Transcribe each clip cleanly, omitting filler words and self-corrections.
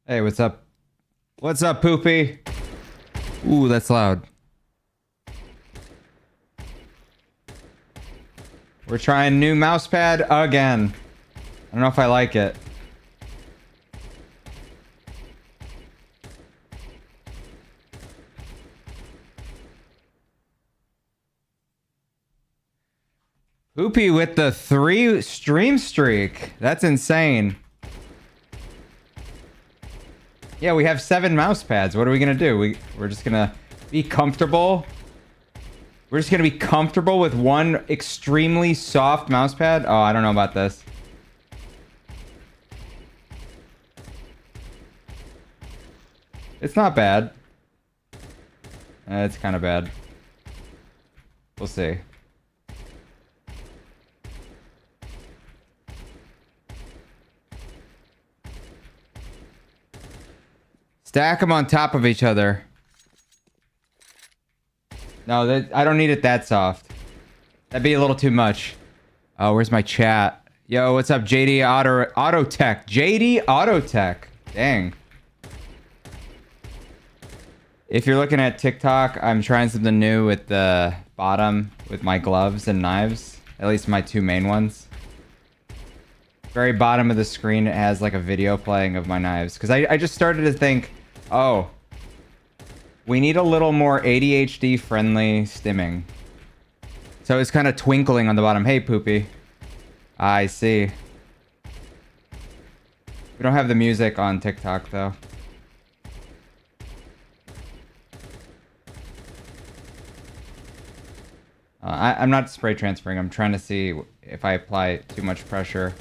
Hey, what's up? What's up, Poopy? Ooh, that's loud. We're trying new mousepad again. I don't know if I like it. Poopy with the 3 stream streak. That's insane. Yeah, we have 7 mouse pads. What are we gonna do? We're just gonna be comfortable. We're just gonna be comfortable with one extremely soft mouse pad. Oh, I don't know about this. It's not bad. It's kind of bad. We'll see. Stack them on top of each other. No, I don't need it that soft. That'd be a little too much. Oh, where's my chat? Yo, what's up, JD Auto Tech? JD Auto Tech. Dang. If you're looking at TikTok, I'm trying something new with the bottom with my gloves and knives. At least my 2 main ones. Very bottom of the screen, it has like a video playing of my knives. Because I just started to think, oh, we need a little more ADHD friendly stimming. So it's kind of twinkling on the bottom. Hey, Poopy. I see. We don't have the music on TikTok though. I'm not spray transferring. I'm trying to see if I apply too much pressure,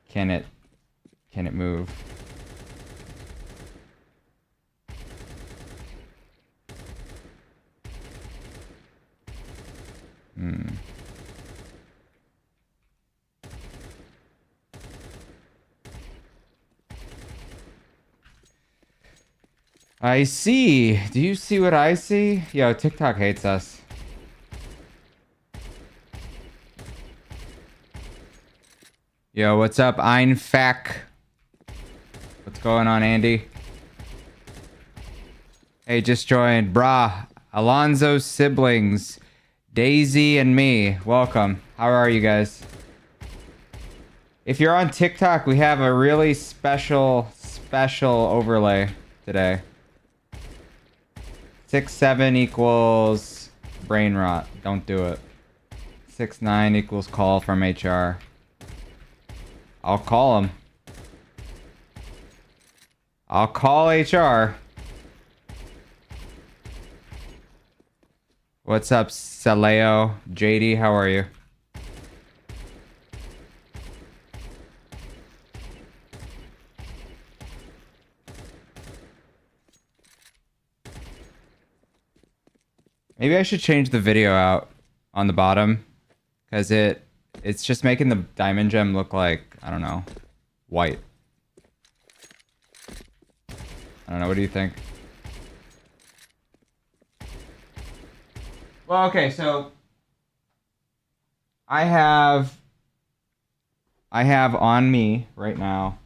can it move? I see. Do you see what I see? Yo, TikTok hates us. Yo, what's up, Einfack? What's going on, Andy? Hey, just joined. Brah. Alonzo's siblings. Daisy and me. Welcome. How are you guys? If you're on TikTok, we have a really special overlay today. 6-7 equals brain rot. Don't do it. 6-9 equals call from HR. I'll call him. I'll call HR. What's up, Saleo? JD, how are you? Maybe I should change the video out on the bottom, because it's just making the diamond gem look like, I don't know, white. I don't know, what do you think? Well, okay, so I have on me right now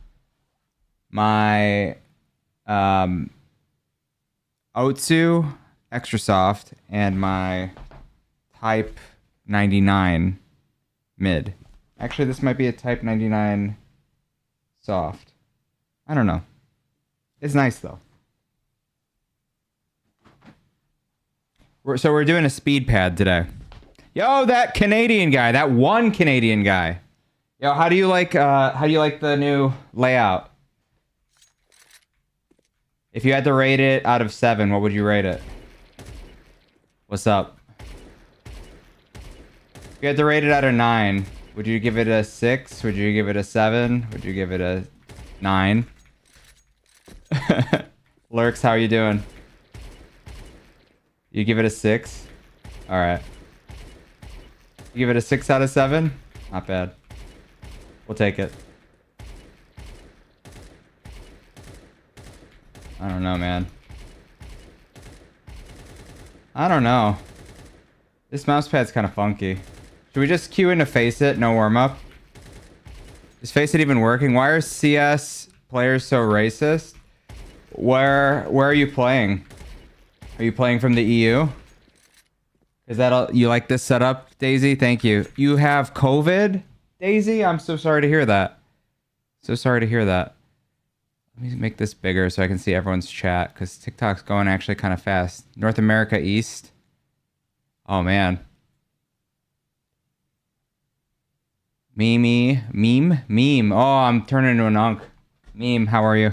my Otsu Extra Soft and my Type 99 mid. Actually, this might be a Type 99 soft. I don't know. It's nice though. So we're doing a speed pad today. Yo, that Canadian guy, that one Canadian guy. Yo, how do you like the new layout? If you had to rate it out of 7, what would you rate it? What's up? If you had to rate it out of 9, would you give it a 6? Would you give it a 7? Would you give it a 9? Lurks, how are you doing? You give it a 6? Alright. You give it a 6 out of 7? Not bad. We'll take it. I don't know, man. I don't know. This mousepad's kind of funky. Should we just queue in to face it? No warm-up? Is face it even working? Why are CS players so racist? where are you playing? Are you playing from the EU? Is that you like this setup, Daisy? Thank you. You have COVID, Daisy? I'm so sorry to hear that. So sorry to hear that. Let me make this bigger so I can see everyone's chat, because TikTok's going actually kind of fast. North America East. Oh, man. Meme. Oh, I'm turning into an unk. Meme, how are you?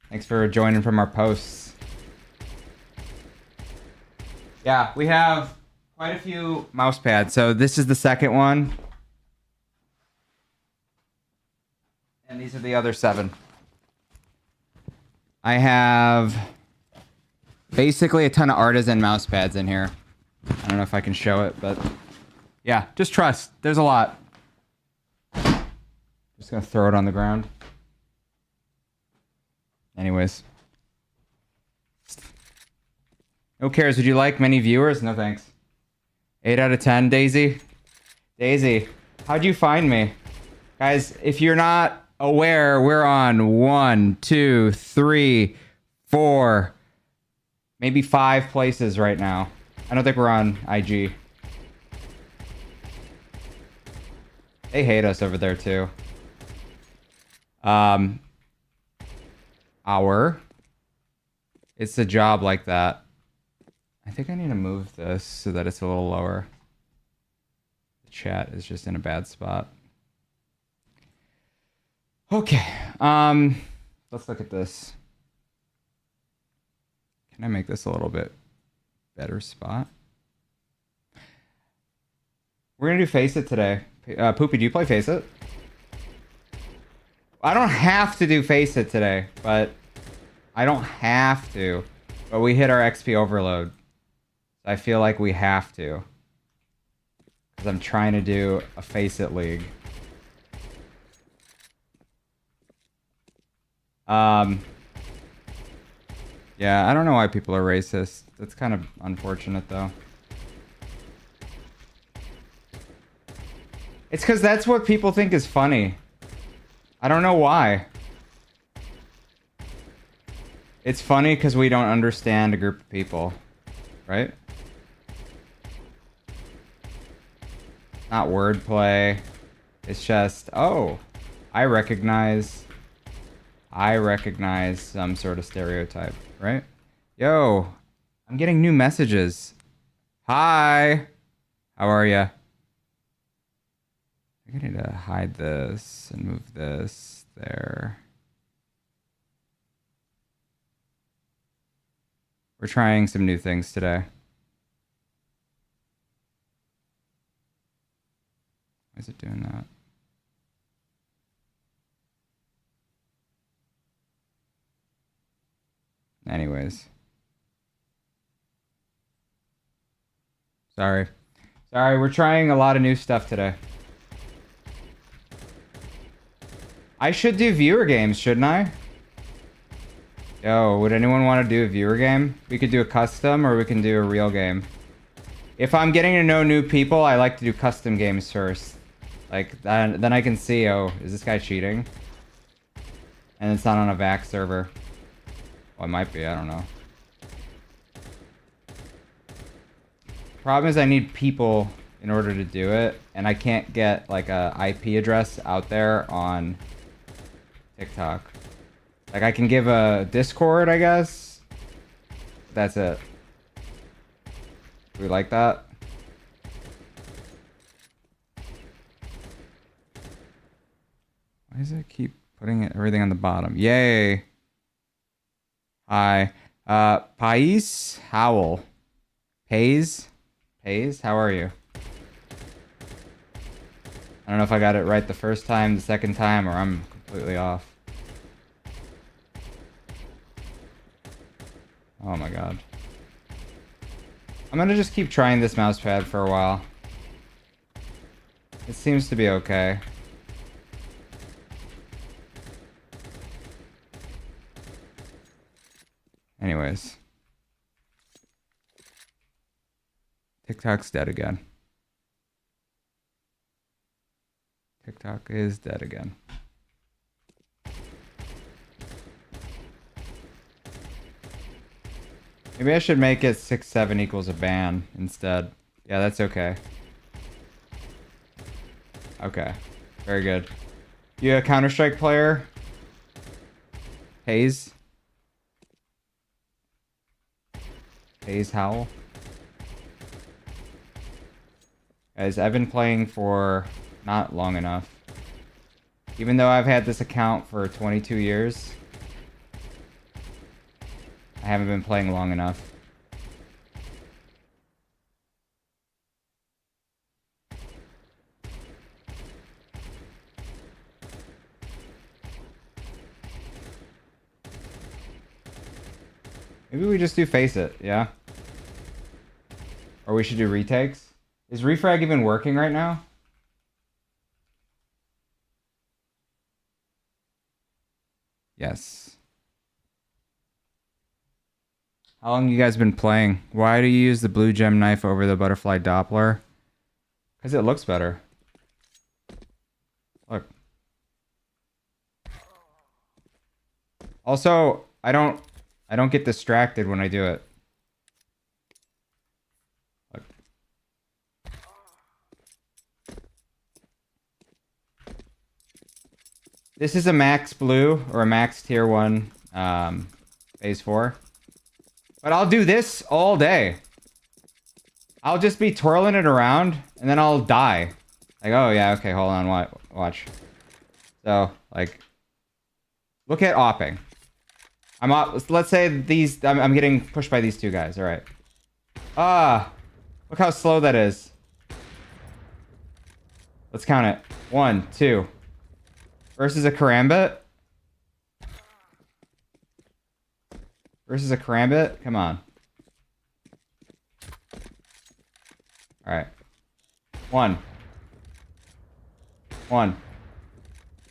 Thanks for joining from our posts. Yeah, we have quite a few mouse pads. So this is the second one. And these are the other 7. I have basically a ton of artisan mouse pads in here. I don't know if I can show it, but yeah, just trust. There's a lot. Just gonna throw it on the ground. Anyways. NoCarez, would you like many viewers? No thanks. 8 out of 10, Daisy. Daisy, how'd you find me? Guys, if you're not aware, we're on 1, 2, 3, 4, maybe 5 places right now. I don't think we're on IG. They hate us over there too. It's a job like that. I think I need to move this so that it's a little lower. The chat is just in a bad spot. Okay. Let's look at this. Can I make this a little bit better spot? We're gonna do Face It today. Poopy, do you play Face It? I don't have to do Face It today, but I don't have to. But we hit our XP overload. So I feel like we have to. Because I'm trying to do a Face It league. Yeah, I don't know why people are racist. That's kind of unfortunate, though. It's because that's what people think is funny. I don't know why. It's funny because we don't understand a group of people, right? Not wordplay. It's just, oh, I recognize some sort of stereotype, right? Yo, I'm getting new messages. Hi, how are ya? I need to hide this and move this there. We're trying some new things today. Why is it doing that? Anyways. Sorry, we're trying a lot of new stuff today. I should do viewer games, shouldn't I? Yo, would anyone want to do a viewer game? We could do a custom or we can do a real game. If I'm getting to know new people, I like to do custom games first. Like, then I can see, oh, is this guy cheating? And it's not on a VAC server. Well, it might be, I don't know. Problem is I need people in order to do it, and I can't get like a IP address out there on TikTok. Like, I can give a Discord, I guess. That's it. Do we like that? Why does it keep putting everything on the bottom? Yay. Hi. Pais Howell. Pays? How are you? I don't know if I got it right the first time, the second time, or I'm completely off. Oh my god. I'm gonna just keep trying this mouse pad for a while. It seems to be okay. Anyways. TikTok's dead again. TikTok is dead again. Maybe I should make it 6-7 equals a ban instead. Yeah, that's okay. Okay. Very good. You a Counter-Strike player? Hayes? Hayes Howell? Guys, I've been playing for not long enough. Even though I've had this account for 22 years, I haven't been playing long enough. Maybe we just do face it, yeah? Or we should do retakes? Is refrag even working right now? Yes. How long you guys been playing? Why do you use the blue gem knife over the butterfly Doppler? Because it looks better. Look. Also, I don't get distracted when I do it. Look. This is a max blue or a max tier 1 phase 4. But I'll do this all day. I'll just be twirling it around and then I'll die. Like, oh yeah, okay, hold on, watch. So, like, look at opping. I'm up. Let's say these. I'm getting pushed by these two guys. All right. Ah, look how slow that is. Let's count it. 1, 2. Versus a karambit. Versus a karambit. Come on. All right. 1. 1.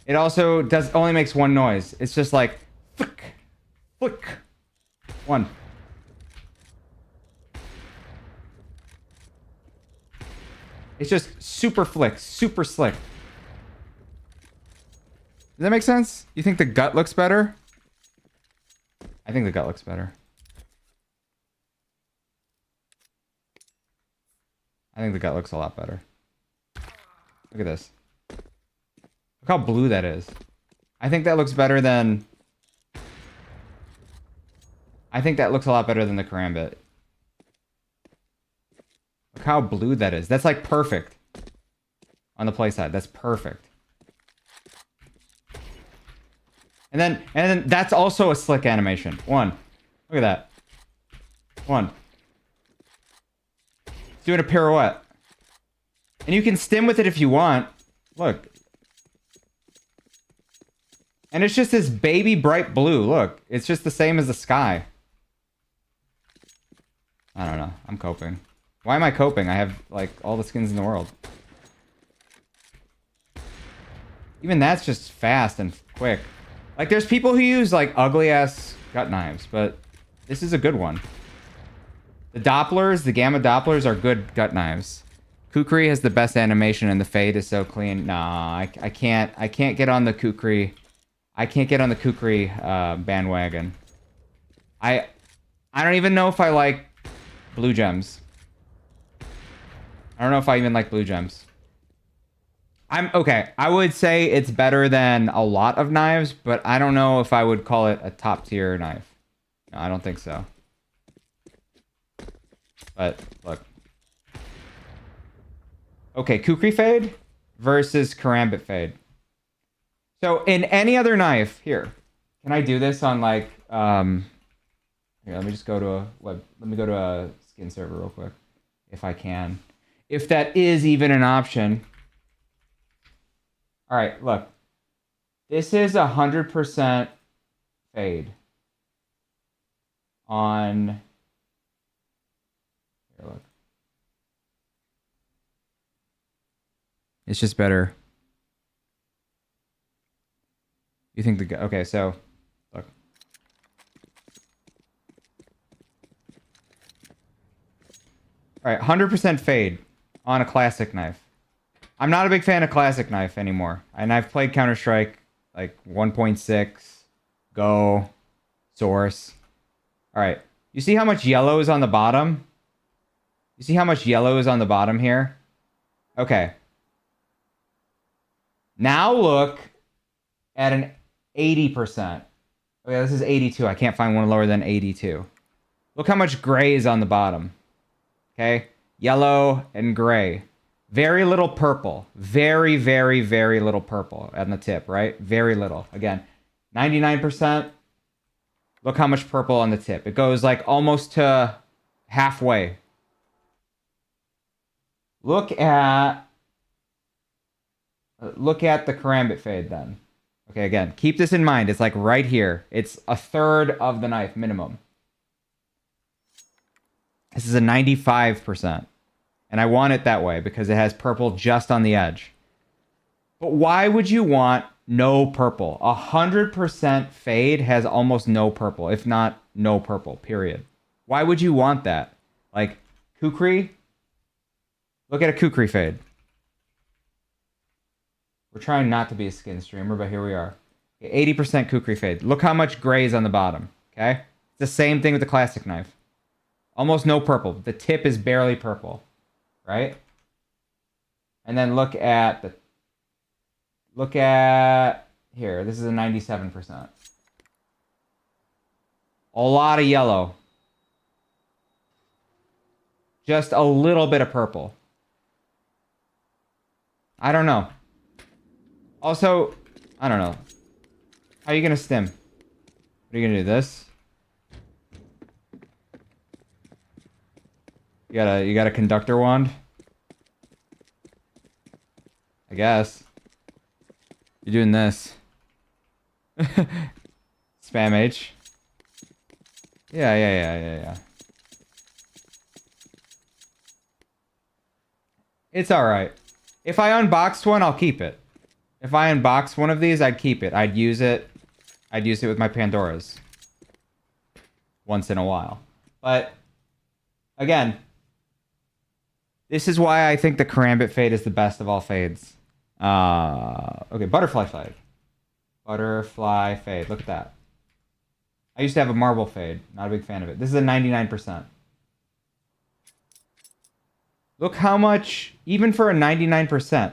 It also only makes one noise. It's just like flick, flick. 1. It's just super flick, super slick. Does that make sense? You think the gut looks better? I think the gut looks better. I think the gut looks a lot better. Look at this. Look how blue that is. I think that looks better than... I think that looks a lot better than the karambit. Look how blue that is. That's like perfect. On the play side, that's perfect. And then that's also a slick animation. 1. Look at that. 1. It's doing a pirouette. And you can stim with it if you want. Look. And it's just this baby bright blue. Look. It's just the same as the sky. I don't know. I'm coping. Why am I coping? I have, like, all the skins in the world. Even that's just fast and quick. Like, there's people who use, like, ugly-ass gut knives, but this is a good one. The Dopplers, the Gamma Dopplers are good gut knives. Kukri has the best animation, and the fade is so clean. Nah, I can't get on the Kukri. I can't get on the Kukri bandwagon. I don't even know if I like blue gems. I don't know if I even like blue gems. Okay. I would say it's better than a lot of knives, but I don't know if I would call it a top tier knife. No, I don't think so. But look. Okay, Kukri fade versus karambit fade. So in any other knife, here. Can I do this on like here, let me just go to a skin server real quick. If I can. If that is even an option. All right, look. This is 100% fade on. Here, look. It's just better. You think okay? So, look. All right, 100% fade on a classic knife. I'm not a big fan of classic knife anymore. And I've played Counter-Strike like 1.6, Go, Source. All right. You see how much yellow is on the bottom? You see how much yellow is on the bottom here? Okay. Now look at an 80%. Okay, this is 82. I can't find one lower than 82. Look how much gray is on the bottom. Okay? Yellow and gray. Very little purple. Very, very, very little purple on the tip, right? Very little. Again, 99%. Look how much purple on the tip. It goes like almost to halfway. Look at the karambit fade then. Okay, again, keep this in mind. It's like right here. It's a third of the knife minimum. This is a 95%. And I want it that way because it has purple just on the edge. But why would you want no purple? 100% fade has almost no purple, if not no purple, period. Why would you want that? Like, kukri? Look at a kukri fade. We're trying not to be a skin streamer, but here we are. 80% kukri fade. Look how much gray is on the bottom, okay? It's the same thing with the classic knife. Almost no purple. The tip is barely purple, right? And then look at here. This is a 97%. A lot of yellow. Just a little bit of purple. I don't know. Also, I don't know. How are you gonna stim? What are you gonna do? This? You got a conductor wand? I guess. You're doing this. Spam H. Yeah. It's alright. If I unboxed one, I'll keep it. If I unboxed one of these, I'd keep it. I'd use it with my Pandoras. Once in a while. But, again, this is why I think the karambit fade is the best of all fades. Okay, butterfly fade. Butterfly fade. Look at that. I used to have a marble fade. Not a big fan of it. This is a 99%. Look how much, even for a 99%,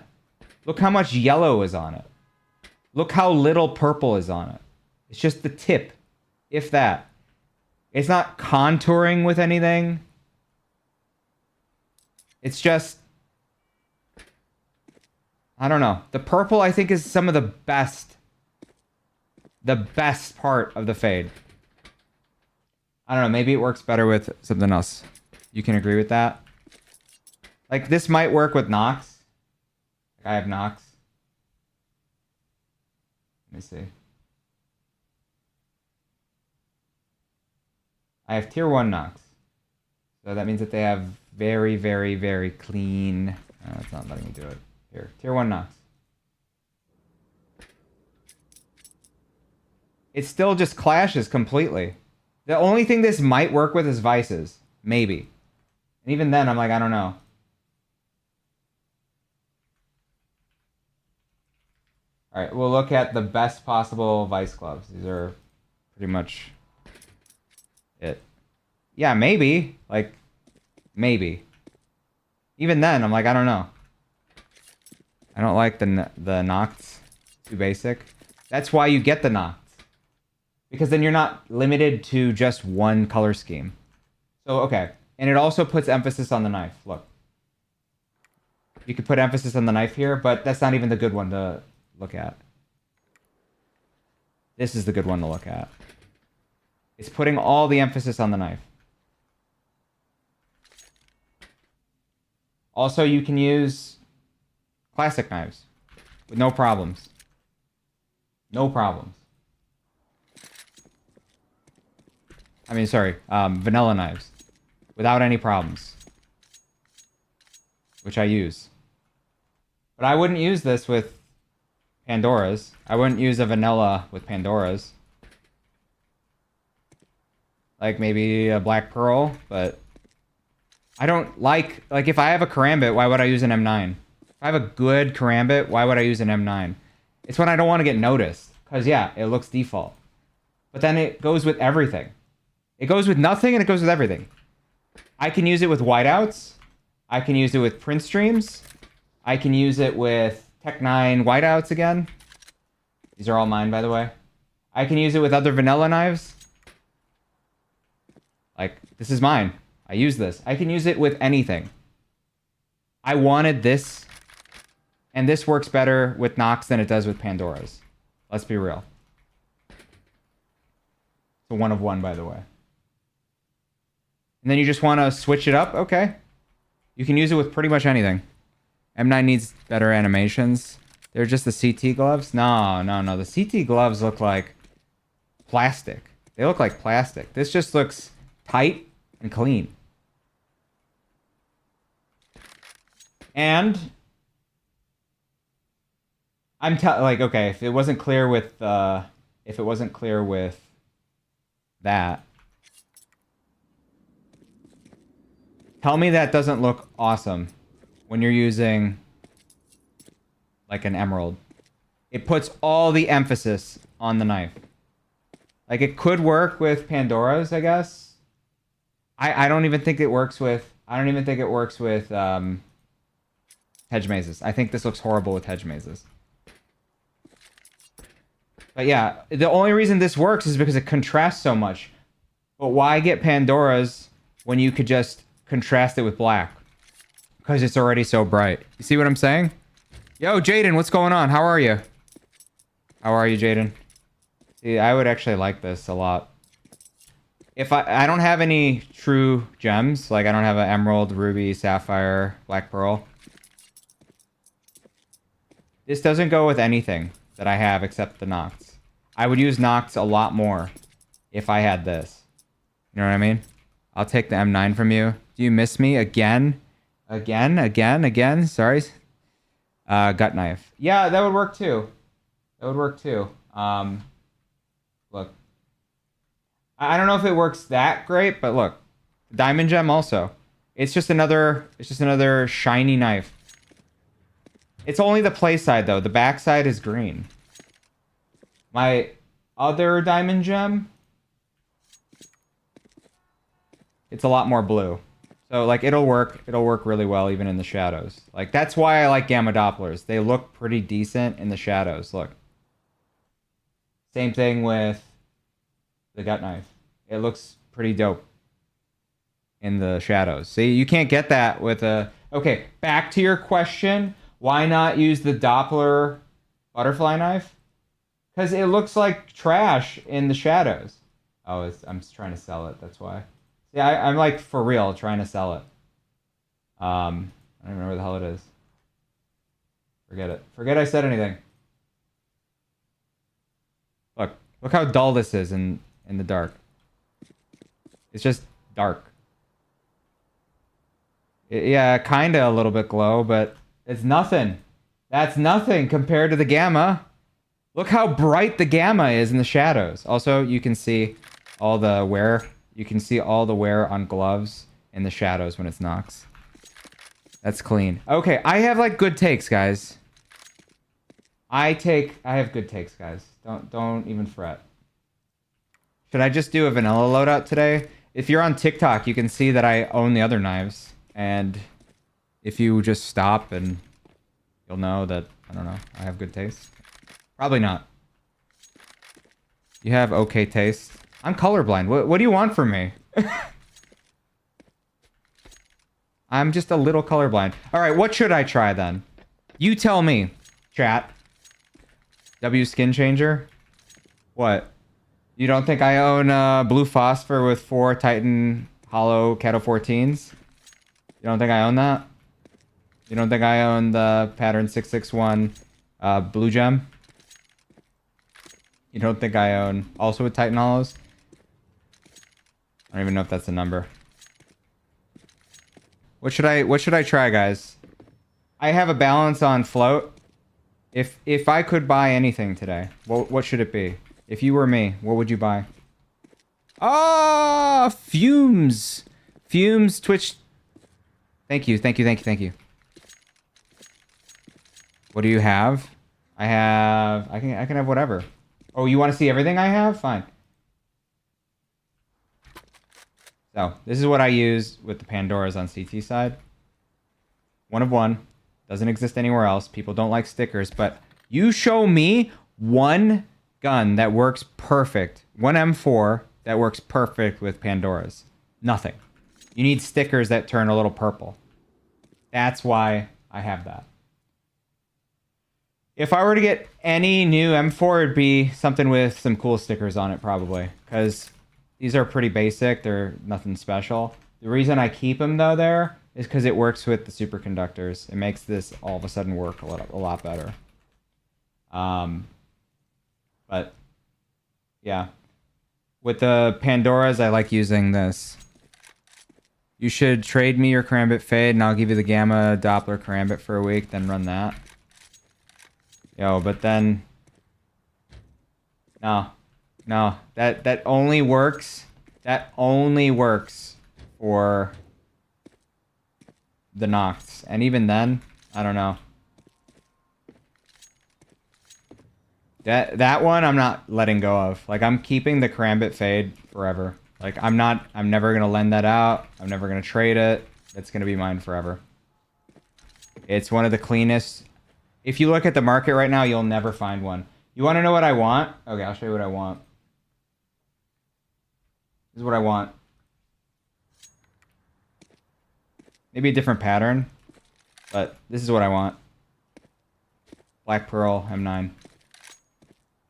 look how much yellow is on it. Look how little purple is on it. It's just the tip, if that. It's not contouring with anything. It's just, I don't know. The purple, I think, is some of the best part of the fade. I don't know. Maybe it works better with something else. You can agree with that? Like, this might work with Nox. I have Nox. Let me see. I have tier 1 Nox. So that means that they have very, very, very clean... Oh, it's not letting me do it. Here, tier 1 Nox. It still just clashes completely. The only thing this might work with is vices. Maybe. And even then, I'm like, I don't know. Alright, we'll look at the best possible vice gloves. These are pretty much it. Yeah, maybe. Like, maybe. Even then, I'm like, I don't know. I don't like the Nox. Too basic. That's why you get the Nox. Because then you're not limited to just one color scheme. So, okay. And it also puts emphasis on the knife. Look. You could put emphasis on the knife here, but that's not even the good one to look at. This is the good one to look at. It's putting all the emphasis on the knife. Also, you can use classic knives with no problems. No problems. I mean, sorry, vanilla knives without any problems, which I use. But I wouldn't use this with Pandoras. I wouldn't use a vanilla with Pandoras. Like maybe a black pearl, but I don't like if I have a karambit, why would I use an M9? If I have a good karambit, why would I use an M9? It's when I don't want to get noticed. Because yeah, it looks default. But then it goes with everything. It goes with nothing and it goes with everything. I can use it with whiteouts. I can use it with print streams. I can use it with Tech 9 whiteouts again. These are all mine, by the way. I can use it with other vanilla knives. Like, this is mine. I use this. I can use it with anything. I wanted this. And this works better with Nox than it does with Pandora's. Let's be real. It's a 1 of 1, by the way. And then you just want to switch it up? Okay. You can use it with pretty much anything. M9 needs better animations. They're just the CT gloves? No. The CT gloves look like plastic. They look like plastic. This just looks tight and clean. And I'm like, okay, if it wasn't clear with that, tell me that doesn't look awesome when you're using like an emerald. It puts all the emphasis on the knife. Like, it could work with Pandora's, I guess. I don't even think it works with hedge mazes. I think this looks horrible with hedge mazes. But yeah, the only reason this works is because it contrasts so much. But why get Pandora's when you could just contrast it with black? Because it's already so bright. You see what I'm saying? Yo, Jaden, what's going on? How are you? How are you, Jaden? See, I would actually like this a lot. If I don't have any true gems, like I don't have an emerald, ruby, sapphire, black pearl. This doesn't go with anything that I have except the Nox. I would use Nox a lot more if I had this. You know what I mean? I'll take the M9 from you. Do you miss me again? Again? Sorry. Gut knife. Yeah, that would work too. Look. I don't know if it works that great, but look. Diamond gem also. It's just another shiny knife. It's only the play side though. The back side is green. My other diamond gem, it's a lot more blue. So like it'll work really well even in the shadows. Like that's why I like gamma Dopplers. They look pretty decent in the shadows. Look. Same thing with the gut knife. It looks pretty dope in the shadows. See, you can't get that with a... Okay, back to your question. Why not use the Doppler butterfly knife? Because it looks like trash in the shadows. Oh, I'm just trying to sell it. That's why. Yeah, I'm like for real trying to sell it. I don't even know where the hell it is. Forget it. Forget I said anything. Look how dull this is in the dark. It's just dark. Yeah, kind of a little bit glow, but it's nothing. That's nothing compared to the gamma. Look how bright the gamma is in the shadows. Also, you can see all the wear. You can see all the wear on gloves in the shadows when it's Nox. That's clean. Okay, I have like good takes, guys. I have good takes, guys. Don't even fret. Should I just do a vanilla loadout today? If you're on TikTok, you can see that I own the other knives. And if you just stop and you'll know that, I don't know, I have good taste. Probably not. You have okay taste. I'm colorblind. What do you want from me? I'm just a little colorblind. All right, what should I try then? You tell me, chat. W skin changer? What? You don't think I own blue phosphor with 4 Titan hollow Cato 14s? You don't think I own that? You don't think I own the pattern 661 blue gem? You don't think I own also with Titan hollows? I don't even know if that's a number. What should I try, guys? I have a balance on float. If I could buy anything today, what should it be? If you were me, what would you buy? Ah, fumes. Fumes Twitch. Thank you. What do you have? I can have whatever. Oh, you want to see everything I have? Fine. So this is what I use with the Pandoras on CT side. One of one. Doesn't exist anywhere else. People don't like stickers, but you show me one gun that works perfect. One M4 that works perfect with Pandoras. Nothing. You need stickers that turn a little purple. That's why I have that. If I were to get any new M4, it'd be something with some cool stickers on it, probably. Because these are pretty basic. They're nothing special. The reason I keep them, though, there is because it works with the superconductors. It makes this all of a sudden work a lot better. But, yeah. With the Pandoras, I like using this. You should trade me your Karambit Fade, and I'll give you the Gamma Doppler Karambit for a week, then run that. Yo, but then... No. That only works... That only works for the Nocts. And even then, I don't know. That one I'm not letting go of. Like, I'm keeping the Karambit Fade forever. Like, I'm never gonna lend that out. I'm never gonna trade it. It's gonna be mine forever. It's one of the cleanest. If you look at the market right now, you'll never find one. You want to know what I want? Okay, I'll show you what I want. This is what I want. Maybe a different pattern, but this is what I want. Black Pearl M9.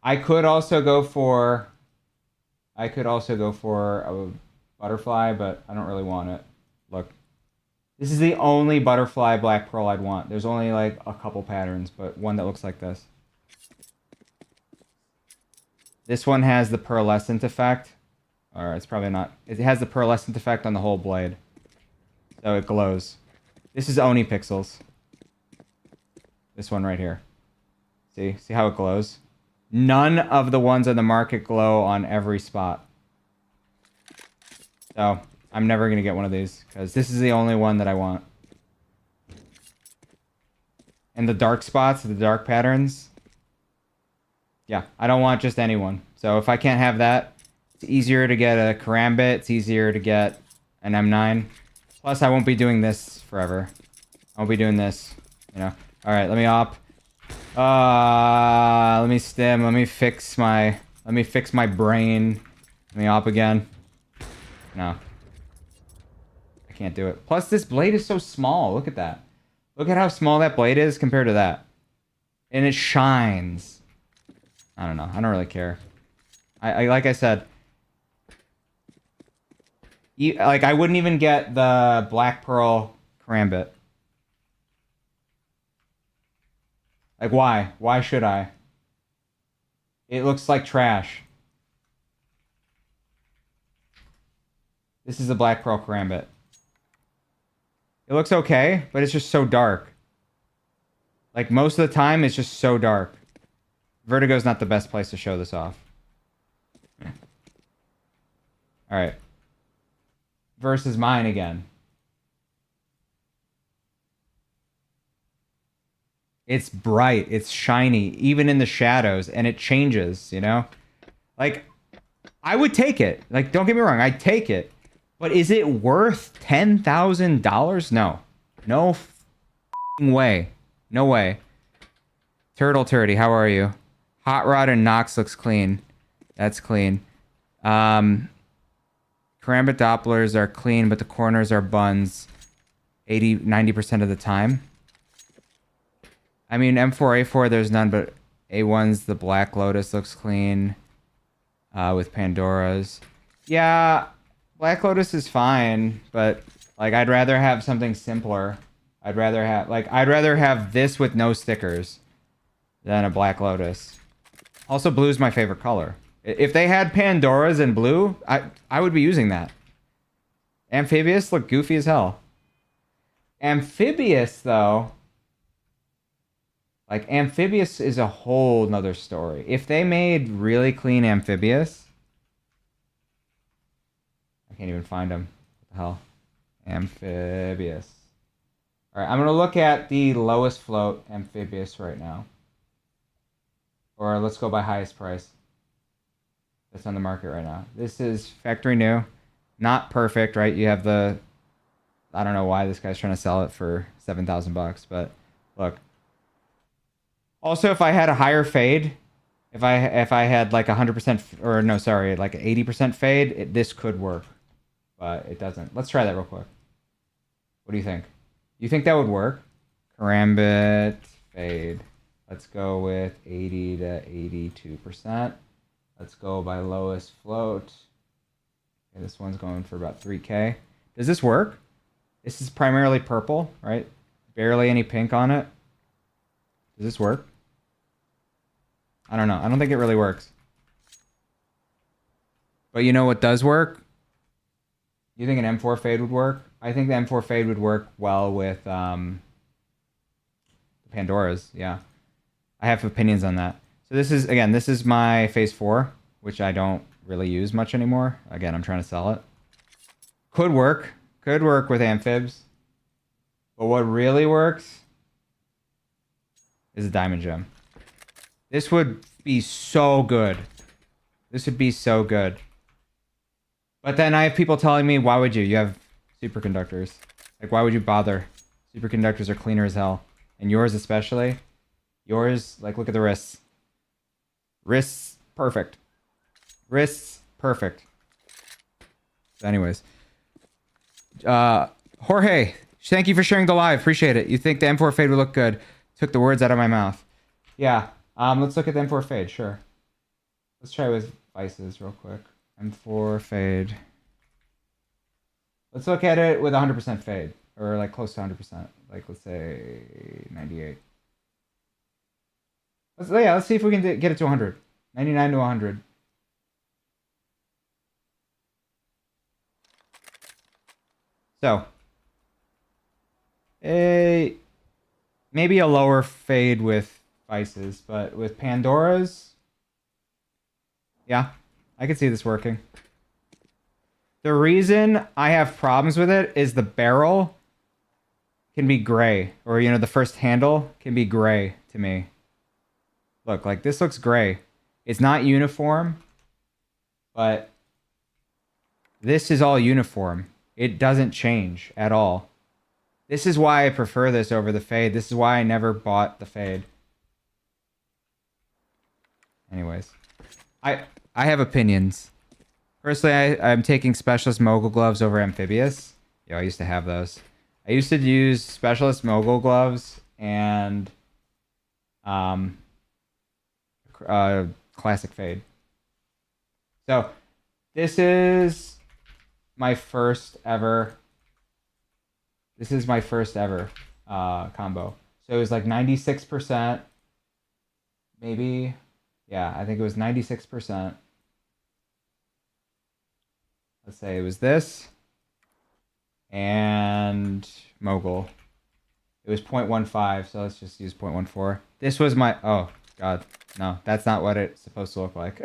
I could also go for a butterfly, but I don't really want it. Look. This is the only butterfly Black Pearl I'd want. There's only like a couple patterns, but one that looks like this. This one has the pearlescent effect. Or it's probably not. It has the pearlescent effect on the whole blade. So it glows. This is Oni Pixels. This one right here. See how it glows? None of the ones on the market glow on every spot. So I'm never going to get one of these, because this is the only one that I want. And the dark spots, the dark patterns, yeah, I don't want just any one. So if I can't have that, it's easier to get a Karambit, it's easier to get an M9. Plus, I won't be doing this forever. I won't be doing this, you know. Alright, let me op. Let me stim, let me fix my brain. Let me op again. No. Can't do it. Plus, this blade is so small. Look at that. Look at how small that blade is compared to that. And it shines. I don't know. I don't really care. I like I said, like, I wouldn't even get the Black Pearl Karambit. Like, why? Why should I? It looks like trash. This is the Black Pearl Karambit. It looks okay, but it's just so dark. Like, most of the time, it's just so dark. Vertigo's not the best place to show this off. Alright. Versus mine again. It's bright, it's shiny, even in the shadows, and it changes, you know? Like, I would take it. Like, don't get me wrong, I'd take it. But is it worth $10,000? No. No f***ing way. No way. Turtle Turdy, how are you? Hot Rod and Nox looks clean. That's clean. Karambit Dopplers are clean, but the corners are buns 90% of the time. I mean, M4A4, there's none, but A1's the Black Lotus looks clean. With Pandoras. Yeah... Black Lotus is fine, but like, I'd rather have something simpler. I'd rather have this with no stickers than a Black Lotus. Also, blue is my favorite color. If they had Pandoras in blue, I would be using that. Amphibious look goofy as hell. Amphibious, though, like, Amphibious is a whole nother story. If they made really clean Amphibious, I can't even find them. What the hell? Amphibious. Alright, I'm going to look at the lowest float Amphibious right now. Or let's go by highest price. That's on the market right now. This is factory new. Not perfect, right? You have the... I don't know why this guy's trying to sell it for 7,000 bucks, but look. Also, if I had a higher fade, if I had like 100% or no, sorry, like 80% fade, this could work, but it doesn't. Let's try that real quick. What do you think? You think that would work? Karambit fade. Let's go with 80 to 82%. Let's go by lowest float. Okay, this one's going for about 3K. Does this work? This is primarily purple, right? Barely any pink on it. Does this work? I don't know. I don't think it really works. But you know what does work? You think an M4 fade would work? I think the M4 fade would work well with the Pandoras. Yeah. I have opinions on that. So this is, again, this is my phase 4, which I don't really use much anymore. Again, I'm trying to sell it. Could work. Could work with amphibs. But what really works is a diamond gem. This would be so good. This would be so good. But then I have people telling me, why would you? You have superconductors. Like, why would you bother? Superconductors are cleaner as hell. And yours especially. Yours, like, look at the wrists. Wrists, perfect. Wrists, perfect. So anyways. Jorge, thank you for sharing the live. Appreciate it. You think the M4 fade would look good? Took the words out of my mouth. Yeah. Let's look at the M4 fade. Sure. Let's try with vices real quick. M4 fade. Let's look at it with 100% fade, or like close to 100%. Like let's say 98. Let's see if we can get it to 100. 99 to 100. So, maybe a lower fade with vices, but with Pandoras, yeah, I can see this working. The reason I have problems with it is the barrel can be gray, or you know, the first handle can be gray to me. Look, like this looks gray. It's not uniform, but this is all uniform. It doesn't change at all. This is why I prefer this over the fade. This is why I never bought the fade. Anyways, I have opinions. Personally, I'm taking Specialist Mogul gloves over Amphibious. Yo, I used to have those. I used to use Specialist Mogul gloves and Classic Fade. So, this is my first ever. This is my first ever combo. So it was like 96%, maybe. Yeah, I think it was 96%. Let's say it was this and Mogul. It was 0.15, so let's just use 0.14. This was my... Oh, God. No, that's not what it's supposed to look like.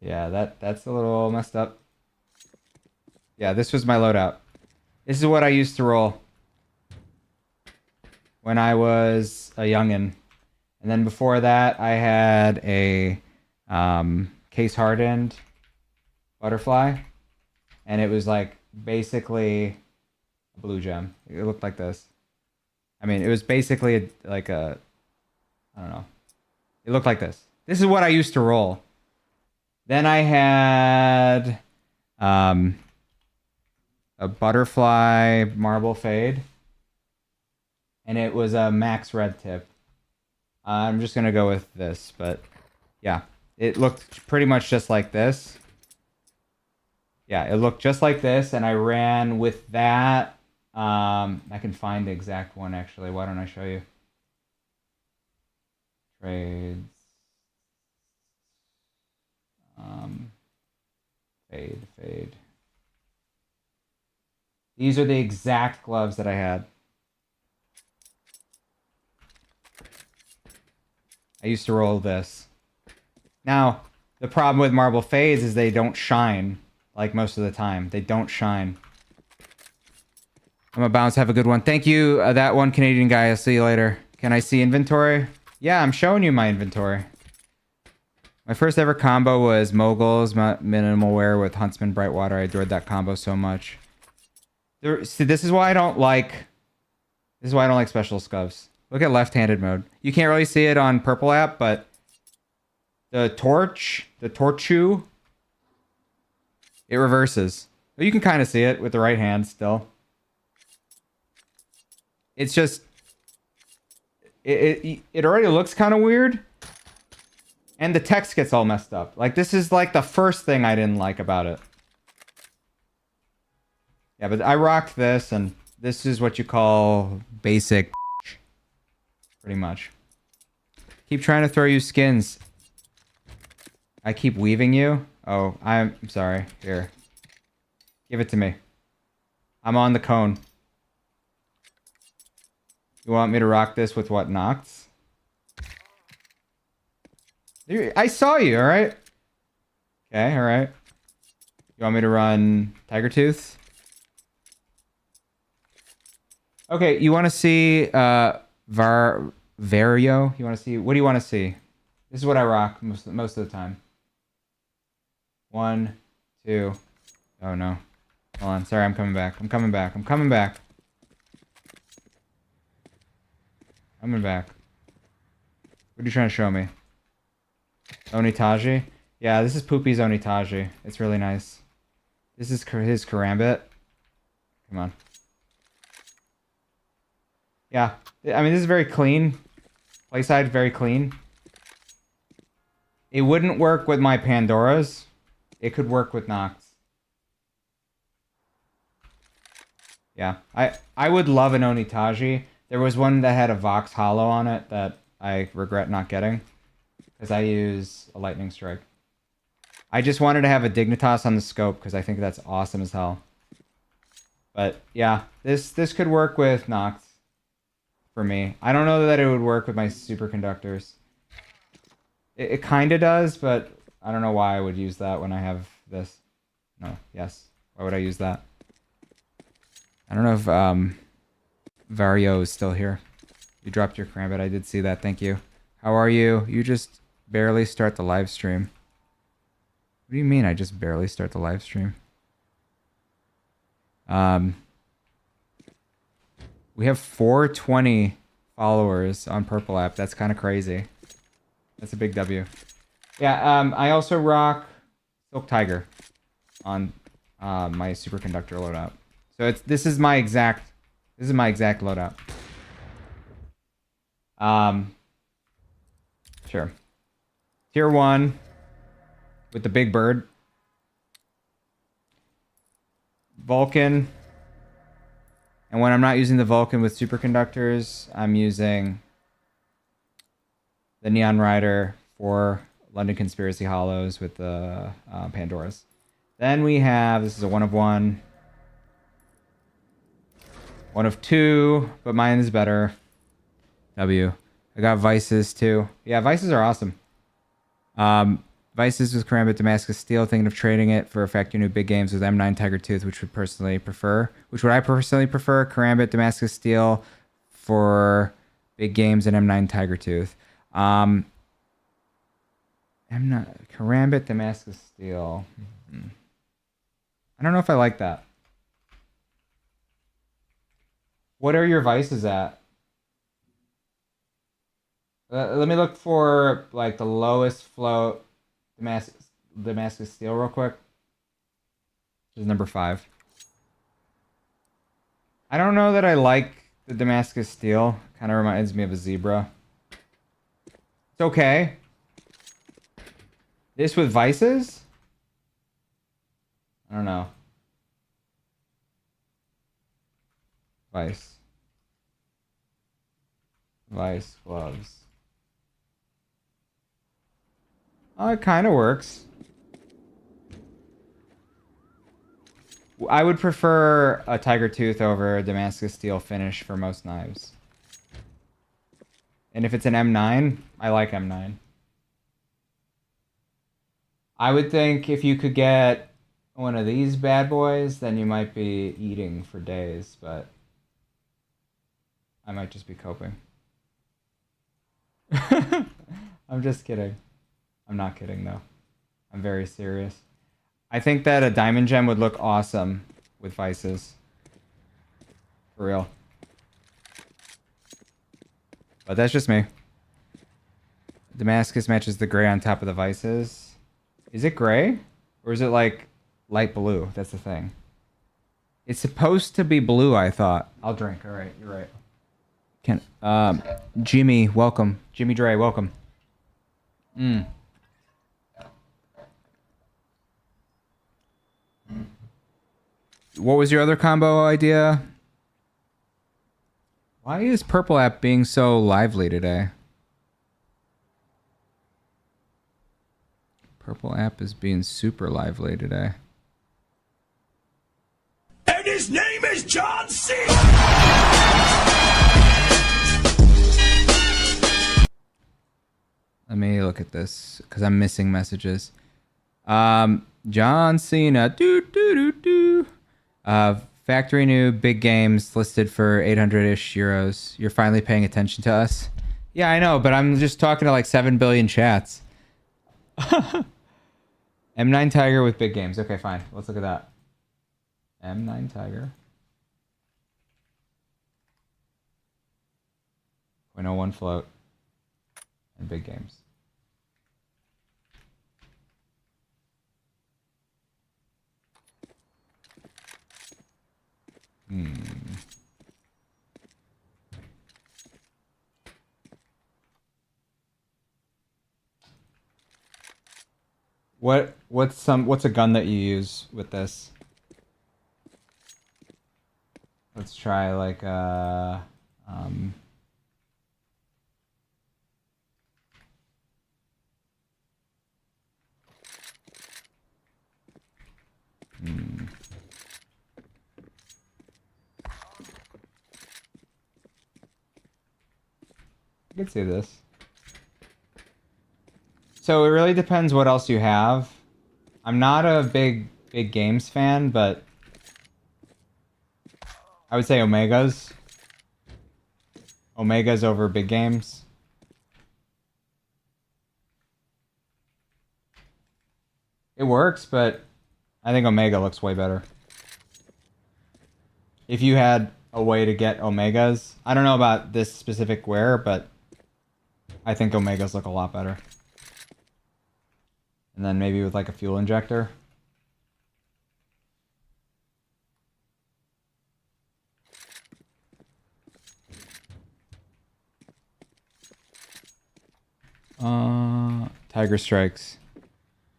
Yeah, that's a little messed up. Yeah, this was my loadout. This is what I used to roll when I was a youngin'. And then before that, I had a case hardened butterfly. And it was like basically a blue gem. It looked like this. I mean, it was basically like a... I don't know. It looked like this. This is what I used to roll. Then I had a butterfly marble fade. And it was a max red tip. I'm just going to go with this, but yeah. It looked pretty much just like this. Yeah, it looked just like this, and I ran with that. I can find the exact one, actually. Why don't I show you? Trades. Fade. These are the exact gloves that I had. I used to roll this. Now, the problem with marble fades is they don't shine, like most of the time. They don't shine. I'm a bounce. Have a good one. Thank you, that one Canadian guy. I'll see you later. Can I see inventory? Yeah, I'm showing you my inventory. My first ever combo was Moguls, Minimal Wear with Huntsman Brightwater. I adored that combo so much. See, this is why I don't like... This is why I don't like special scuvs. Look at left-handed mode. You can't really see it on purple app, but... The Torchu... It reverses. But you can kind of see it with the right hand still. It's just... It already looks kind of weird. And the text gets all messed up. Like, this is like the first thing I didn't like about it. Yeah, but I rocked this, and this is what you call basic pretty much. Keep trying to throw you skins. I keep weaving you? Oh, I'm sorry. Here. Give it to me. I'm on the cone. You want me to rock this with what, Nox? I saw you, alright? Okay, alright. You want me to run Tiger Tooth? Okay, you want to see Vario? You want to see... What do you want to see? This is what I rock most of the time. 1, 2... Oh, no. Hold on. Sorry, I'm coming back. I'm coming back. I'm coming back. Coming back. What are you trying to show me? Onitaji? Yeah, this is Poopy's Onitaji. It's really nice. This is his Karambit. Come on. Yeah. I mean, this is very clean. Playside, very clean. It wouldn't work with my Pandoras. It could work with Nox. Yeah. I would love an Onitaji. There was one that had a Vox Hollow on it that I regret not getting. Because I use a Lightning Strike. I just wanted to have a Dignitas on the scope because I think that's awesome as hell. But yeah, this could work with Nox. For me. I don't know that it would work with my superconductors. It kind of does, but I don't know why I would use that when I have this. No, yes. Why would I use that? I don't know if Vario is still here. You dropped your Karambit. I did see that. Thank you. How are you? You just barely start the live stream. What do you mean I just barely start the live stream? We have 420 followers on Purple App. That's kind of crazy. That's a big W. Yeah, I also rock Silk Tiger on my superconductor loadout. So this is my exact loadout. Sure. Tier 1 with the big bird. Vulcan. And when I'm not using the Vulcan with superconductors, I'm using the Neon Rider for London Conspiracy Hollows with the Pandoras. Then we have, this is a 1 of 1. 1 of 2, but mine is better. W. I got Vices too. Yeah, Vices are awesome. Vices with Karambit Damascus Steel, thinking of trading it for Factor New Big Games with M9 Tiger Tooth, which would I personally prefer? Karambit Damascus Steel for Big Games and M9 Tiger Tooth. M9 Karambit Damascus Steel. I don't know if I like that. What are your Vices at? Let me look for like the lowest float Damascus Steel real quick. This is number 5. I don't know that I like the Damascus Steel. Kind of reminds me of a zebra. It's okay. This with Vices? I don't know. Vice gloves. Oh, it kind of works. I would prefer a Tiger Tooth over a Damascus Steel finish for most knives. And if it's an M9, I like M9. I would think if you could get one of these bad boys, then you might be eating for days, but I might just be coping. I'm just kidding. I'm not kidding though. I'm very serious. I think that a diamond gem would look awesome with vices. For real. But that's just me. Damascus matches the gray on top of the vices. Is it gray? Or is it like light blue? That's the thing. It's supposed to be blue, I thought. I'll drink. All right, you're right. Jimmy, welcome. Jimmy Dre, welcome. What was your other combo idea? Why is Purple App being so lively today? Purple App is being super lively today. And his name is John C. Let me look at this because I'm missing messages. John Cena. Factory new big games listed for 800-ish euros. You're finally paying attention to us. Yeah, I know, but I'm just talking to like 7 billion chats. M9 Tiger with big games. Okay, fine. Let's look at that. M9 Tiger. 0.01 float. And big games. What's a gun that you use with this? Let's try like I could see this. So it really depends what else you have. I'm not a big games fan, but I would say Omegas. Omegas over big games. It works, but I think Omega looks way better. If you had a way to get Omegas, I don't know about this specific wear, but I think Omegas look a lot better. And then maybe with like a fuel injector. Tiger Strikes.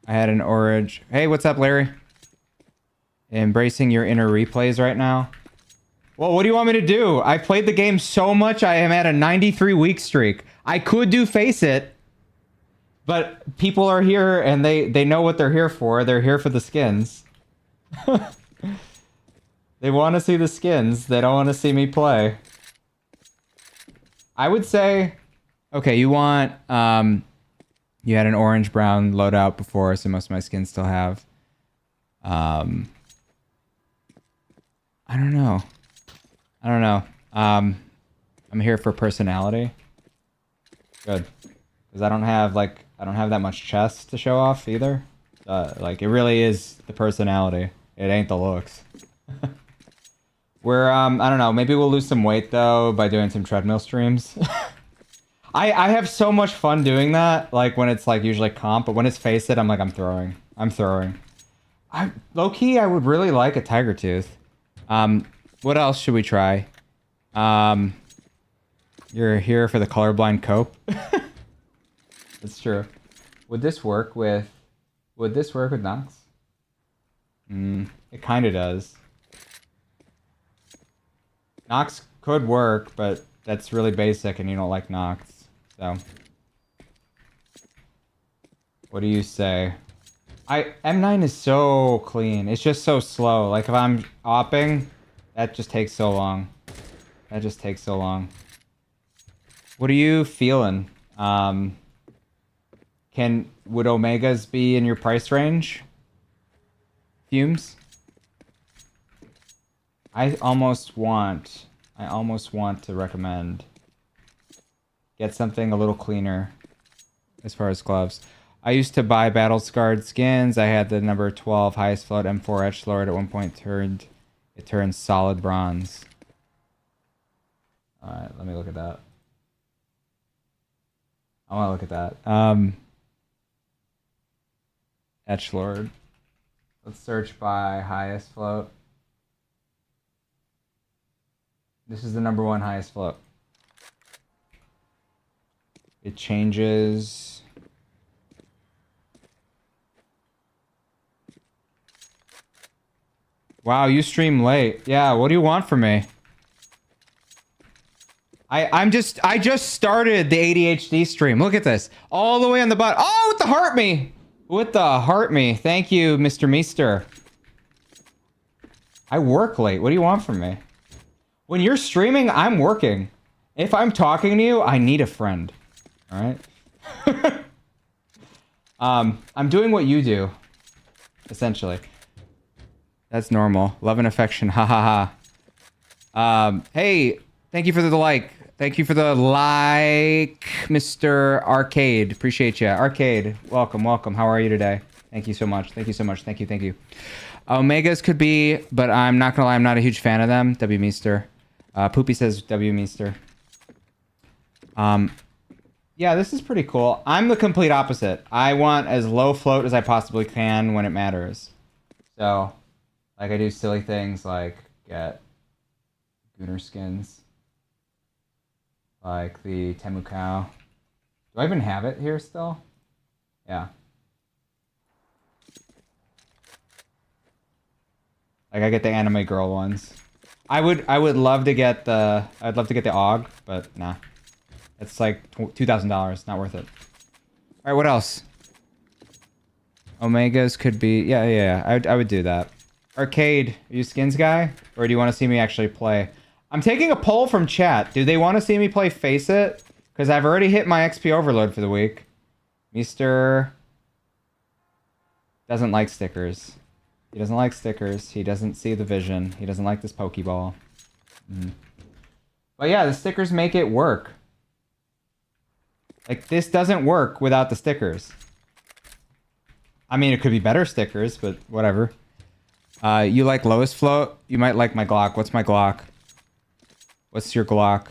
I had an orange. Hey, what's up, Larry? Embracing your inner replays right now. Well, what do you want me to do? I played the game so much, I am at a 93-week streak. I could do Face It, but people are here and they know what they're here for. They're here for the skins. They want to see the skins. They don't want to see me play. I would say, okay, you want, you had an orange-brown loadout before, so most of my skins still have. I don't know. I'm here for personality. Good. Because I don't have that much chest to show off either. Like, it really is the personality. It ain't the looks. We're, I don't know, maybe we'll lose some weight, though, by doing some treadmill streams. I have so much fun doing that, like, when it's, like, usually comp, but when it's Face It, I'm like, I'm throwing. Low-key, I would really like a Tiger Tooth. What else should we try? You're here for the colorblind cope. That's true. Would this work with Nox? It kind of does. Nox could work, but that's really basic and you don't like Nox. So, what do you say? M9 is so clean. It's just so slow. Like, if I'm opping, that just takes so long. What are you feeling? Would Omegas be in your price range? Fumes? I almost want to recommend get something a little cleaner as far as gloves. I used to buy battle scarred skins. I had the number 12 highest float M4 Edgelord at one point. It turned solid bronze. All right, let me look at that. I want to look at that. Edgelord. Let's search by highest float. This is the number 1 highest float. It changes. Wow, you stream late. Yeah, what do you want from me? I just started the ADHD stream. Look at this. All the way on the bottom. Oh, with the heart me. With the heart me. Thank you, Mr. Meester. I work late. What do you want from me? When you're streaming, I'm working. If I'm talking to you, I need a friend. All right? I'm doing what you do, essentially. That's normal. Love and affection. Ha ha ha. Hey, thank you for the like. Thank you for the like, Mr. Arcade. Appreciate you. Arcade, welcome, welcome. How are you today? Thank you so much. Thank you so much. Thank you, thank you. Omegas could be, but I'm not gonna lie, I'm not a huge fan of them. W Meester. Poopy says W Meester. Yeah, this is pretty cool. I'm the complete opposite. I want as low float as I possibly can when it matters. So, like, I do silly things like get Gooner skins. Like the Temu Cow. Do I even have it here still? Yeah. Like I get the anime girl ones. I would love to get the AUG, but nah. It's like $2,000, not worth it. Alright, what else? Omegas could be yeah, I would do that. Arcade, are you a skins guy? Or do you want to see me actually play? I'm taking a poll from chat. Do they want to see me play Face It? Because I've already hit my XP overload for the week. Mr. doesn't like stickers. He doesn't like stickers. He doesn't see the vision. He doesn't like this Pokeball. But yeah, the stickers make it work. Like, this doesn't work without the stickers. I mean, it could be better stickers, but whatever. You like lowest float? You might like my Glock. What's my Glock? What's your Glock?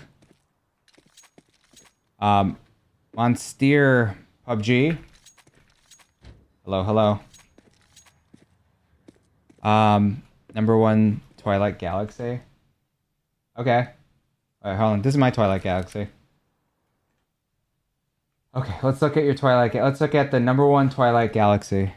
Monster PUBG. Hello, hello. Number 1 Twilight Galaxy. Okay. Alright, hold on. This is my Twilight Galaxy. Okay, let's look at your Twilight. Let's look at the number 1 Twilight Galaxy.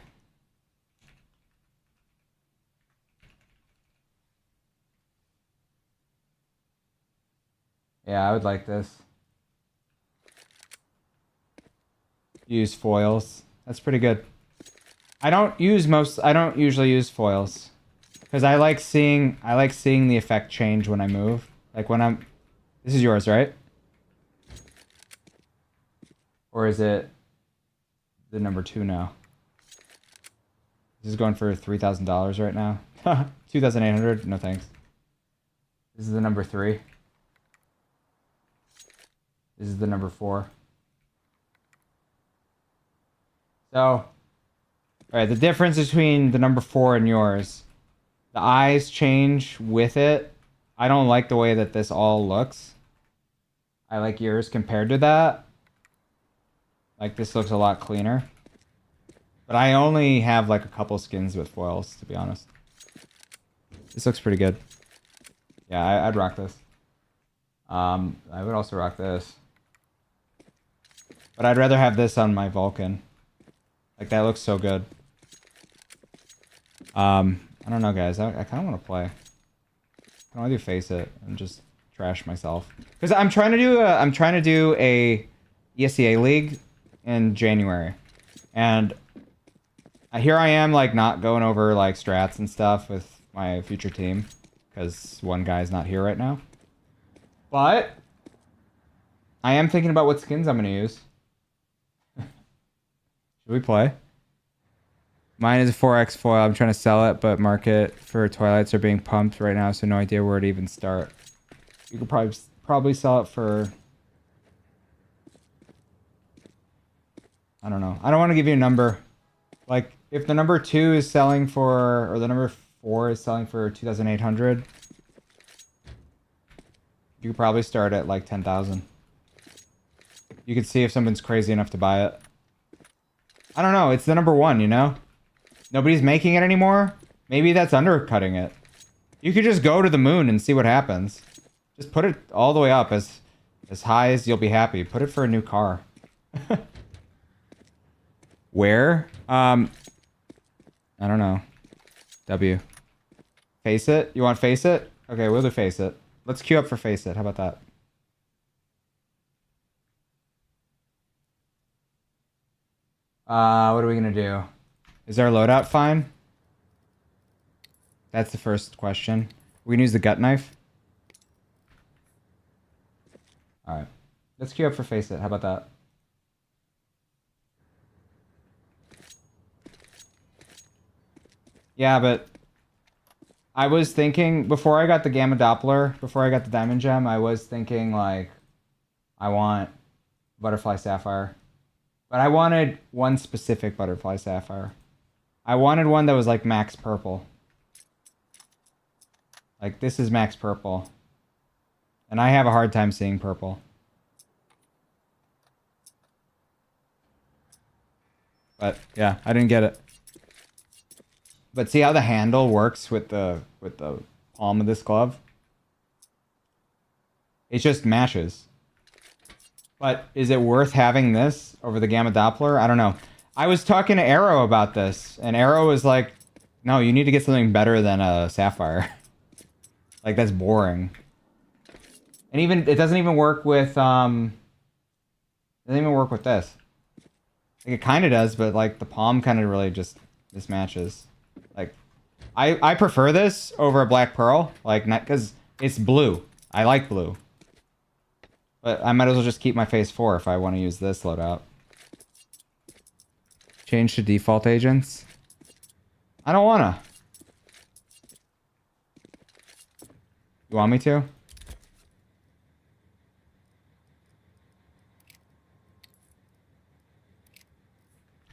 Yeah, I would like this. Use foils. That's pretty good. I don't usually use foils. Because I like seeing the effect change when I move. Like when I'm... This is yours, right? Or is it the number 2 now? This is going for $3,000 right now. 2,800? No thanks. This is the number 3. This is the number 4. So, alright, the difference between the number 4 and yours. The eyes change with it. I don't like the way that this all looks. I like yours compared to that. Like, this looks a lot cleaner. But I only have, like, a couple skins with foils, to be honest. This looks pretty good. Yeah, I'd rock this. I would also rock this. But I'd rather have this on my Vulcan. Like, that looks so good. I don't know, guys. I kind of want to play. I want to do Face It and just trash myself. Because I'm trying to do a ESEA league in January. And here I am, like, not going over, like, strats and stuff with my future team. Because one guy's not here right now. But I am thinking about what skins I'm going to use. Should we play? Mine is a 4x foil. I'm trying to sell it, but market for Twilights are being pumped right now, so no idea where to even start. You could probably sell it for... I don't know. I don't want to give you a number. Like, if the number 2 is selling for, or the number 4 is selling for 2,800, you could probably start at like 10,000. You could see if someone's crazy enough to buy it. I don't know. It's the number 1, you know? Nobody's making it anymore. Maybe that's undercutting it. You could just go to the moon and see what happens. Just put it all the way up as high as you'll be happy. Put it for a new car. Where? I don't know. W. Face it? You want face it? Okay, we'll do face it. Let's queue up for face it. How about that? What are we gonna do? Is our loadout fine? That's the first question. We can use the gut knife. Alright. Let's queue up for face it. How about that? Yeah, but I was thinking, before I got the Gamma Doppler, before I got the Diamond Gem, I was thinking, like, I want Butterfly Sapphire. But I wanted one specific Butterfly Sapphire. I wanted one that was, like, max purple. Like, this is max purple. And I have a hard time seeing purple. But, yeah, I didn't get it. But see how the handle works with the palm of this glove? It just matches. But is it worth having this over the Gamma Doppler? I don't know. I was talking to Arrow about this, and Arrow was like, no, you need to get something better than a Sapphire. Like, that's boring. And even, it doesn't even work with, it doesn't even work with this. Like, it kind of does, but, like, the palm kind of really just mismatches. Like, I prefer this over a Black Pearl, like, not because it's blue. I like blue. But I might as well just keep my phase 4 if I want to use this loadout. Change to default agents. I don't wanna. You want me to?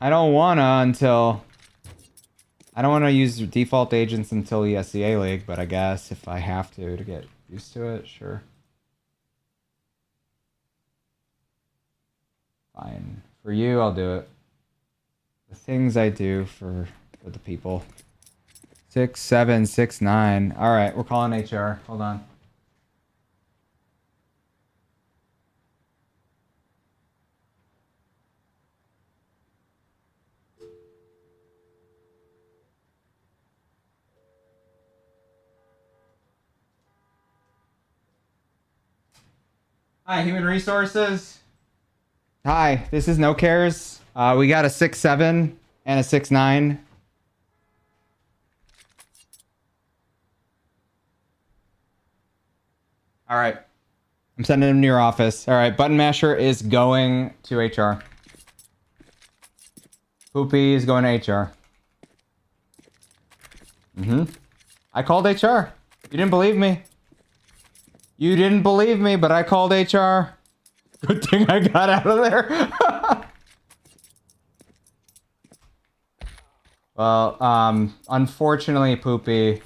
I don't wanna until... I don't want to use default agents until ESEA League, but I guess if I have to get used to it, sure. Fine. For you, I'll do it. The things I do for the people. 6769. All right, we're calling HR. Hold on. Hi, Human Resources. Hi, this is NoCarez. We got a 6'7" and a 6'9". All right. I'm sending him to your office. All right, Button Masher is going to HR. Poopy is going to HR. I called HR. You didn't believe me. You didn't believe me, but I called HR. Good thing I got out of there. Well, unfortunately, Poopy,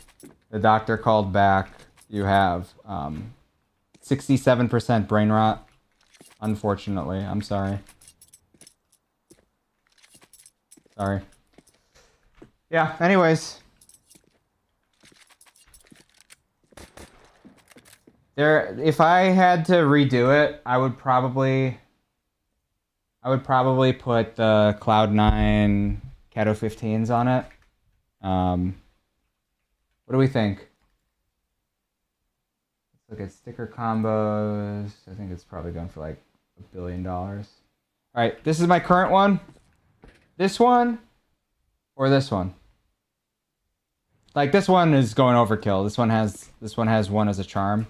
the doctor called back. You have 67% brain rot. Unfortunately, I'm sorry. Sorry. Yeah, anyways. If I had to redo it, I would probably put the Cloud9 Cato 15s on it. What do we think? Let's look at sticker combos. I think it's probably going for like $1 billion. All right, this is my current one. This one or this one? Like, this one is going overkill. This one has one as a charm.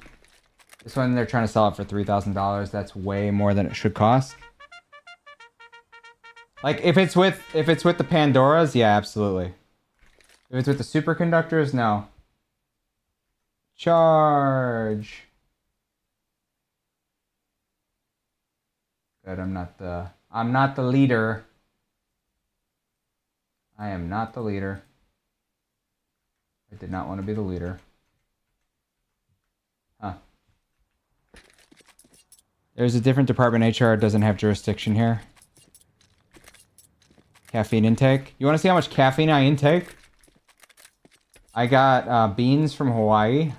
This one, they're trying to sell it for $3,000. That's way more than it should cost. Like, if it's with the Pandoras, yeah, absolutely. If it's with the superconductors, no. Charge. Good, I'm not the leader. I am not the leader. I did not want to be the leader. Huh. There's a different department. HR doesn't have jurisdiction here. Caffeine intake. You want to see how much caffeine I intake? I got beans from Hawaii.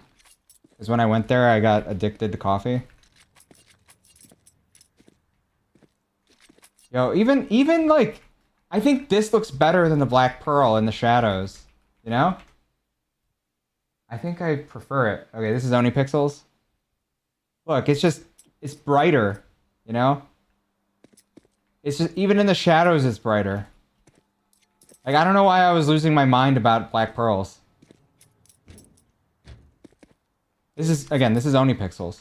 Because when I went there, I got addicted to coffee. Yo, even like, I think this looks better than the Black Pearl in the shadows. You know? I think I prefer it. Okay, this is only pixels. Look, it's brighter. You know? It's just, even in the shadows, it's brighter. Like, I don't know why I was losing my mind about Black Pearls. This is only pixels.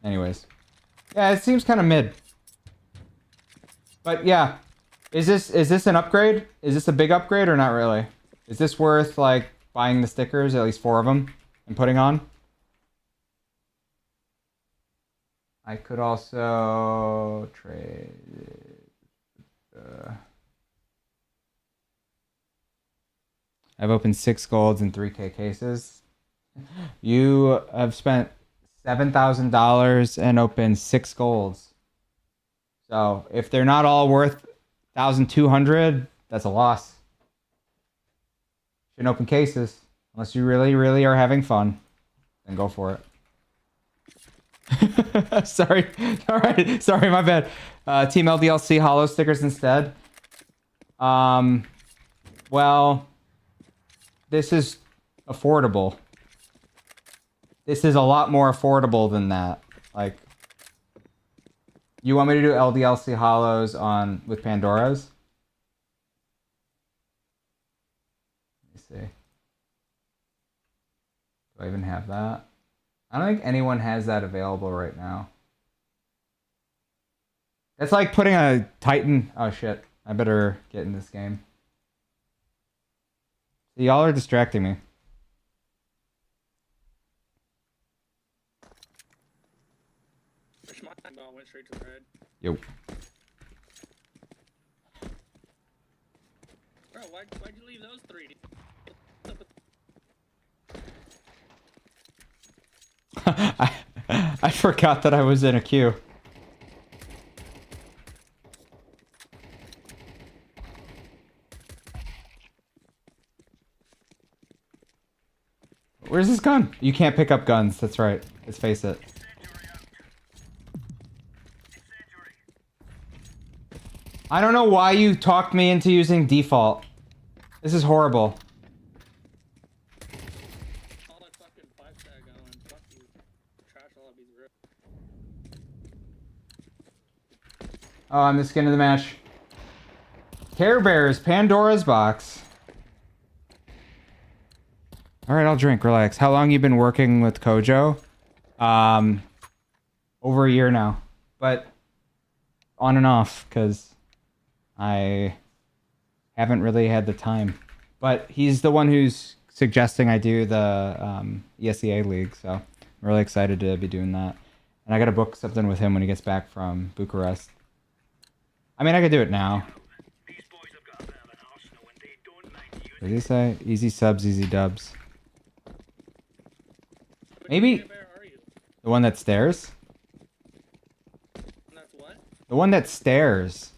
Anyways. Yeah, it seems kind of mid. But yeah. Is this an upgrade? Is this a big upgrade or not really? Is this worth, like, buying the stickers, at least 4 of them, and putting on? I could also trade... I've opened 6 golds and 3K cases. You have spent $7,000 and opened 6 golds. So if they're not all worth 1,200, that's a loss. Shouldn't open cases unless you really, really are having fun. Then go for it. Sorry. All right. Sorry, my bad. Team LDLC hollow stickers instead. Well, this is affordable. This is a lot more affordable than that. Like, you want me to do LDLC hollows with Pandora's? Let me see. Do I even have that? I don't think anyone has that available right now. It's like putting a Titan... Oh shit. I better get in this game. Y'all are distracting me. Went straight to the red. Yo. Bro, why'd you leave those 3? I forgot that I was in a queue. Where's this gun? You can't pick up guns. That's right. Let's face it. I don't know why you talked me into using default. This is horrible. All that fucking 5-tag going. Fuck you. Trash all of these rips. Oh, I'm the skin of the match. Care Bears, Pandora's box. Alright, I'll drink. Relax. How long you been working with Kojo? Over a year now. But on and off, because I haven't really had the time. But he's the one who's suggesting I do the ESEA League, so I'm really excited to be doing that. And I gotta book something with him when he gets back from Bucharest. I mean, I could do it now. What did he say? Easy subs, easy dubs. Maybe the one that stares? That's what? The one that stares.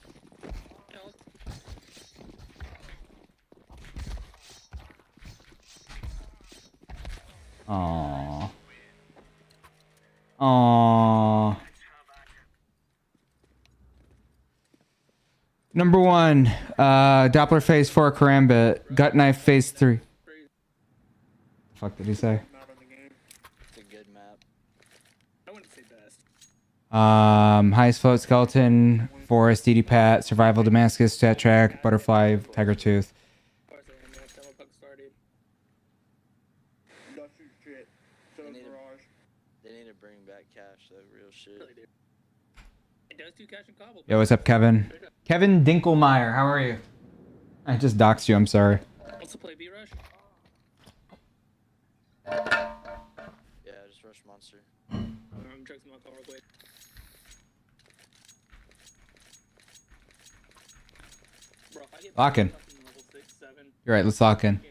Aww. Aww. Number 1, Doppler phase 4 Karambit. Gut knife phase 3. Fuck did he say? It's a good map. I wouldn't say best. Highest float skeleton, forest, DD Pat, survival Damascus, stat track, butterfly, tiger tooth. Of course I am, man. Demo bug started. They need to bring back cash, though, real shit. Really do. It does do cash and cobble. Yo, what's up, Kevin? Kevin Dinkelmeyer, how are you? I just doxed you, I'm sorry. Also play B-Rush? Yeah, just rush monster. I'm checking my car real quick. I get Lock in. fucking level 6, 7. You're right. Let's lock in. Fucking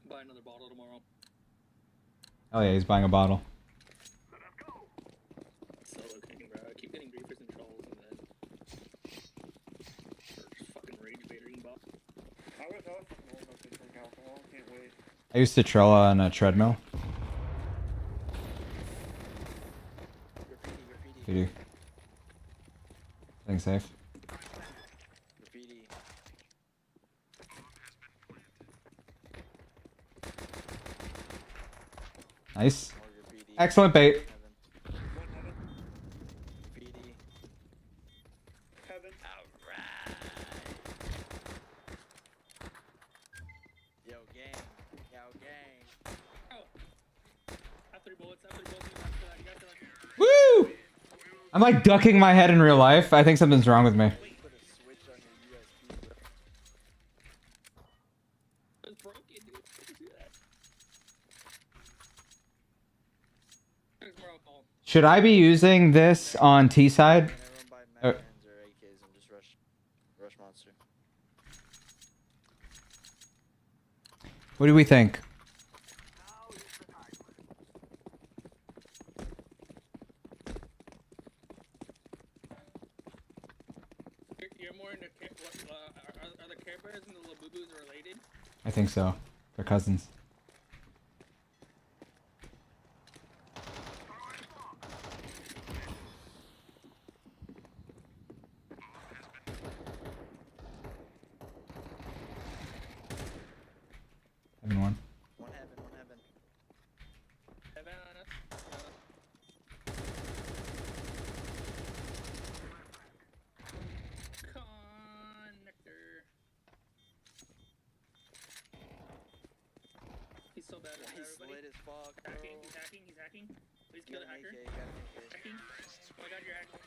buy another bottle tomorrow. Oh yeah, he's buying a bottle. Solo king, bro. I keep getting griefers and trolls, and then just fucking rage baiting bot. I wish I was fucking old enough to drink alcohol. Can't wait. I used to troll on a treadmill. Graffiti. If you do. Staying safe. Graffiti. Nice. More graffiti. Excellent bait. Heaven. One heaven. Graffiti. Heaven. Alright. Yo, gang. Yo, gang. Oh! I have 3 bullets. I have 3 bullets. You guys feel like... Woo! I'm like ducking my head in real life. I think something's wrong with me. Put a switch on your USB, bro. It's broken, dude. How did you do that? There's more alcohol. Should I be using this on T side? Can everyone buy Uh, Magnans or AKs and just rush monster? What do we think? You're more into are the Care Bears and the Labubus related? I think so. They're cousins. Having one. One heaven. Heaven on us. Connector. He's so bad at He's everybody. lit as fuck, bro. He's hacking. Please You kill got the an hacker. AK, you got an AK. Hacking. Oh my god, you're hacking.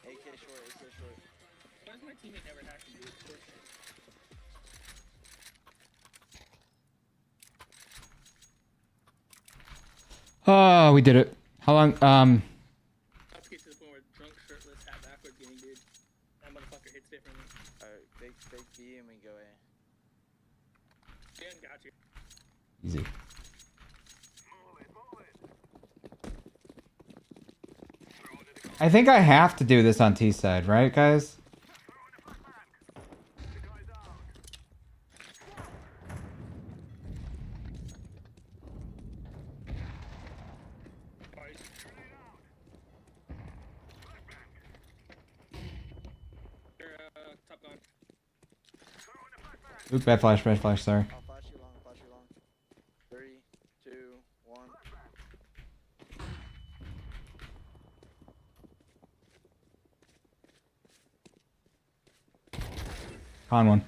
AK short. Why is my teammate never hacking, dude? Oh, we did it. How long? About to get to the point where drunk, shirtless, hat backwards gang, dude. That motherfucker hits differently. Alright, fake B and we go A. Dan got you. Easy. I think I have to do this on T side, right, guys? Top gun. Oop, bad flash, sorry. I'll flash you long. 3, 2, 1. Con one.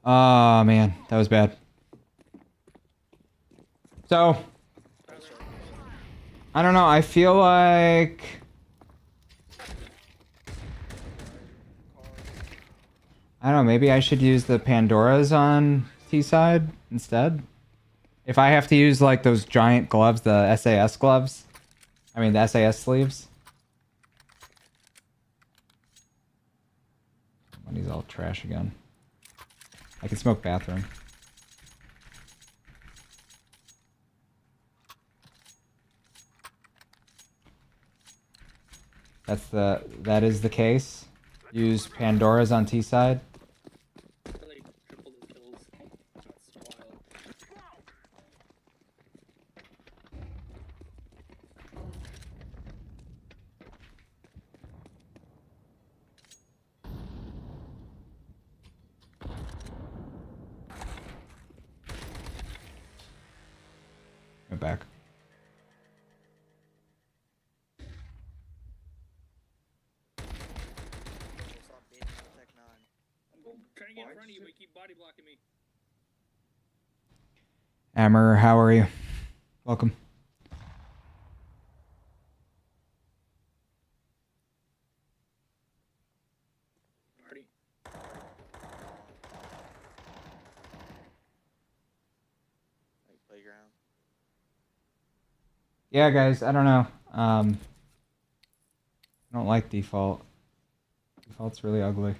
Oh, man. That was bad. So, I don't know. I feel like... I don't know. Maybe I should use the Pandoras on T side instead. If I have to use like those giant gloves, the SAS gloves. I mean, the SAS sleeves. Money's all trash again. I can smoke bathroom. That is the case. Use Pandoras on T side. Really tripled his kills. That's wild. Go back. Stop baiting the Tech 9. I'm trying to get in front of you, but you keep body blocking me. Amber, how are you? Welcome. Party. Like playground. Yeah, guys, I don't know. I don't like default. Default's really ugly.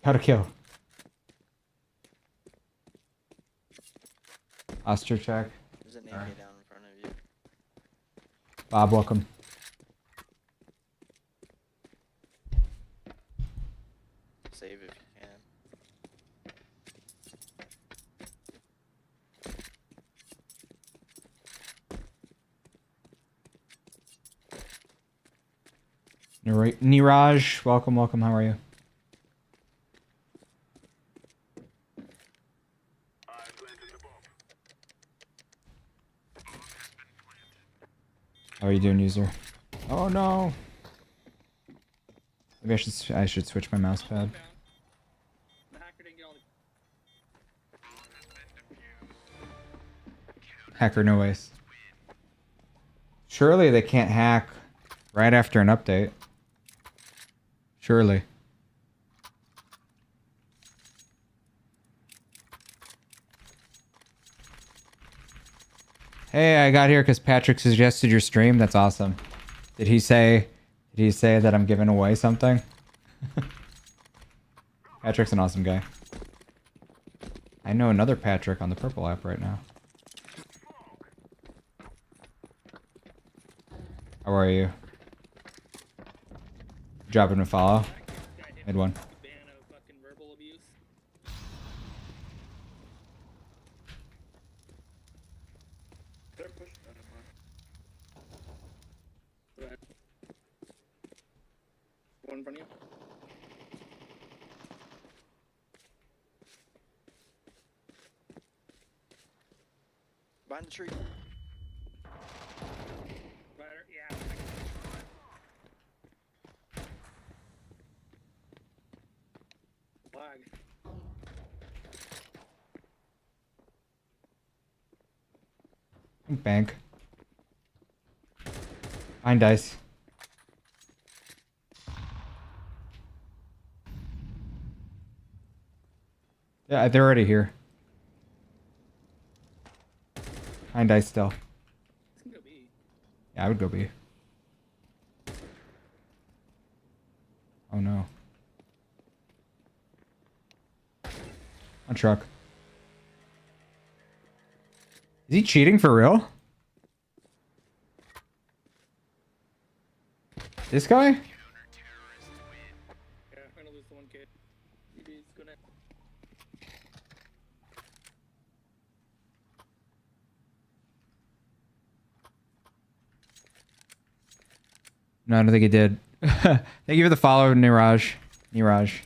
How to kill. Oscar check. There's an AK down in front of you. Bob, welcome. Save if you can. Niraj, welcome, welcome. How are you? How are you doing, user? Oh no! Maybe I should switch my mouse pad. The hacker didn't get all the... Hacker no waste. Surely they can't hack right after an update. Surely. Hey, I got here because Patrick suggested your stream. That's awesome. Did he say that I'm giving away something? Patrick's an awesome guy. I know another Patrick on the purple app right now. How are you? Dropping a follow. Mid one. ban of fucking verbal abuse. They're pushing out of mine. Go ahead. One in front of you. Behind the tree. Rider, yeah. Lag. Bank. Fine dice. Yeah, they're already here. Fine dice still. It's gonna go B. Yeah, I would go B. Oh no. On truck. Is he cheating for real? This guy? Yeah, we're gonna lose the one kid. DB's gonna... No, I don't think he did. Thank you for the follow, Niraj. Niraj.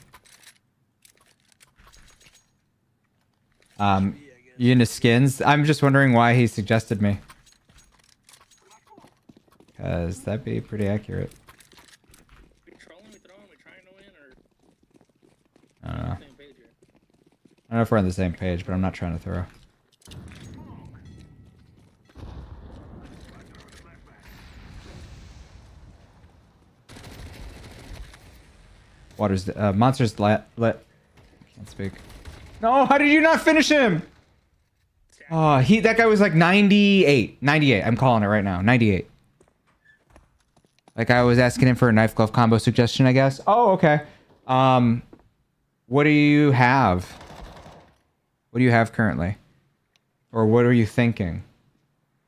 You into skins? I'm just wondering why he suggested me. Cause that'd be pretty accurate. We trolling, we throwing, we trying to win, or... I don't know. Same page here. I don't know if we're on the same page, but I'm not trying to throw. Water's monsters let can't speak. No, how did you not finish him? Oh, that guy was like 98. 98. I'm calling it right now. 98. Like I was asking him for a knife glove combo suggestion, I guess. Oh, okay. What do you have? What do you have currently? Or what are you thinking?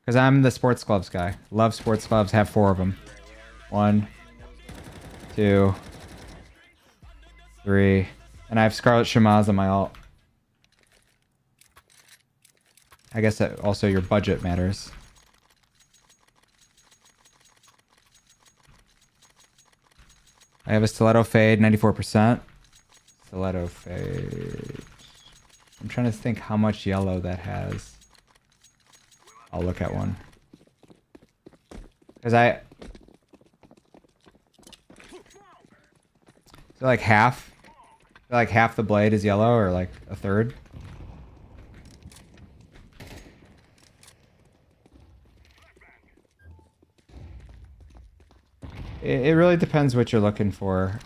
Because I'm the sports gloves guy. Love sports gloves. Have 4 of them. 1, 2, 3. And I have Scarlet Shamaz on my alt. I guess that also your budget matters. I have a Stiletto Fade, 94%. Stiletto Fade. I'm trying to think how much yellow that has. I'll look at one. Because so like half the blade is yellow, or like a third. It really depends what you're looking for.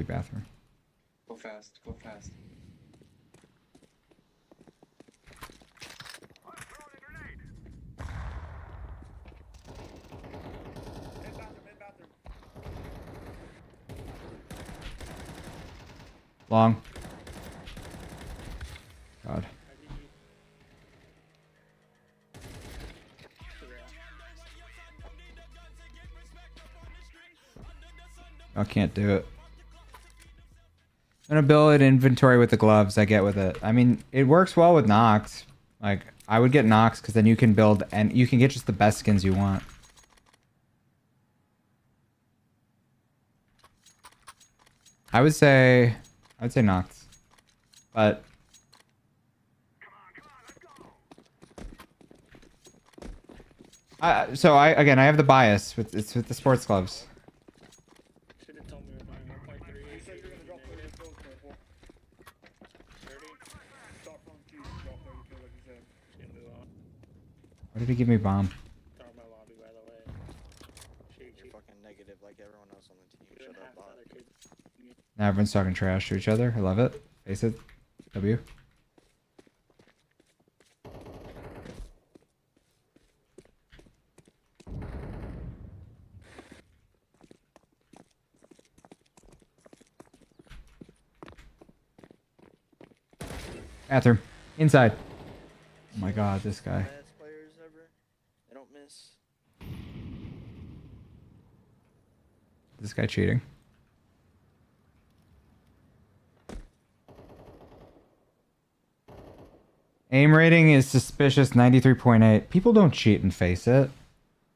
be bathroom. Go fast. Go fast. Mid bathroom, mid bathroom. Long. God. I can't do it. I'm gonna build inventory with the gloves. I get with it. I mean, it works well with Nox. Like, I would get Nox because then you can build and you can get just the best skins you want. I would say Nox, but I have the bias with it's with the sports gloves. Should have told me we're buying 1.3. You said you're gonna drop 30 kills, careful. 30. Stop from Q, drop 30 kills like you said. Should move on. What did he give me bomb? Throw my lobby, by the way. Shoot, You're fucking negative like everyone else on the team. You Shut and up, half the bot. other kids. Now everyone's talking trash to each other. I love it. Face it. W. Bathroom. Inside. Oh my god, this guy. Best players ever. They don't miss. This guy cheating. Aim rating is suspicious 93.8. People don't cheat and face it.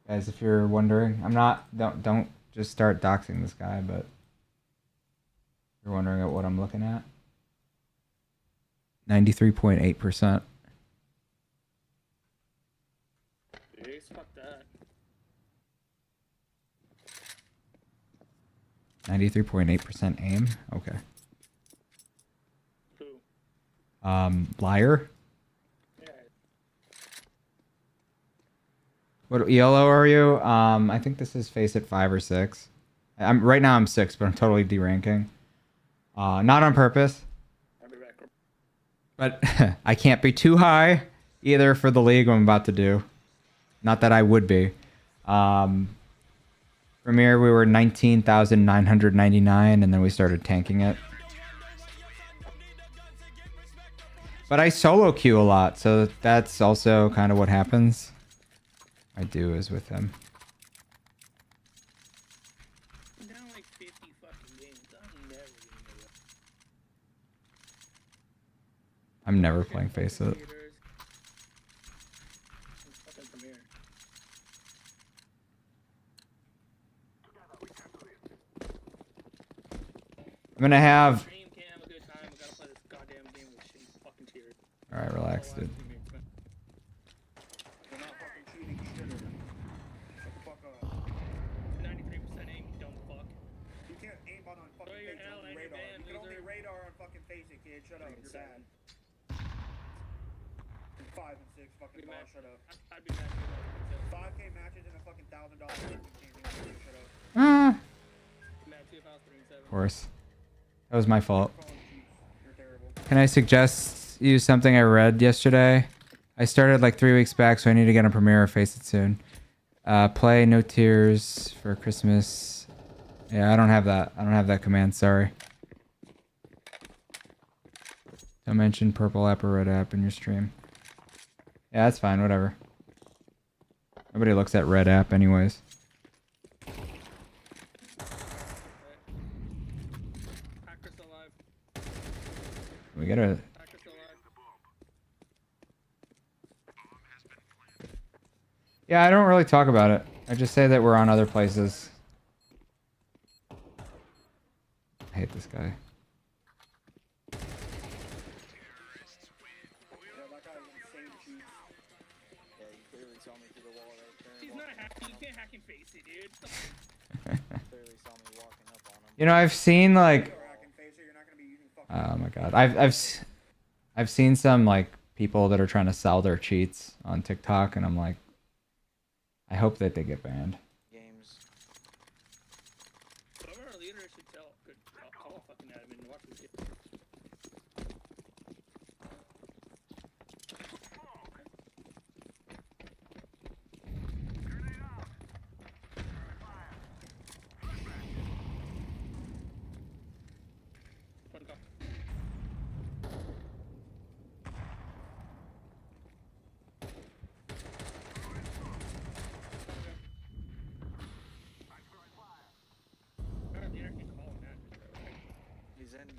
Guys, if you're wondering, don't just start doxing this guy, but you're wondering at what I'm looking at. 93.8%. Jeez, fuck that. 93.8% aim. Okay. Who? Liar. Yeah. What yellow are you? I think this is face at 5 or 6. Right now I'm 6, but I'm totally deranking. Not on purpose. I'll be back. But I can't be too high either for the league I'm about to do. Not that I would be. Premier, we were 19,999 and then we started tanking it. But I solo queue a lot, so that's also kind of what happens. I do is with him. I'm down like 50 fucking games. I'm never gonna do it. I'm never playing Face It. Fucking Premier. I'm gonna have... Stream can't have a good time. We gotta play this goddamn game with shitty fucking cheers. Alright, relax, dude. We're not fucking cheating, shitter. Shut the fuck up. 93% aim, you dumb fuck. You can't aim on fucking Throw your face, L only and your radar. band, You can only loser. radar on fucking face it, kid. Shut up, you're bad. 5 and 6, fucking Be boss, mad. shut up. I'd be mad too. 5K matches and a fucking $1,000 fucking champion. Shut up. Ah, Be mad too if I was 3 and 7. of course. That was my fault. Calling cheats. You're terrible. Can I suggest you something I read yesterday? I started like 3 weeks back, so I need to get on Premiere or Face It soon. Play No Tears for Christmas. Yeah, I don't have that. I don't have that command, sorry. Don't mention purple app or red app in your stream. Yeah, that's fine, whatever. Nobody looks at red app anyways. Hackers alive. We gotta... Hackers alive. Yeah, I don't really talk about it. I just say that we're on other places. I hate this guy. Yeah, that guy is insane cheats. Yeah, you clearly saw me through the wall right there. He's not hacking. You can't hack and face it, dude. Clearly saw me walking up on him. You know, I've seen like... You're hacking face it, you're not gonna be using fucking. Oh my god. I've seen some like people that are trying to sell their cheats on TikTok and I'm like, I hope that they get banned. Games. Whoever our leader should tell. Good call.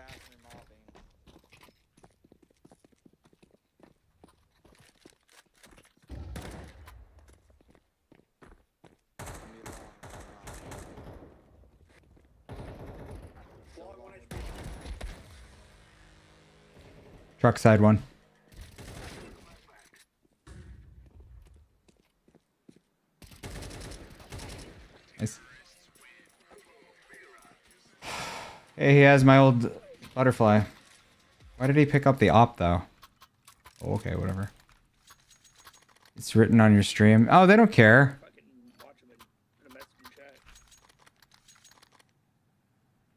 bathroom mopping. It's gonna be long. So Long long one with HP. Truck side one. Nice. Hey, he has my old butterfly. Why did he pick up the op though? Oh, okay, whatever. It's written on your stream. Oh, they don't care. Fucking watch him and put a message in chat.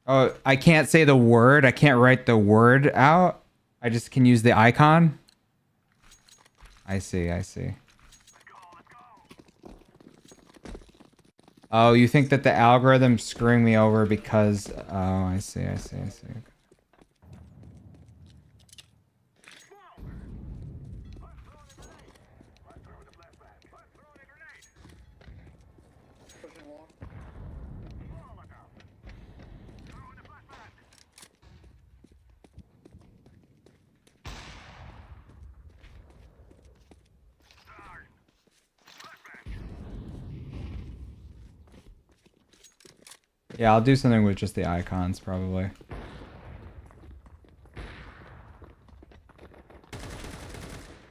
Oh, I can't say the word. I can't write the word out. I just can use the icon. I see, I see. Oh, you think that the algorithm's screwing me over because... Oh, I see, I see, I see. Pushing long. Yeah, I'll do something with just the icons, probably.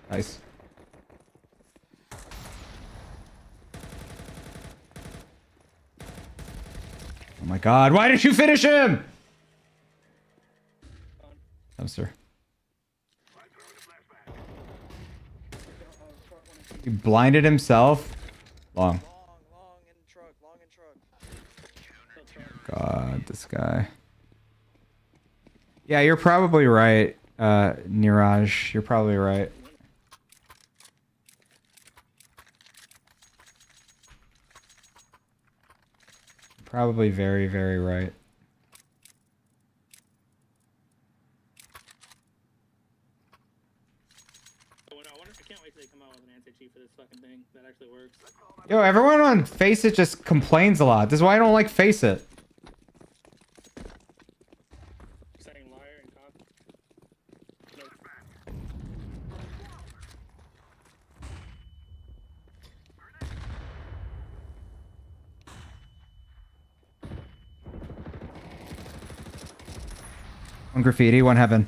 Nice. Oh my god, why did you finish him? Dumpster. He blinded himself. Long. long in truck, long in truck. God, this guy. Yeah, you're probably right, Niraj. You're probably right. Probably very, very right. I can't wait till they come out with an anti-cheat for this fucking thing that actually works. Yo, everyone on Face It just complains a lot. This is why I don't like Face It. Saying liar and cock. Nope. One graffiti, one heaven.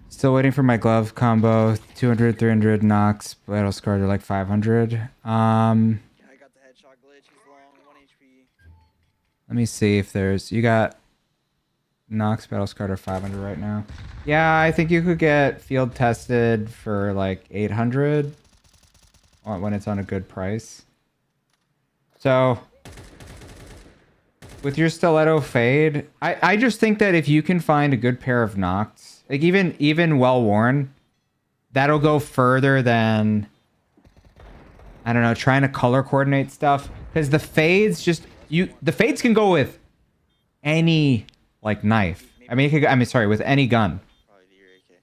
Still waiting for my glove combo. 200, 300 knocks. Battle scar to like 500. Yeah, I got the headshot glitch. He's long, 1 HP. Let me see if there's... You got... Knox battle scar to 500 right now. Yeah, I think you could get field tested for like 800 when it's on a good price. So with your stiletto fade, I just think that if you can find a good pair of Nox, like even well worn, that'll go further than, I don't know, trying to color coordinate stuff. Because the fades the fades can go with any like knife. I mean, it could, I mean, sorry, with any gun. Probably the AK.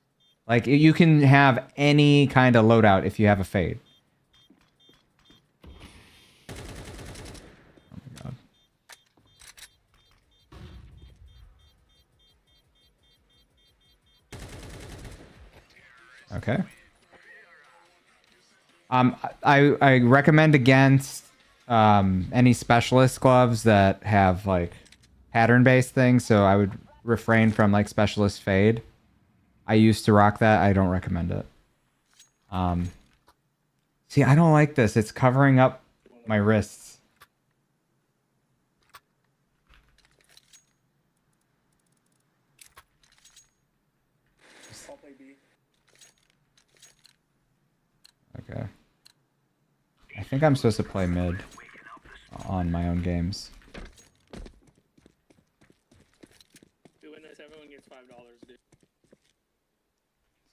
Like you can have any kind of loadout if you have a fade. Oh my god. Okay. I recommend against any specialist gloves that have like pattern-based things, so I would refrain from like specialist fade. I used to rock that. I don't recommend it. See, I don't like this. It's covering up my wrists. I'll play B. Okay. I think I'm supposed to play mid on my own games. Doing this, everyone gets $5, dude.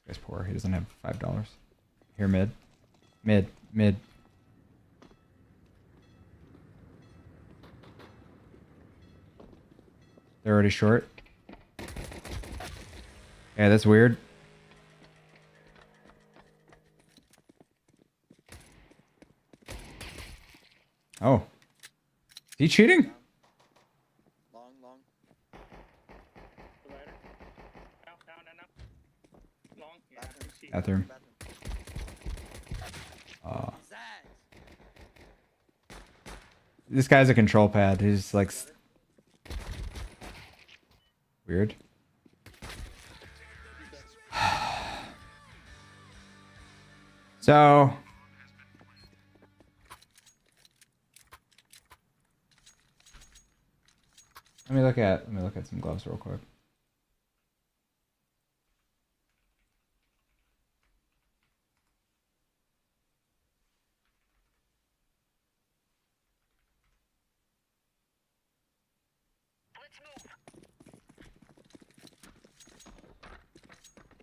This guy's poor. He doesn't have $5. Here, mid. Mid. Mid. They're already short. Yeah, that's weird. Oh. Is he cheating? cheap. Bathroom. This guy's a control pad. He's like weird. So let me look at some gloves real quick.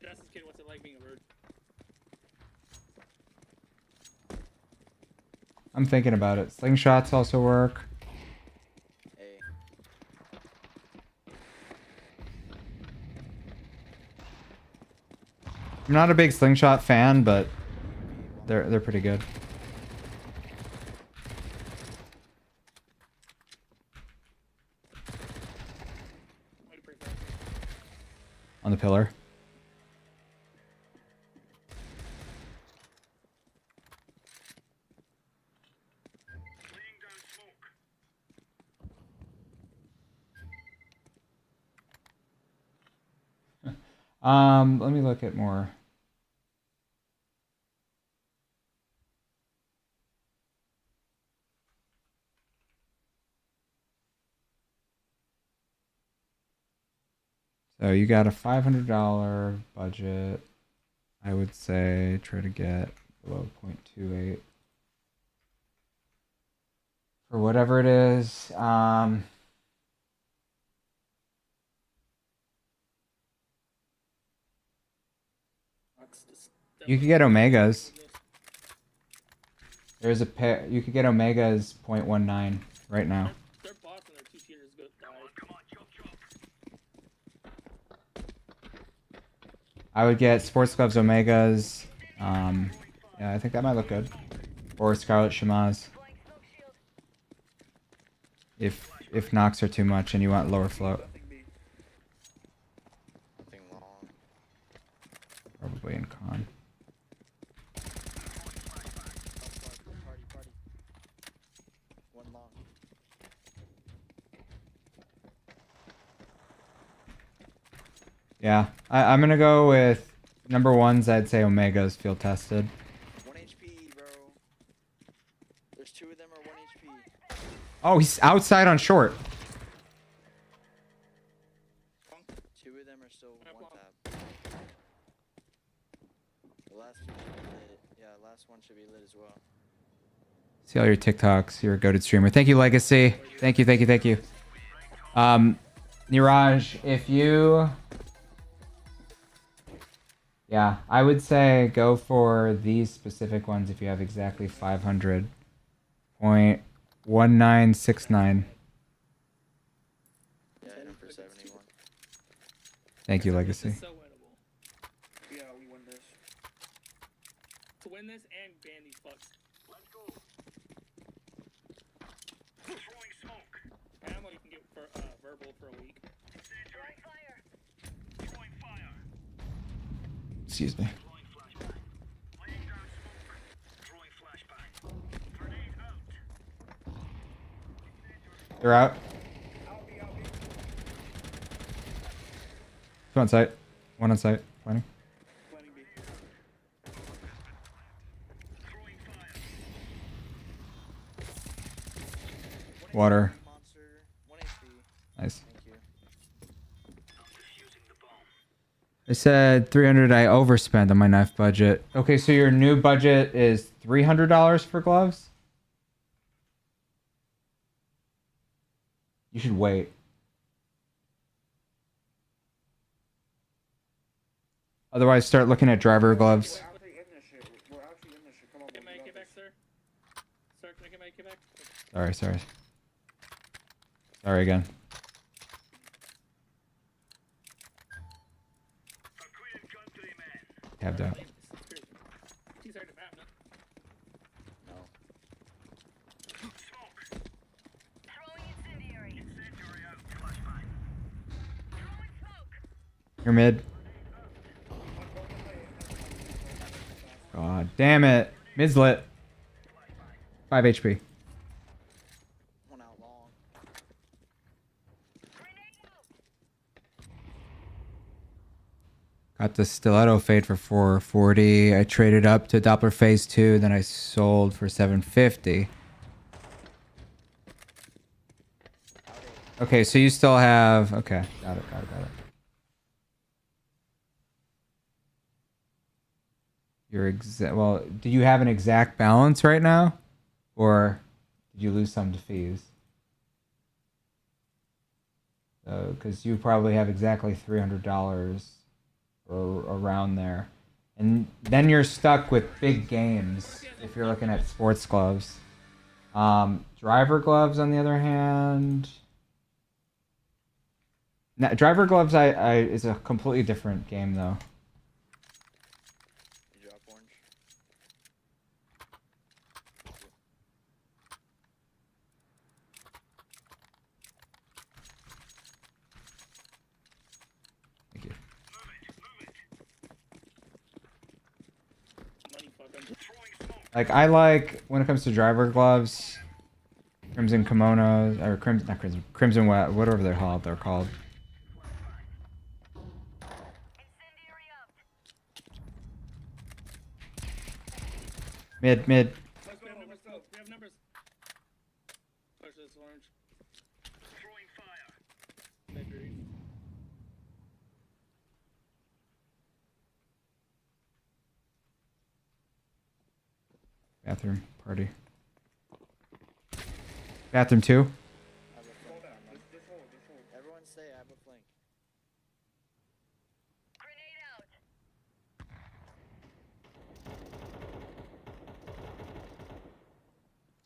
That's this kid. What's it like being a bird? I'm thinking about it. Slingshots also work. Hey. I'm not a big slingshot fan, but they're pretty good. What do you prefer? On the pillar. Let me look at more. So you got a $500 budget. I would say try to get below 0.28 for whatever it is. You could get Omegas. There's a pair. You could get Omegas 0.19 right now. They're bots and they're 2 cheaters. Good guys. I would get Sports Gloves Omegas. Yeah, I think that might look good. Or Scarlet Shamas. If knocks are too much and you want lower float. Nothing long. Probably in con. Party. One long. Yeah, I'm gonna go with number ones. I'd say Omegas field tested. 1 HP, bro. There's 2 of them are 1 HP. Oh, he's outside on short. 2 of them are still 1 tap. The last 2 should be lit. Yeah, last one should be lit as well. See all your TikToks. You're a goated streamer. Thank you, Legacy. Thank you. Niraj, if you... Yeah, I would say go for these specific ones if you have exactly 500.1969. Yeah, hit him for 71. Thank you, Legacy. This is so winnable. Yeah, we win this. To win this and ban these fucks. Let's go. Throwing smoke. Ammo you can get for verbal for a week. Throwing fire. Throwing fire. Excuse me. Throwing flashbang. Laying down smoke. Throwing flashbang. Grenade out. They're out. I'll be. Two on site. One on site. Planning. Planning B. Throwing fire. Water. Monster. 1 HP. Nice. Thank you. Defusing the bomb. I said 300. I overspent on my knife budget. Okay, so your new budget is $300 for gloves? You should wait. Otherwise, start looking at driver gloves. We're actually in this shit. Come on, Get boy, my we get got back, this. sir. Sir, can I get my get back? Sorry. Sorry again. Acquired gun 3 men. Tabbed out. He's hard to map, no? No. Smoke. Throwing incendiary. Incendiary out. Flashbang. Throwing smoke. You're mid. God damn it. Mid's lit. 5 HP. One out long. Got the stiletto fade for 440. I traded up to Doppler phase 2, then I sold for 750. Okay, so you still have... Okay, got it. Your exact... Well, do you have an exact balance right now? Or did you lose some to fees? Because you probably have exactly $300 or around there. And then you're stuck with big games if you're looking at sports gloves. Driver gloves, on the other hand... Now, driver gloves is a completely different game, though. You drop orange. Thank you. Money fucking. Like, I like, when it comes to driver gloves, crimson kimonos, or crimson wet, whatever they're called. Mid. We have numbers. We have numbers. Push this orange. Throwing fire. Victory. Bathroom, party. Bathroom 2. I have a flank. Just hold. Everyone stay, I have a flank.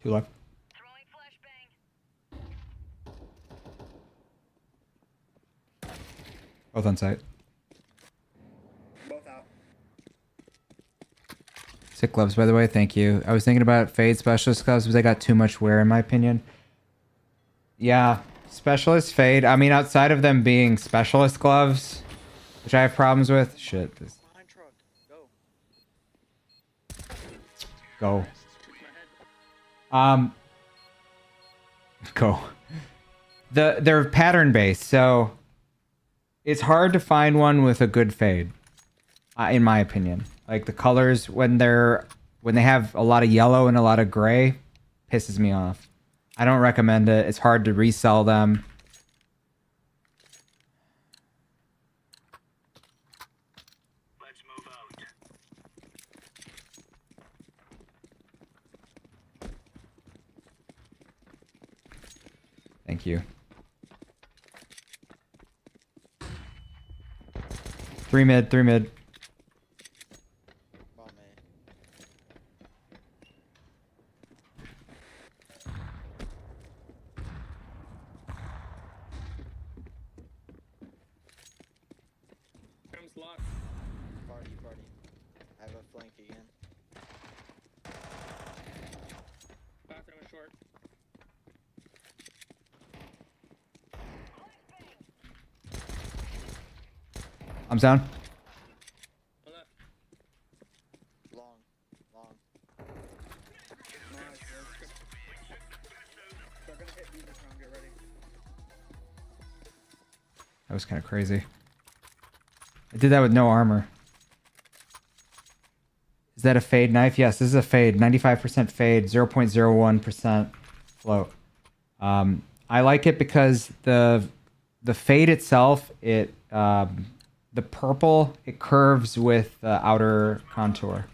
Two left. Both on site. Both out. Sick gloves, by the way. Thank you. I was thinking about fade specialist gloves, but they got too much wear, in my opinion. Yeah, specialist fade. I mean, outside of them being specialist gloves, which I have problems with. Shit. This. Behind truck. Go. Go. Shoot my head. Go. They're pattern based, so it's hard to find one with a good fade, in my opinion. Like the colors when they have a lot of yellow and a lot of gray, pisses me off. I don't recommend it. It's hard to resell them. Let's move out. Thank you. 3 mid. Bomb A. Crim's locked. Party. I have a flank again. Bathroom is short. I'm down. On left. Long. Nice. They're gonna hit you this round. Get ready. That was kind of crazy. I did that with no armor. Is that a fade knife? Yes, this is a fade. 95% fade, 0.01% float. I like it because the fade itself, the purple, it curves with the outer contour.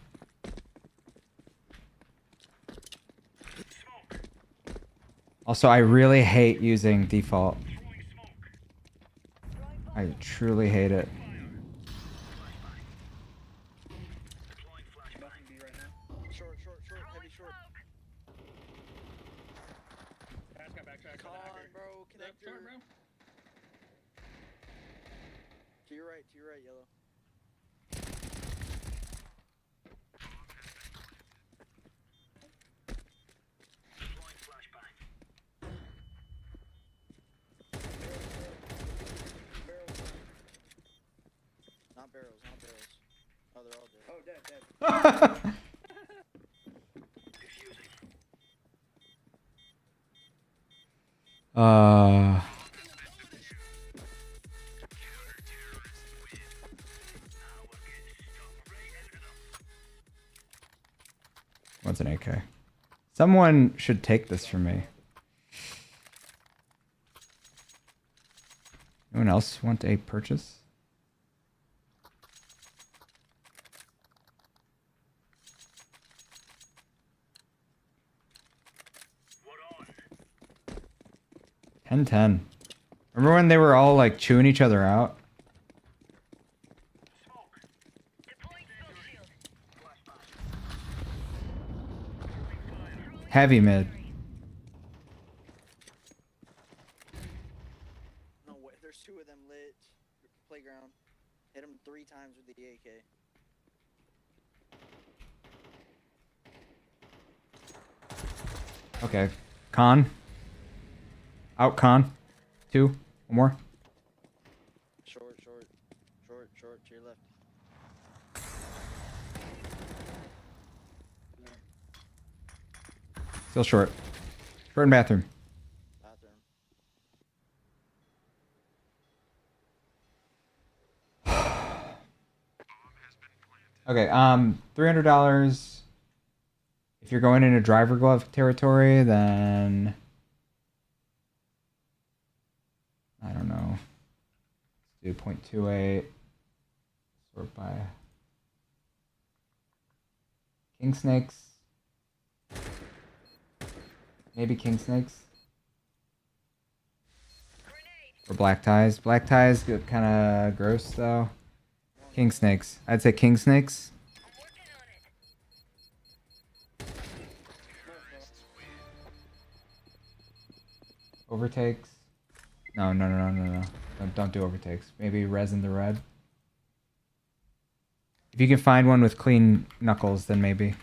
Also, I really hate using default. I truly hate it. Nothing B right now. Short. Heavy short. Patch got backtrack. Come on, bro. Left Connector. short, bro. To your right, yellow. Deploying flashbang. Not barrels. Oh, they're all dead. Oh, dead. Uh. What's an AK? Someone should take this from me. Anyone else want a purchase? What on? 10-10. Remember when they were all like chewing each other out? Smoke. Deploying smoke shield. Heavy mid. No way. There's two of them lit. Playground. Hit him 3 times with the AK. Okay. Con. Out con. 2. One more. Short, short. Short, short. To your left. Still short. Short in bathroom. Bathroom. Okay, $300. If you're going into driver glove territory, then I don't know. Let's do 0.28. Sort by king snakes. Maybe king snakes. Or black ties. Black ties get kind of gross though. King snakes. I'd say king snakes. I'm working on it. Overtakes. No. Don't do overtakes. Maybe res in the red. If you can find one with clean knuckles, then maybe.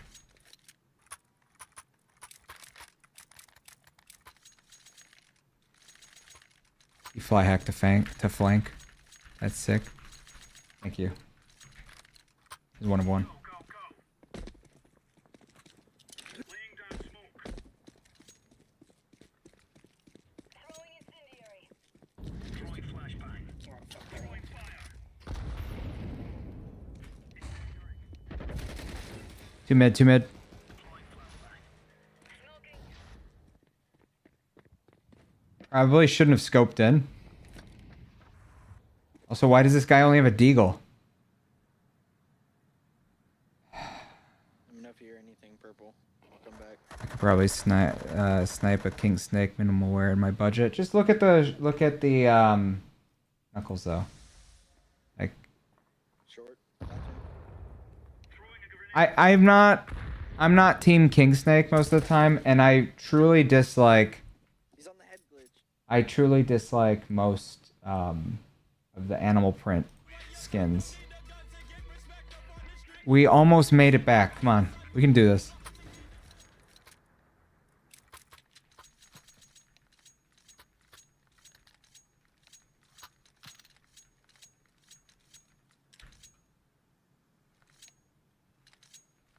You fly hack to flank. That's sick. Thank you. He's 1 of 1. Go, go. Laying down smoke. Throwing incendiary. Throwing flashbang. Throwing fire. 2 mid, 2 mid. Deploying flashbang. Smoking. Probably shouldn't have scoped in. Also, why does this guy only have a deagle? Let me know if you hear anything purple. I'll come back. I could probably snipe a king snake minimal wear in my budget. Just look at the knuckles though. Like Short. Bathroom. Throwing a grenade. I'm not team king snake most of the time, and I truly dislike He's on the head glitch. I truly dislike most of the animal print skins. We almost made it back. Come on, we can do this.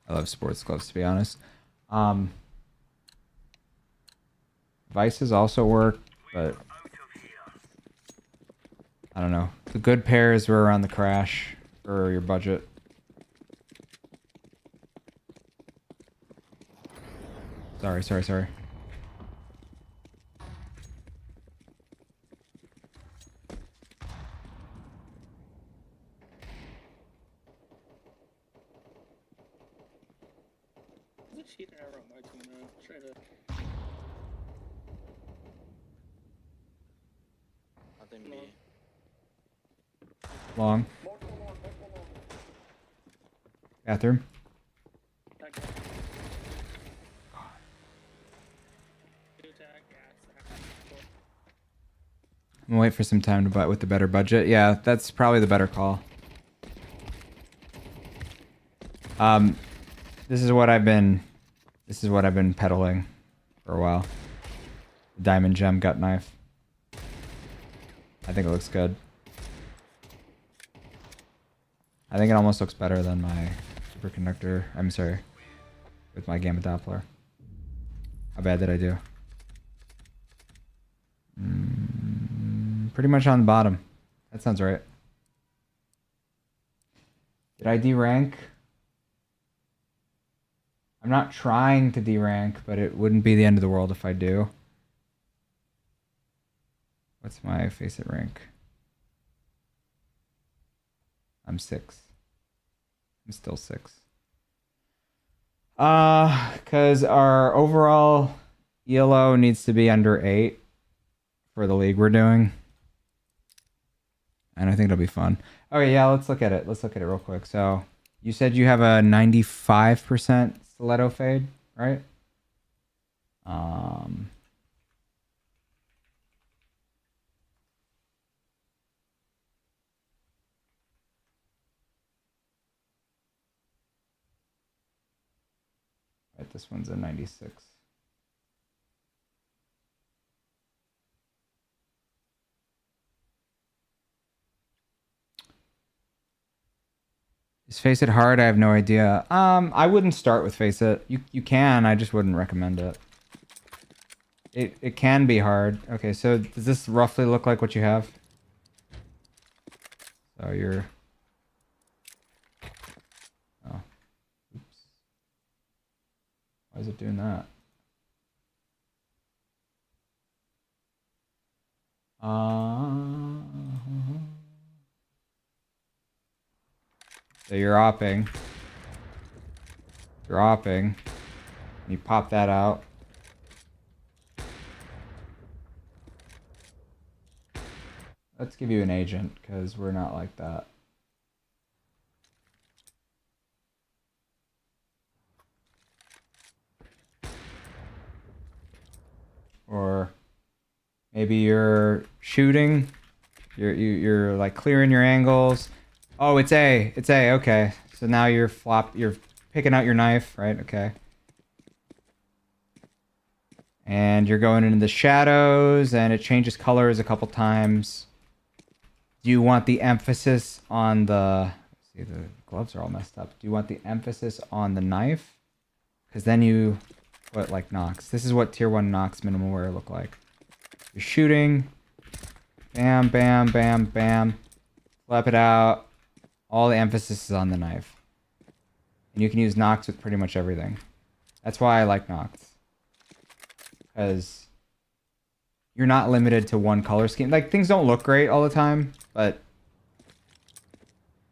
I love sports gloves, to be honest. Vices also work, but I don't know. The good pairs were around the crash for your budget. Sorry. There's a cheater arrow on my team now. Try to. Nothing B. Long. Bathroom. That guy. Two attack, gas. I'm gonna wait for some time to buy with the better budget. Yeah, that's probably the better call. This is what I've been peddling for a while. Diamond gem gut knife. I think it looks good. I think it almost looks better than my superconductor. I'm sorry, with my gamma Doppler. How bad did I do? Pretty much on the bottom. That sounds right. Did I D-rank? I'm not trying to D-rank, but it wouldn't be the end of the world if I do. What's my face it rank? I'm 6. I'm still 6. Because our overall ELO needs to be under 8 for the league we're doing. And I think it'll be fun. Okay, yeah, let's look at it. Let's look at it real quick. So, you said you have a 95% stiletto fade, right? Right, this one's a 96. Is Face It hard? I have no idea. I wouldn't start with Face It. You can, I just wouldn't recommend it. It can be hard. Okay, so does this roughly look like what you have? So you're... Oh. Oops. Why is it doing that? So you're opping. You're opping. You pop that out. Let's give you an agent, because we're not like that. Or maybe you're shooting. You're like clearing your angles. Oh, it's A. It's A. Okay. So now you're picking out your knife, right? Okay. And you're going into the shadows, and it changes colors a couple times. Do you want the emphasis on the... See, the gloves are all messed up. Do you want the emphasis on the knife? Because then you put, like, Nox. This is what Tier 1 Nox minimal wear look like. You're shooting. Bam, bam, bam, bam. Flap it out. All the emphasis is on the knife. And you can use Nox with pretty much everything. That's why I like Nox. Because you're not limited to one color scheme. Like, things don't look great all the time, but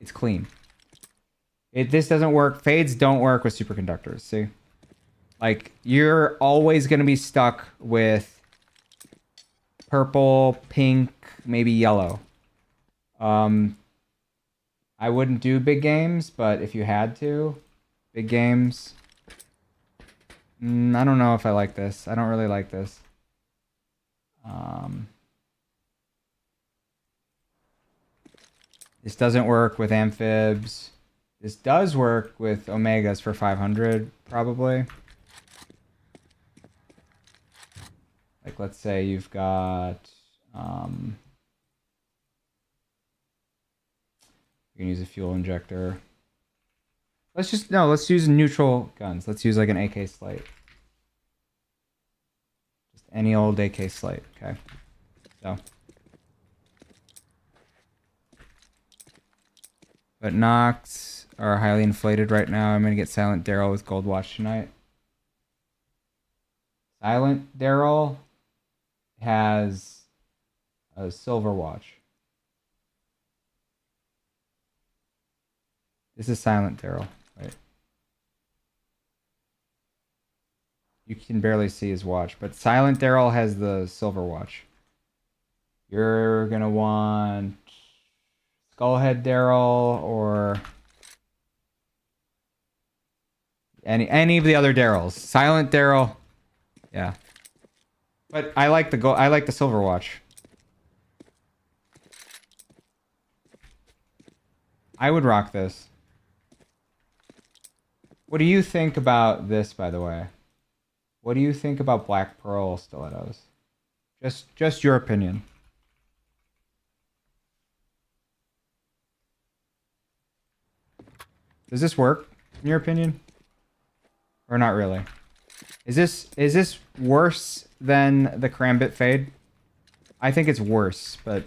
it's clean. This doesn't work. Fades don't work with superconductors, see? Like, you're always going to be stuck with purple, pink, maybe yellow. I wouldn't do big games, but if you had to, big games... I don't know if I like this. I don't really like this. This doesn't work with amphibs. This does work with omegas for 500, probably. Like, let's say you've got... you can use a fuel injector. Let's use neutral guns. Let's use like an AK slate. Just any old AK slate, okay? So. But Nox are highly inflated right now. I'm gonna get Silent Daryl with Gold Watch tonight. Silent Daryl has a silver watch. This is Silent Daryl, right? You can barely see his watch, but Silent Daryl has the silver watch. You're gonna want Skullhead Daryl or any of the other Daryls. Silent Daryl, yeah. But I like the silver watch. I would rock this. What do you think about this, by the way? What do you think about Black Pearl stilettos? Just your opinion. Does this work, in your opinion? Or not really? Is this worse than the Karambit Fade? I think it's worse, but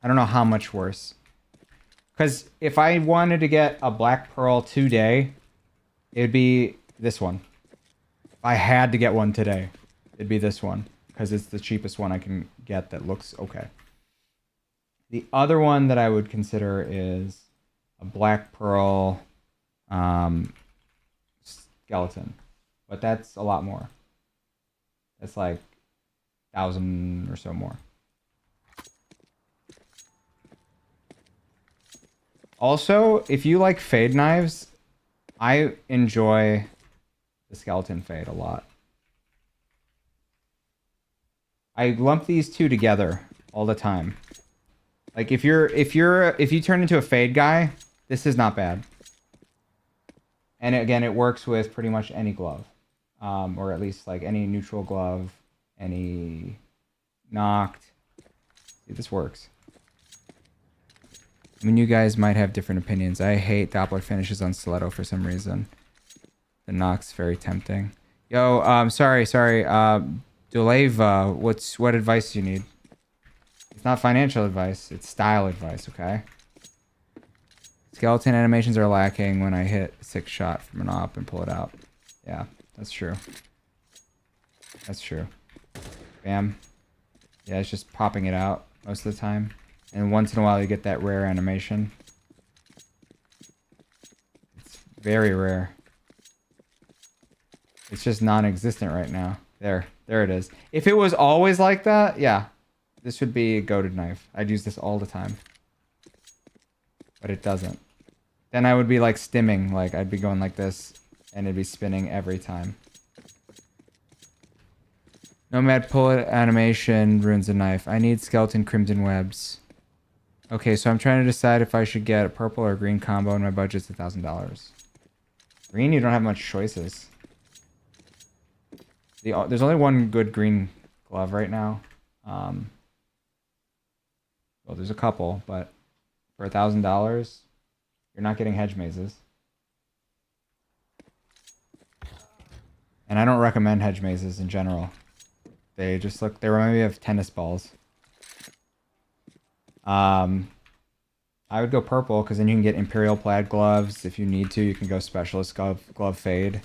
I don't know how much worse. Because if I wanted to get a Black Pearl today, it'd be this one. If I had to get one today, it'd be this one. Because it's the cheapest one I can get that looks okay. The other one that I would consider is a Black Pearl skeleton. But that's a lot more. That's like 1,000 or so more. Also, if you like fade knives, I enjoy the skeleton fade a lot. I lump these two together all the time. Like if you turn into a fade guy, this is not bad. And again, it works with pretty much any glove, or at least like any neutral glove, any knocked. See, this works. I mean, you guys might have different opinions. I hate Doppler finishes on stiletto for some reason. The knock's very tempting. Yo, sorry. Duleva, what advice do you need? It's not financial advice. It's style advice, okay? Skeleton animations are lacking when I hit a 6 shot from an op and pull it out. Yeah, that's true. That's true. Bam. Yeah, it's just popping it out most of the time. And once in a while you get that rare animation. It's very rare. It's just non-existent right now. There it is. If it was always like that, yeah. This would be a goated knife. I'd use this all the time. But it doesn't. Then I would be like stimming. Like I'd be going like this and it'd be spinning every time. Nomad pullet animation ruins a knife. I need skeleton crimson webs. Okay, so I'm trying to decide if I should get a purple or green combo and my budget's $1,000. Green, you don't have much choices. There's only one good green glove right now. Well, there's a couple, but for $1,000, you're not getting hedge mazes. And I don't recommend hedge mazes in general. They remind me of tennis balls. I would go purple because then you can get Imperial plaid gloves. If you need to, you can go specialist glove fade.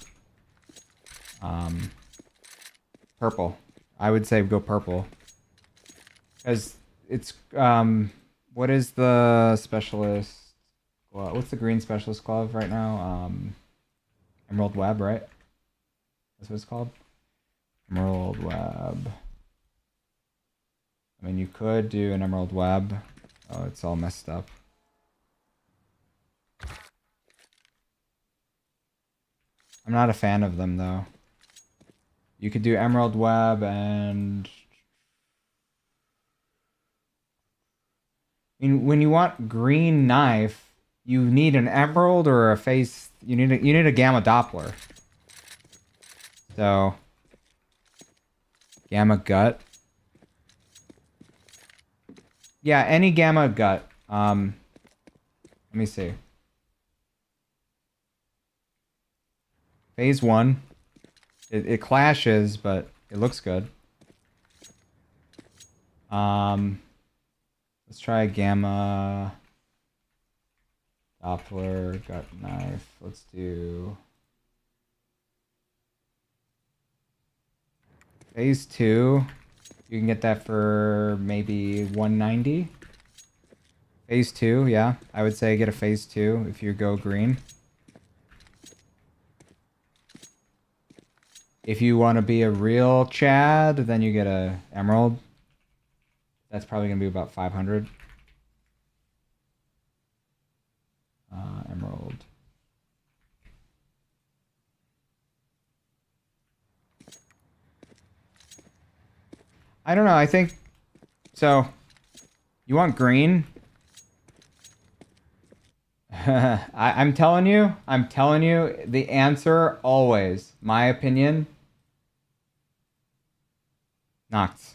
Purple. I would say go purple. Because it's, what is the specialist glove? What's the green specialist glove right now? Emerald Web, right? That's what it's called? Emerald Web. I mean, you could do an Emerald Web. Oh, it's all messed up. I'm not a fan of them, though. You could do Emerald Web and... I mean, when you want green knife, you need an emerald or a face... You need a gamma Doppler. So... Gamma gut. Yeah, any gamma gut. Let me see. Phase 1. It clashes, but it looks good. Let's try a gamma Doppler gut knife. Let's do Phase 2. You can get that for maybe 190. Phase 2, yeah. I would say get a Phase 2 if you go green. If you want to be a real Chad, then you get a Emerald. That's probably going to be about 500. Emerald. I don't know. I think... So, you want green? I'm telling you, the answer always, my opinion, Nox.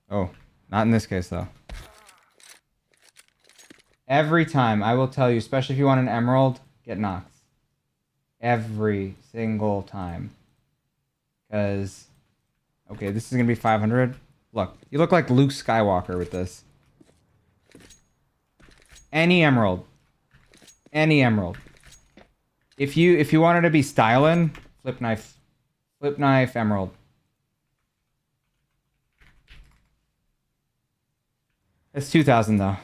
Oh, not in this case, though. Every time, I will tell you, especially if you want an emerald, get Nox. Every single time. Because, okay, this is going to be 500. Look, you look like Luke Skywalker with this. Any emerald. Any emerald. If you wanted to be styling, flip knife. Flip knife, emerald. It's 2,000 though.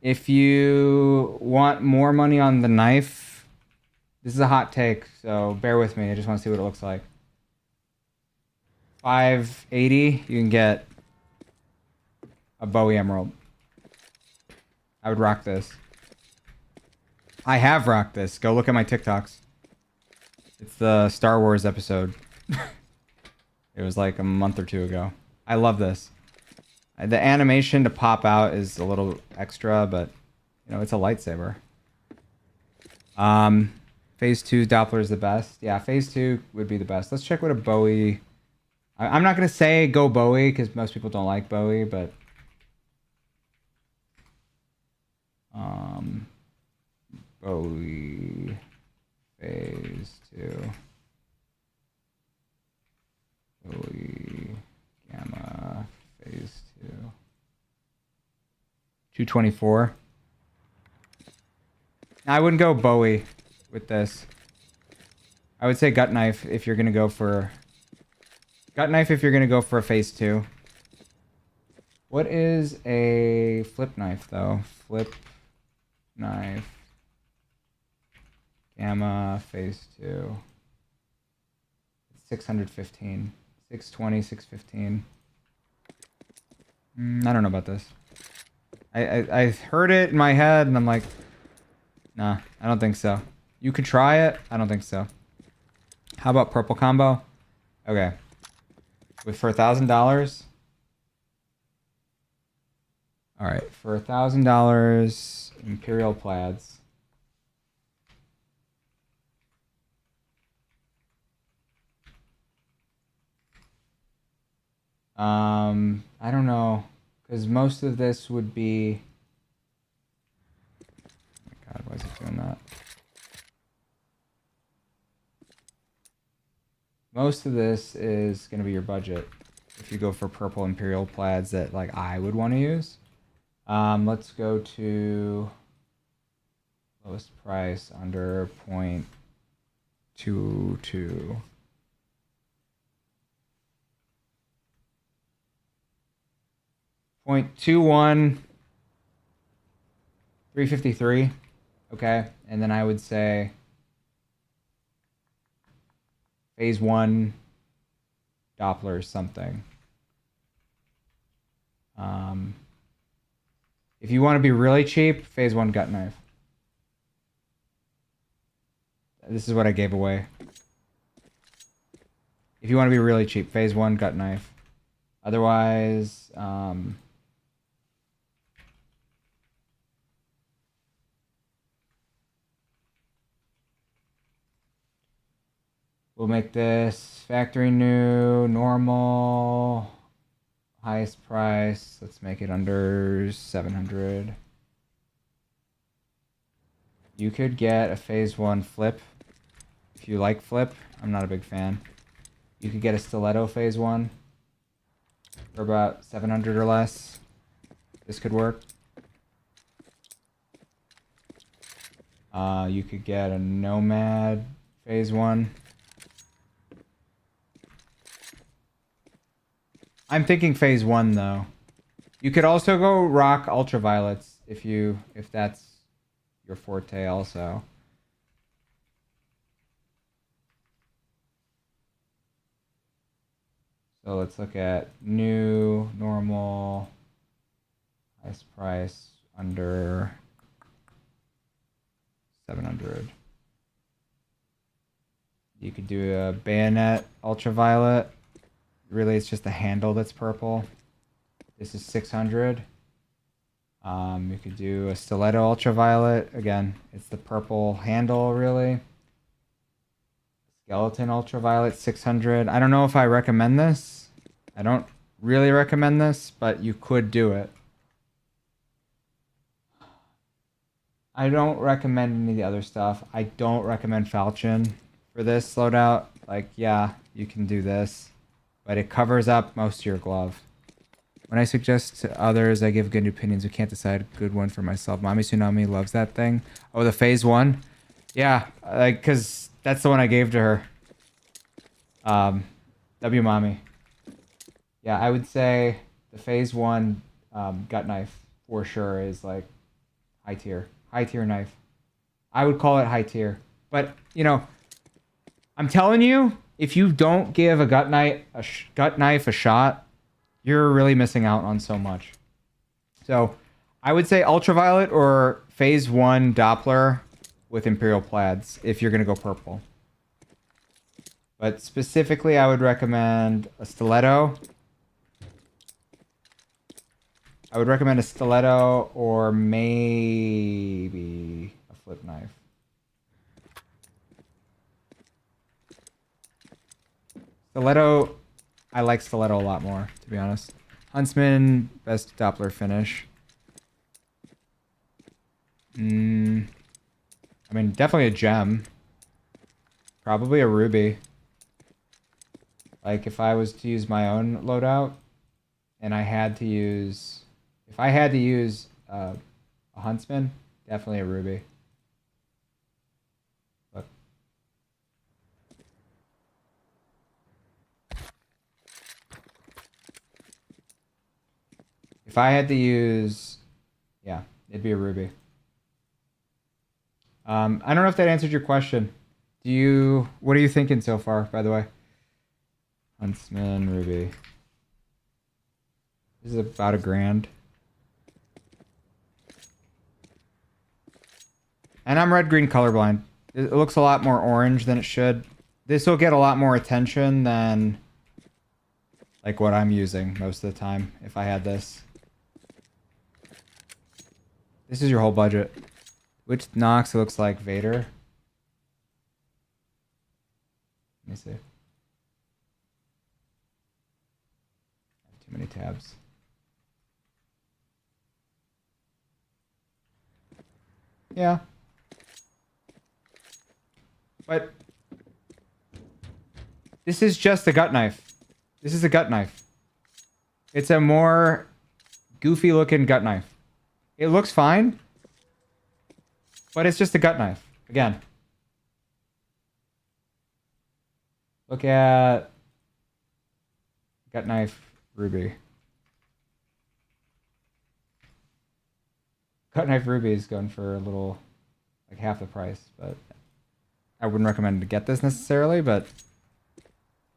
If you want more money on the knife, this is a hot take, so bear with me. I just want to see what it looks like. 580, you can get a Bowie emerald. I would rock this. I have rocked this. Go look at my TikToks. It's the Star Wars episode. It was like a month or two ago. I love this. The animation to pop out is a little extra, but you know, it's a lightsaber. Phase 2 Doppler is the best. Yeah, Phase 2 would be the best. Let's check what a Bowie... I'm not going to say go Bowie, because most people don't like Bowie, but... Bowie... Phase 2... Bowie... Gamma... Phase 2... 224. I wouldn't go Bowie with this. I would say gut knife if you're gonna go for... Gut knife if you're gonna go for a phase 2. What is a flip knife though? Flip knife. Gamma phase 2. 615. 620, 615. I don't know about this. I heard it in my head and I'm like, nah, I don't think so. You could try it. I don't think so. How about purple combo? Okay. For $1,000. All right, for $1,000, Imperial plaids. I don't know, because most of this would be... Oh my god, why is it doing that? Most of this is going to be your budget if you go for purple Imperial plaids that like I would want to use. Let's go to lowest price under 0.22. 0.21, 353. Okay, and then I would say phase 1 Doppler something. If you want to be really cheap, phase 1 gut knife. This is what I gave away. If you want to be really cheap, phase 1 gut knife. Otherwise, we'll make this factory new, normal, highest price. Let's make it under 700. You could get a phase 1 flip. If you like flip, I'm not a big fan. You could get a stiletto phase 1 for about 700 or less. This could work. You could get a nomad phase 1. I'm thinking phase 1 though. You could also go rock ultraviolets if that's your forte also. So let's look at new, normal, highest price under 700. You could do a bayonet ultraviolet. Really, it's just the handle that's purple. This is 600. You could do a stiletto ultraviolet. Again, it's the purple handle, really. Skeleton ultraviolet, 600. I don't know if I recommend this. I don't really recommend this, but you could do it. I don't recommend any of the other stuff. I don't recommend falchion for this loadout. Like, yeah, you can do this. but it covers up most of your glove. When I suggest to others, I give good opinions. We can't decide a good one for myself. Mommy Tsunami loves that thing. Oh, the phase 1? Yeah, like, cause that's the one I gave to her. W Mommy. Yeah, I would say the phase 1 gut knife for sure is like high tier. High tier knife. I would call it high tier. But, you know, I'm telling you, if you don't give a gut knife a shot, you're really missing out on so much. So, I would say ultraviolet or phase 1 Doppler with Imperial Plaids if you're going to go purple. But specifically, I would recommend a stiletto. I would recommend a stiletto or maybe a flip knife. Stiletto, I like stiletto a lot more, to be honest. Huntsman, best Doppler finish. I mean, definitely a gem. Probably a ruby. Like, if I was to use my own loadout, and I had to use... If I had to use a Huntsman, definitely a ruby. Look. If I had to use... Yeah, it'd be a ruby. I don't know if that answered your question. What are you thinking so far, by the way? Huntsman, ruby. This is about $1,000. And I'm red-green colorblind. It looks a lot more orange than it should. This will get a lot more attention than like what I'm using most of the time if I had this. This is your whole budget. Which Nox looks like Vader? Let me see. I have too many tabs. Yeah. But this is just a gut knife. This is a gut knife. It's a more goofy looking gut knife. It looks fine, but it's just a gut knife. Again. Look at gut knife ruby. Gut knife ruby is going for a little, like half the price, but I wouldn't recommend to get this necessarily, but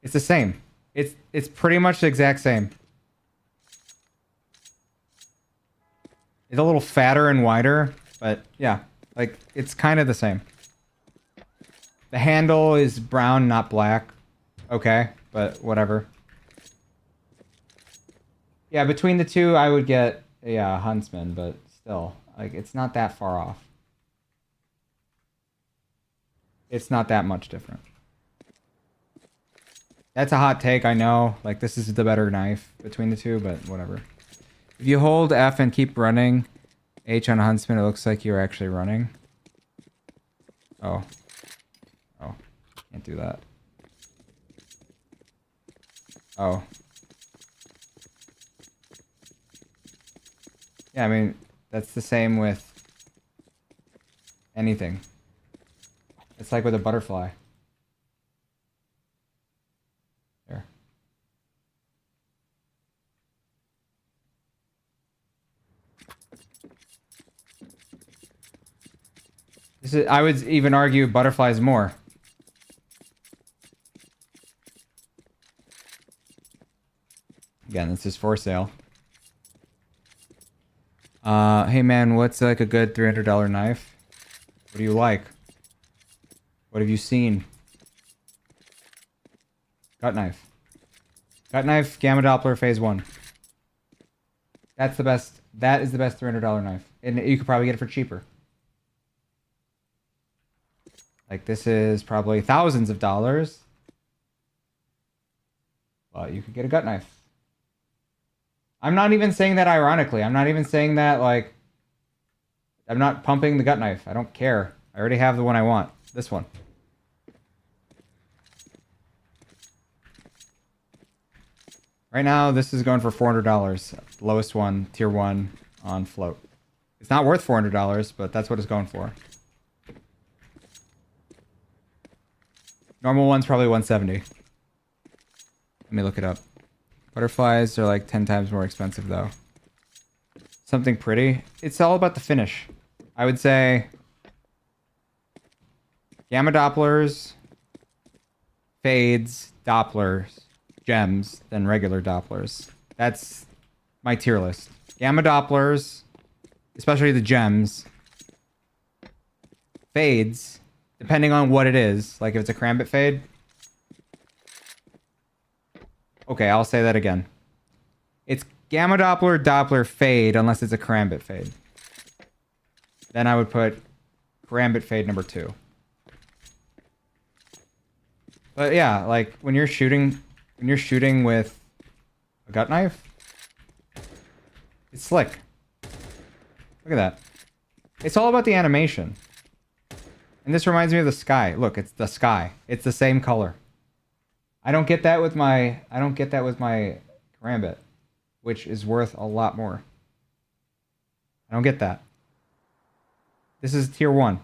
it's the same. It's pretty much the exact same. It's a little fatter and wider, but yeah, like it's kind of the same. The handle is brown, not black. Okay, but whatever. Yeah, between the two, I would get a Huntsman, but still, like it's not that far off. It's not that much different. That's a hot take, I know. Like, this is the better knife between the two, but whatever. If you hold F and keep running H on a Huntsman, it looks like you're actually running. Oh. Oh. Can't do that. Oh. Yeah, I mean, that's the same with anything. It's like with a butterfly. There. This is, I would even argue butterflies more. Again, this is for sale. Hey man, what's like a good $300 knife? What do you like? What have you seen? Gut knife. Gut knife, Gamma Doppler, phase 1. That's the best. That is the best $300 knife. And you could probably get it for cheaper. Like, this is probably thousands of dollars. Well, you could get a gut knife. I'm not even saying that ironically. I'm not even saying that, like... I'm not pumping the gut knife. I don't care. I already have the one I want. This one. Right now, this is going for $400. Lowest one, tier 1 on float. It's not worth $400, but that's what it's going for. Normal one's probably 170. Let me look it up. Butterflies are like 10 times more expensive though. Something pretty. It's all about the finish. I would say gamma Dopplers, fades, Dopplers, gems, then regular Dopplers. That's my tier list. Gamma Dopplers, especially the gems. Fades, depending on what it is. Like if it's a Karambit fade. Okay, I'll say that again. It's gamma Doppler, Doppler fade, unless it's a Karambit fade. Then I would put Karambit fade number 2. But yeah, like when you're shooting with a gut knife, it's slick. Look at that. It's all about the animation. And this reminds me of the sky. Look, it's the sky. It's the same color. I don't get that with my Karambit, which is worth a lot more. I don't get that. This is tier 1.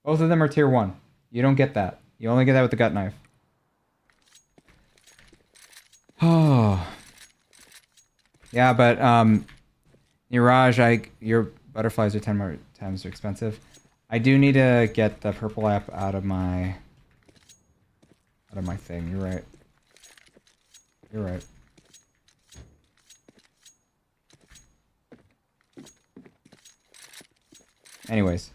Both of them are tier 1. You don't get that. You only get that with the gut knife. Oh. Yeah, but Mirage, your butterflies are 10 more times expensive. I do need to get the purple app out of my thing. You're right. You're right. Anyways.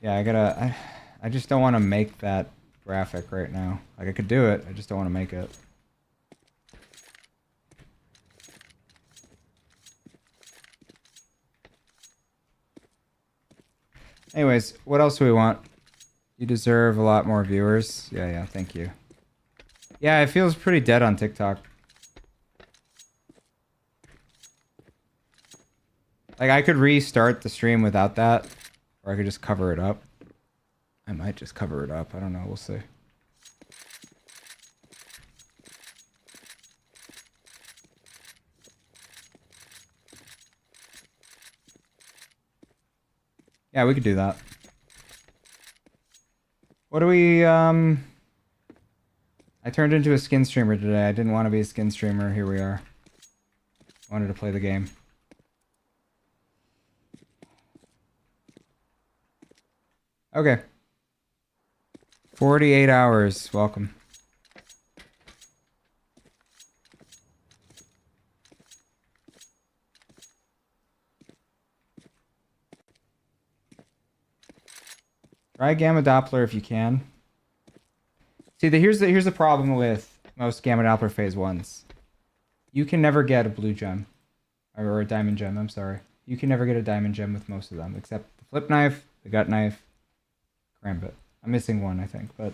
Yeah, I just don't want to make that graphic right now. Like I could do it, I just don't want to make it. Anyways, what else do we want? You deserve a lot more viewers. Yeah, thank you. Yeah, it feels pretty dead on TikTok. Like, I could restart the stream without that, or I could just cover it up. I might just cover it up. I don't know. We'll see. Yeah, we could do that. What do we, I turned into a skin streamer today. I didn't want to be a skin streamer. Here we are. Wanted to play the game. Okay. 48 hours. Welcome. Try Gamma Doppler if you can. See, here's the problem with most Gamma Doppler phase 1s. You can never get a blue gem. Or a diamond gem, I'm sorry. You can never get a diamond gem with most of them, except the flip knife, the gut knife, Karambit. I'm missing one, I think, but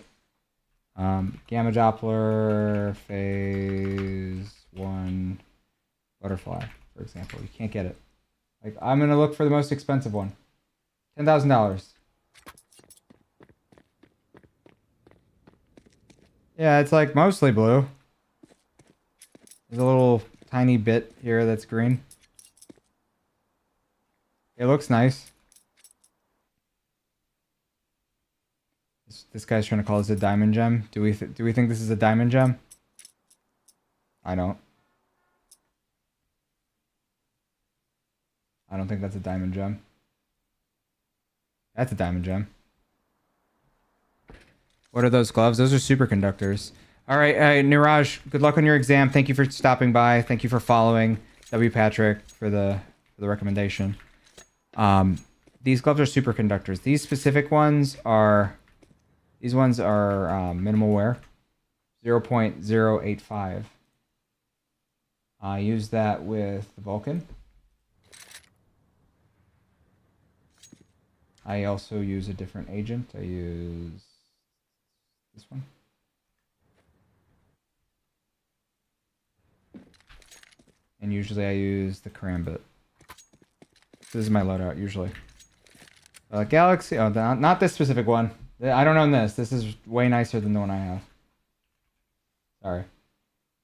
Gamma Doppler phase 1 butterfly, for example. You can't get it. Like, I'm gonna look for the most expensive one. $10,000. Yeah, it's like mostly blue. There's a little tiny bit here that's green. It looks nice. This guy's trying to call this a diamond gem. Do we think this is a diamond gem? I don't. I don't think that's a diamond gem. That's a diamond gem. What are those gloves? Those are superconductors. All right, Niraj, good luck on your exam. Thank you for stopping by. Thank you for following W. Patrick for the recommendation. These gloves are superconductors. These specific ones are minimal wear, 0.085. I use that with the Vulcan. I also use a different agent. I use this one. And usually I use the Karambit. This is my loadout, usually. Galaxy, oh, not this specific one. I don't own this. This is way nicer than the one I have. Sorry.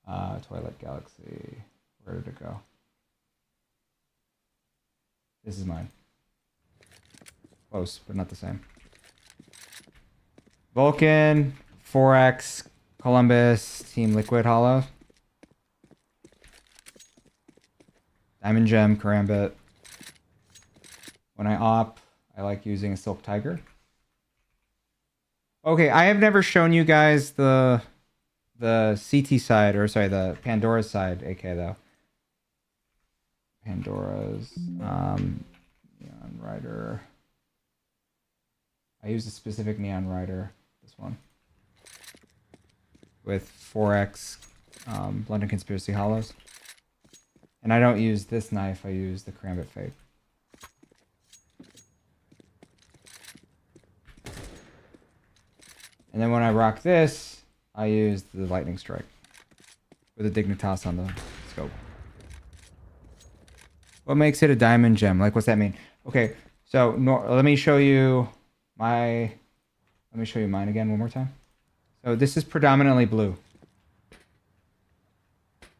Twilight Galaxy. Where did it go? This is mine. Close, but not the same. Vulcan, 4X, Columbus, Team Liquid Hollow. Diamond Gem, Karambit. When I op, I like using a Silk Tiger. Okay, I have never shown you guys the CT side, or sorry, the Pandora's side, AK though. Pandora's Neon Rider. I use a specific Neon Rider, this one. With 4X London Conspiracy Hollows. And I don't use this knife, I use the Karambit Fake. And then when I rock this, I use the Lightning Strike. With a Dignitas on the scope. What makes it a diamond gem? Like, what's that mean? Okay, so let me show you mine again one more time. So this is predominantly blue.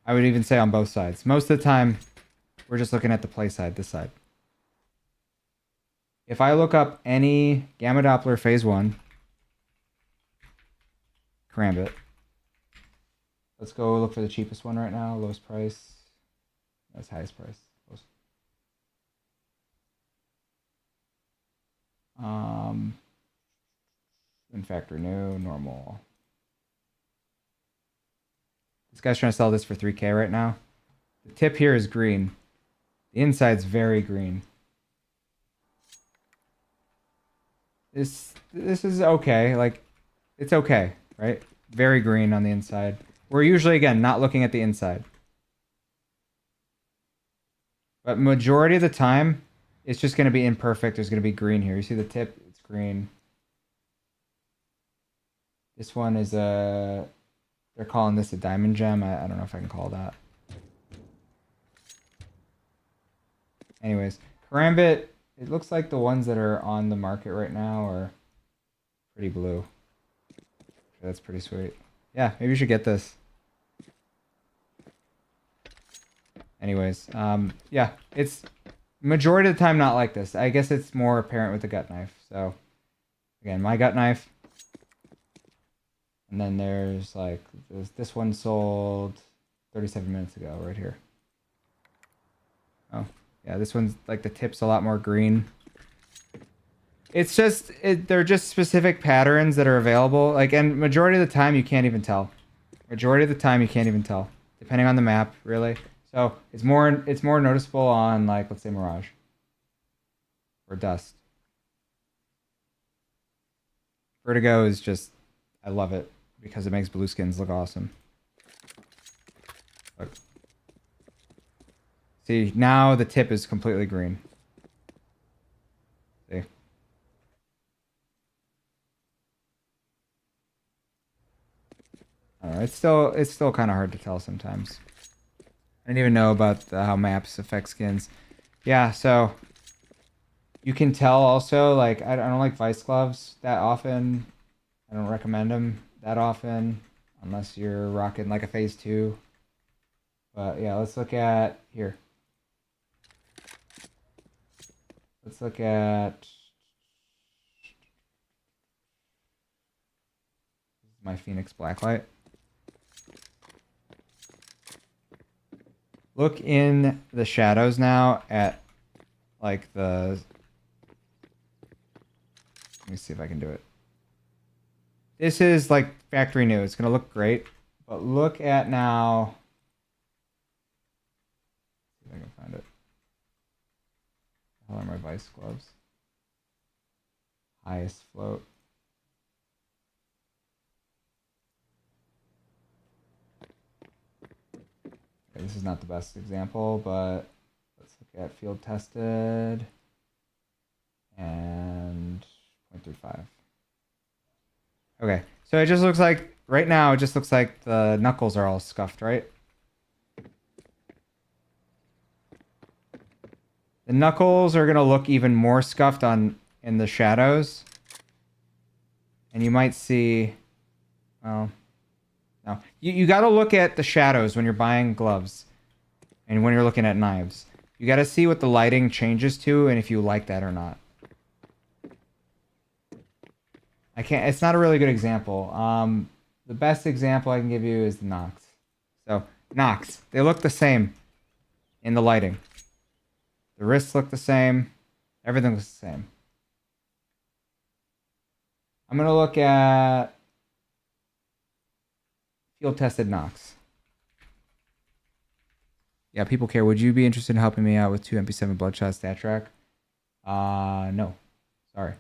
I would even say on both sides. Most of the time, we're just looking at the play side, this side. If I look up any Gamma Doppler Phase 1, Karambit. Let's go look for the cheapest one right now, lowest price. That's highest price. In factory new, normal. This guy's trying to sell this for 3K right now. The tip here is green. The inside's very green. This is okay. Like, it's okay, right? Very green on the inside. We're usually, again, not looking at the inside. But majority of the time, it's just going to be imperfect. There's going to be green here. You see the tip? It's green. This one is a... They're calling this a diamond gem. I don't know if I can call that. Anyways, Karambit, it looks like the ones that are on the market right now are pretty blue. That's pretty sweet. Yeah, maybe you should get this. Anyways, yeah, it's majority of the time not like this. I guess it's more apparent with the gut knife. So, again, my gut knife. And then there's like, this one sold 37 minutes ago right here. Oh, yeah, this one's like the tip's a lot more green. It's just, they're just specific patterns that are available. Like, and majority of the time you can't even tell. Majority of the time you can't even tell. Depending on the map, really. So it's more noticeable on, like, let's say Mirage. Or Dust. Vertigo is just, I love it. Because it makes blue skins look awesome. Look. See, now the tip is completely green. See? It's still kind of hard to tell sometimes. I didn't even know about how maps affect skins. Yeah, so you can tell also, like, I don't like Vice gloves that often. I don't recommend them that often unless you're rocking like a Phase 2. But yeah, let's look at here. Let's look at my Phoenix Blacklight. Look in the shadows now at like the... Let me see if I can do it. This is like factory new. It's going to look great. But look at now... See if I can find it. How are my Vice gloves? Highest float. Okay, this is not the best example, but let's look at field tested and 0.35. Okay, so it just looks like, right now, it just looks like the knuckles are all scuffed, right? The knuckles are going to look even more scuffed in the shadows. And you might see, well, No. You got to look at the shadows when you're buying gloves and when you're looking at knives. You got to see what the lighting changes to and if you like that or not. I can't. It's not a really good example. The best example I can give you is the Nox. So Nox, they look the same in the lighting. The wrists look the same. Everything looks the same. I'm gonna look at field tested Nox. Yeah, people care. Would you be interested in helping me out with 2 MP7 Bloodshot stat track? No. Sorry.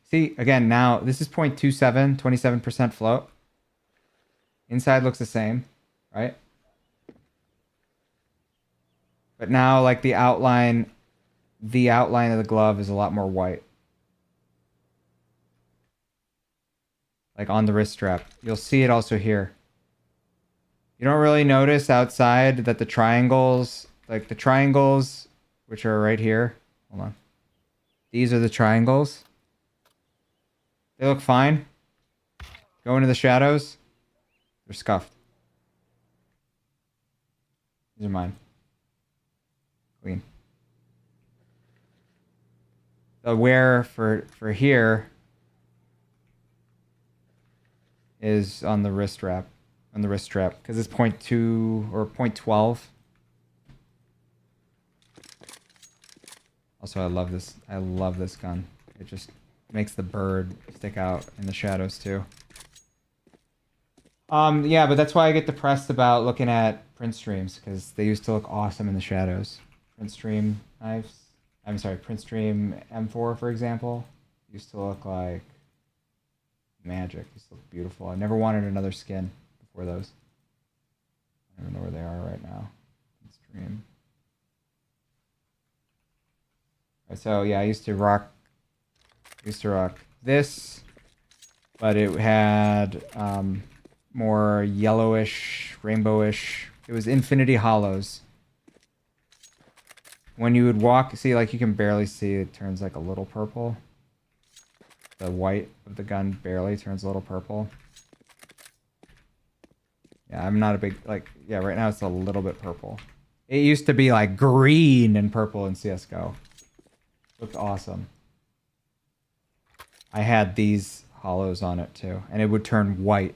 See, again, now this is 0.27, 27% float. Inside looks the same, right? But now, like, the outline of the glove is a lot more white. Like on the wrist strap. You'll see it also here. You don't really notice outside that the triangles, like the triangles, which are right here. Hold on. These are the triangles. They look fine. Go into the shadows. They're scuffed. These are mine. Clean. The wear for here is on the wrist wrap. On the wrist strap. Because it's 0.2 or 0.12. Also, I love this. I love this gun. It just makes the bird stick out in the shadows too. Yeah, but that's why I get depressed about looking at print streams, because they used to look awesome in the shadows. Print stream knives. I'm sorry, print stream M4, for example, used to look like magic. Used to look beautiful. I never wanted another skin before those. I don't even know where they are right now. Print stream. Right, so yeah, I used to rock this, but it had more yellowish, rainbowish. It was Infinity Hollows. When you would walk, see, like, you can barely see, it turns like a little purple. The white of the gun barely turns a little purple. Yeah, I'm not a big, like, yeah, right now it's a little bit purple. It used to be like green and purple in CSGO. Looked awesome. I had these hollows on it too, and it would turn white.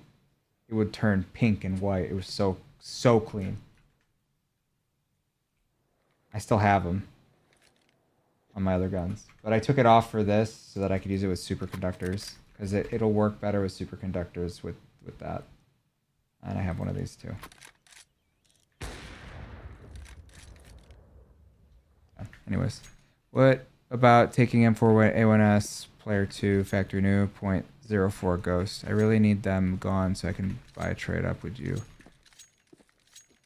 It would turn pink and white. It was so clean. I still have them on my other guns, but I took it off for this so that I could use it with superconductors, because it'll work better with superconductors with that. And I have one of these too. Anyways, what about taking M4 A1S player 2 factory new 0.04 ghost? I really need them gone so I can buy a trade up. Would you?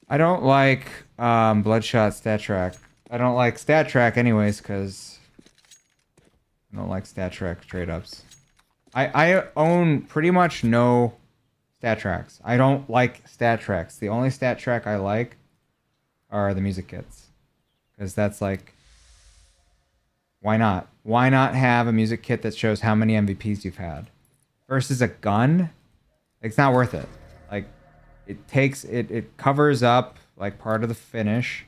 I don't like Bloodshot stat track. I don't like stat track anyways, because I don't like stat track trade ups. I own pretty much no stat tracks. I don't like stat tracks. The only stat track I like are the music kits, because that's like, why not? Why not have a music kit that shows how many MVPs you've had versus a gun? It's not worth it. Like, it covers up like part of the finish,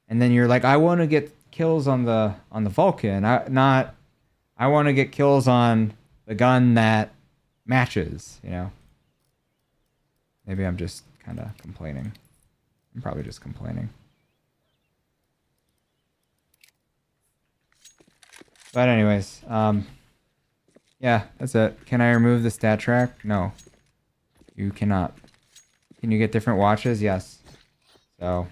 and then you're like, I want to get kills on the Vulcan. I want to get kills on the gun that matches, you know? Maybe I'm just kind of complaining. I'm probably just complaining. But anyways, yeah, that's it. Can I remove the stat track? No. You cannot. Can you get different watches? Yes. So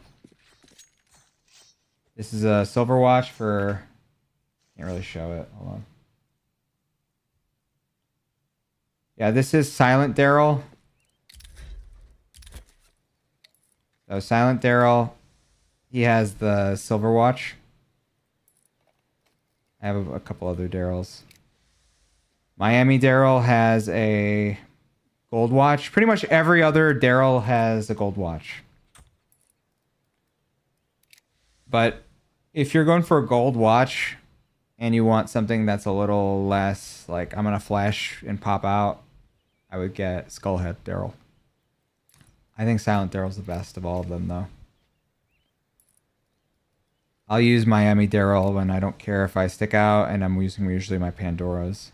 this is a silver watch for, can't really show it. Hold on. Yeah, this is Silent Daryl. So Silent Daryl, he has the silver watch. I have a couple other Daryls. Miami Daryl has a gold watch. Pretty much every other Daryl has a gold watch. But if you're going for a gold watch and you want something that's a little less like I'm gonna flash and pop out, I would get Skullhead Daryl. I think Silent Daryl's the best of all of them though. I'll use Miami Daryl when I don't care if I stick out, and I'm using usually my Pandoras.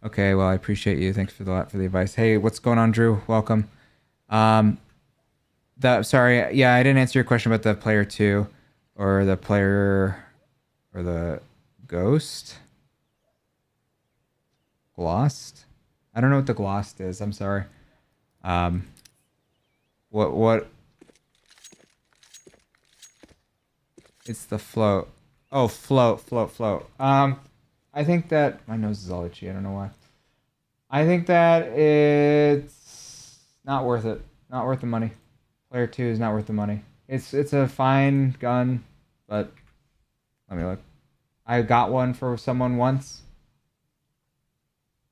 Okay, well I appreciate you. Thanks for the advice. Hey, what's going on, Drew? Welcome. Sorry, yeah, I didn't answer your question about the player 2 or the player or the ghost. Glossed? I don't know what the glossed is. I'm sorry. What? It's the float. Oh, float. I think that my nose is all itchy. I don't know why. I think that it's not worth it. Not worth the money. Player 2 is not worth the money. It's a fine gun, but let me look. I got one for someone once.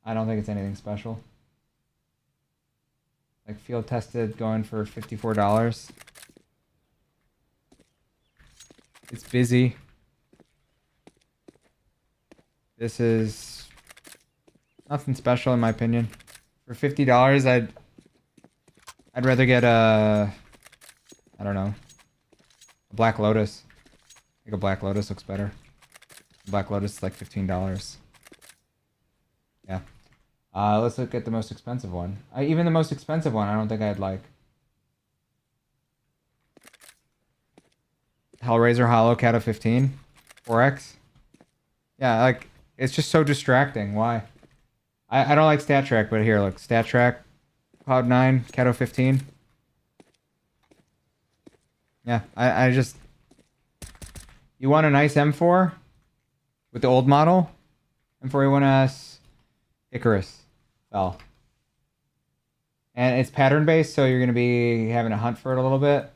I don't think it's anything special. Like field tested, going for $54. It's busy. This is nothing special in my opinion. For $50, I'd rather get a, I don't know, a Black Lotus. I think a Black Lotus looks better. Black Lotus is like $15. Yeah. Let's look at the most expensive one. Even the most expensive one, I don't think I'd like. Hellraiser Hollow Cato 15, 4X. Yeah, like it's just so distracting. Why? I don't like Stat Track, but here, look, Stat Track, Cloud 9, Cato 15. Yeah, I just. You want a nice M4 with the old model, M4A1S, Icarus fell. And it's pattern based, so you're gonna be having to hunt for it a little bit.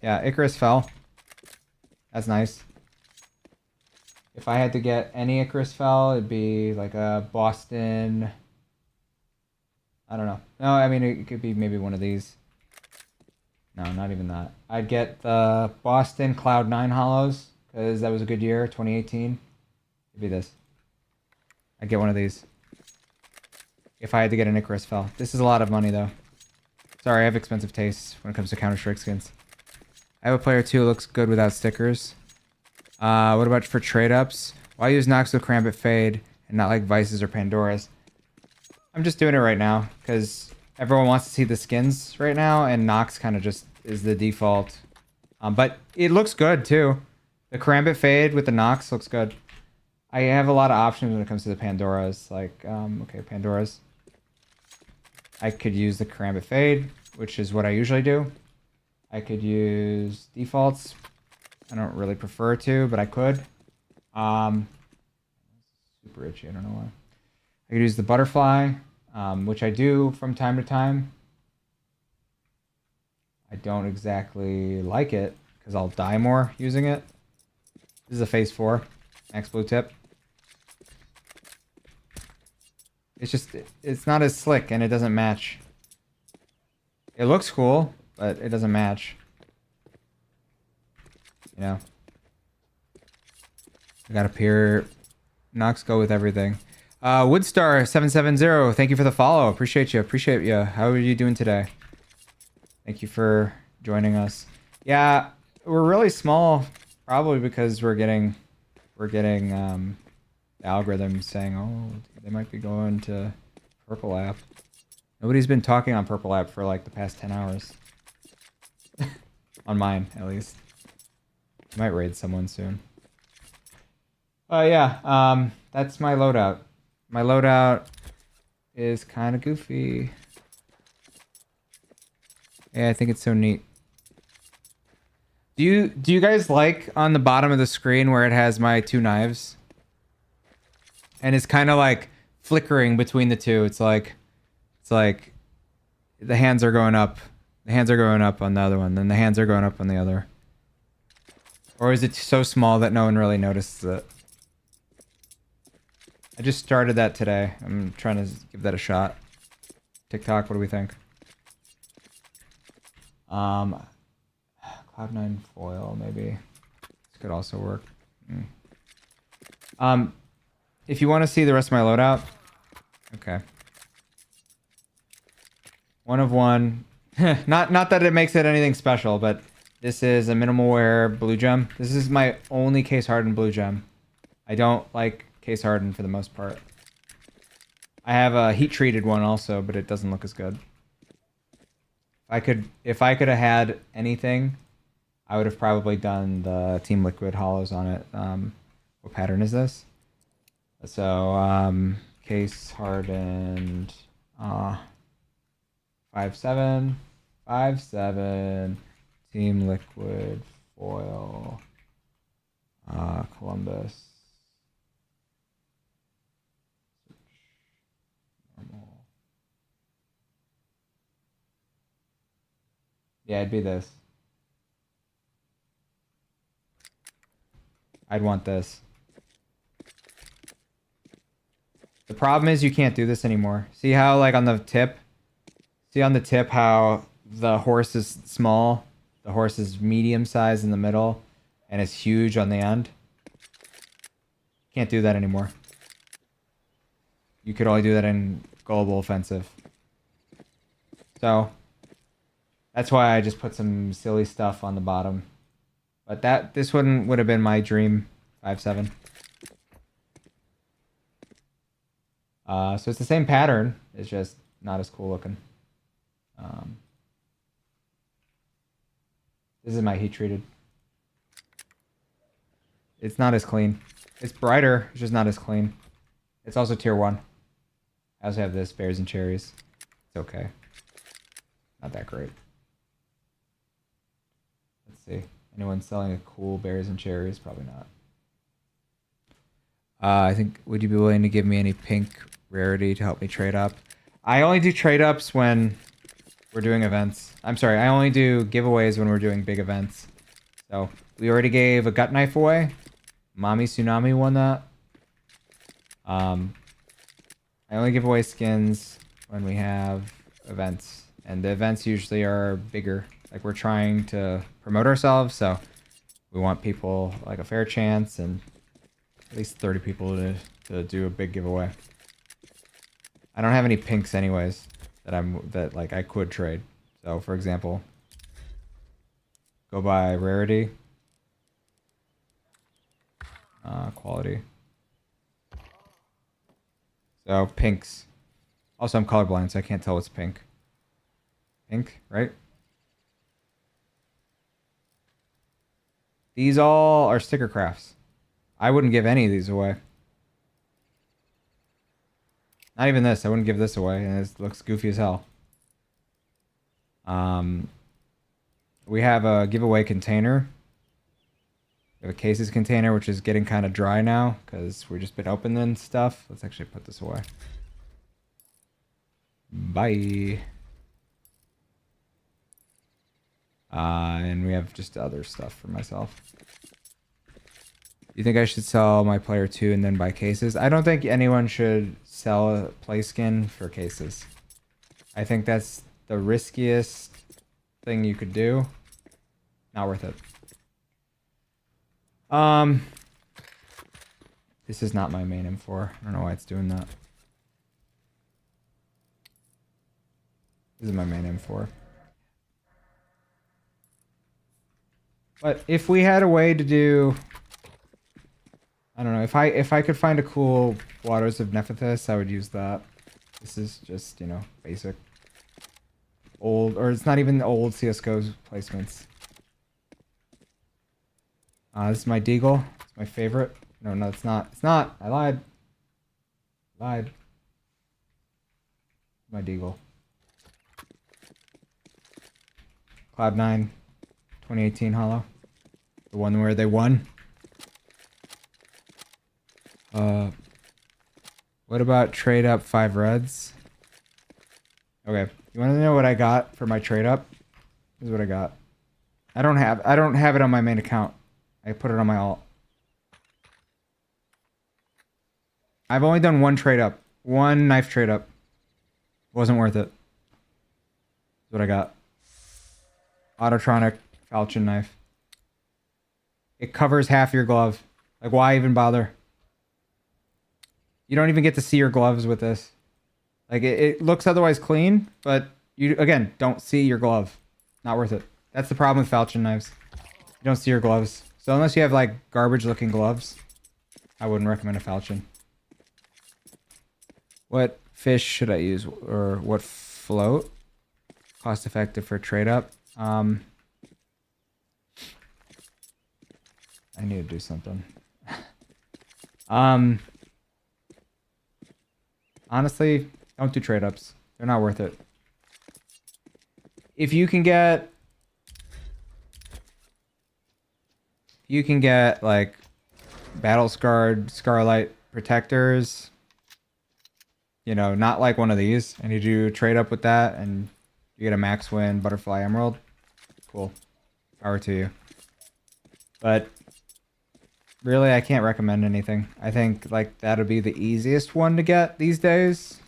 Yeah, Icarus fell. That's nice. If I had to get any Icarus fell, it'd be like a Boston. I don't know. No, I mean, it could be maybe one of these. No, not even that. I'd get the Boston Cloud 9 Hollows, because that was a good year, 2018. It'd be this. I'd get one of these. If I had to get an Icarus fell. This is a lot of money, though. Sorry, I have expensive tastes when it comes to Counter-Strike skins. I have a player 2 who looks good without stickers. What about for trade-ups? Why use Nox with Karambit Fade and not like Vices or Pandoras? I'm just doing it right now because everyone wants to see the skins right now, and Nox kind of just is the default. But it looks good too. The Karambit Fade with the Nox looks good. I have a lot of options when it comes to the Pandoras. Like, okay, Pandoras. I could use the Karambit Fade, which is what I usually do. I could use defaults. I don't really prefer to, but I could. Super itchy, I don't know why. I could use the butterfly, which I do from time to time. I don't exactly like it, because I'll die more using it. This is a phase 4, max blue tip. It's just, it's not as slick, and it doesn't match. It looks cool, but it doesn't match. You know? I got a pure Nox go with everything. Woodstar770, thank you for the follow. Appreciate you. How are you doing today? Thank you for joining us. Yeah, we're really small, probably because we're getting the algorithm saying, oh, they might be going to Purple App. Nobody's been talking on Purple App for like the past 10 hours. On mine, at least. I might raid someone soon. Yeah, that's my loadout. My loadout is kind of goofy. Yeah, I think it's so neat. Do you guys like on the bottom of the screen where it has my 2 knives? And it's kind of like flickering between the two. It's like the hands are going up. The hands are going up on the other one, then the hands are going up on the other. Or is it so small that no one really notices it? I just started that today. I'm trying to give that a shot. TikTok, what do we think? Cloud9 foil, maybe. This could also work. If you want to see the rest of my loadout, okay. 1 of 1. not that it makes it anything special, but this is a minimal wear blue gem. This is my only case hardened blue gem. I don't like case hardened for the most part. I have a heat treated one also, but it doesn't look as good. If I could have had anything, I would have probably done the Team Liquid hollows on it. What pattern is this? So case hardened 5.7 5.7 Team Liquid foil Columbus. Normal. Yeah, it'd be this. I'd want this. The problem is you can't do this anymore. See how like on the tip? See on the tip how the horse is small? The horse is medium size in the middle and it's huge on the end. Can't do that anymore. You could only do that in global offensive. So that's why I just put some silly stuff on the bottom. But this one would have been my dream 5.7. So it's the same pattern. It's just not as cool looking. This is my heat treated. It's not as clean. It's brighter. It's just not as clean. It's also tier 1. I also have this berries and cherries. It's okay. Not that great. Let's see. Anyone selling a cool berries and cherries? Probably not. I think, would you be willing to give me any pink rarity to help me trade up? I only do trade ups when we're doing events. I'm sorry, I only do giveaways when we're doing big events. So, we already gave a gut knife away. Mommy Tsunami won that. I only give away skins when we have events. And the events usually are bigger. Like, we're trying to promote ourselves, so we want people like a fair chance and at least 30 people to do a big giveaway. I don't have any pinks anyways that like I could trade. So for example, go by rarity, quality. So pinks. Also I'm colorblind, so I can't tell what's pink. Pink, right? These all are sticker crafts. I wouldn't give any of these away. Not even this. I wouldn't give this away, and it looks goofy as hell. We have a giveaway container. We have a cases container, which is getting kind of dry now because we've just been opening stuff. Let's actually put this away. Bye. And we have just other stuff for myself. You think I should sell my player 2 and then buy cases? I don't think anyone should sell a play skin for cases. I think that's the riskiest thing you could do. Not worth it. This is not my main M4. I don't know why it's doing that. This is my main M4. But if we had a way to do, I don't know, if I could find a cool Waters of Nephthys, I would use that. This is just, you know, basic. Old, or it's not even old CSGO placements. This is my Deagle. It's my favorite. No, it's not. It's not. I lied. Lied. My Deagle. Cloud9. 2018 Hollow. The one where they won. What about trade up 5 reds? Okay. You want to know what I got for my trade up? This is what I got. I don't have it on my main account. I put it on my alt. I've only done one trade up. One knife trade up. Wasn't worth it. That's what I got. Autotronic falchion knife. It covers half your glove. Like, why even bother? You don't even get to see your gloves with this. Like, it looks otherwise clean, but you, again, don't see your glove. Not worth it. That's the problem with falchion knives. You don't see your gloves. So unless you have, like, garbage-looking gloves, I wouldn't recommend a falchion. What fish should I use? Or what float? Cost effective for trade up. I need to do something. Honestly, don't do trade ups. They're not worth it. If you can get like battle scarred Scarlight protectors, you know, not like one of these, and you do trade up with that and you get a max win butterfly emerald. Cool. Power to you. But really, I can't recommend anything. I think like that'll be the easiest one to get these days.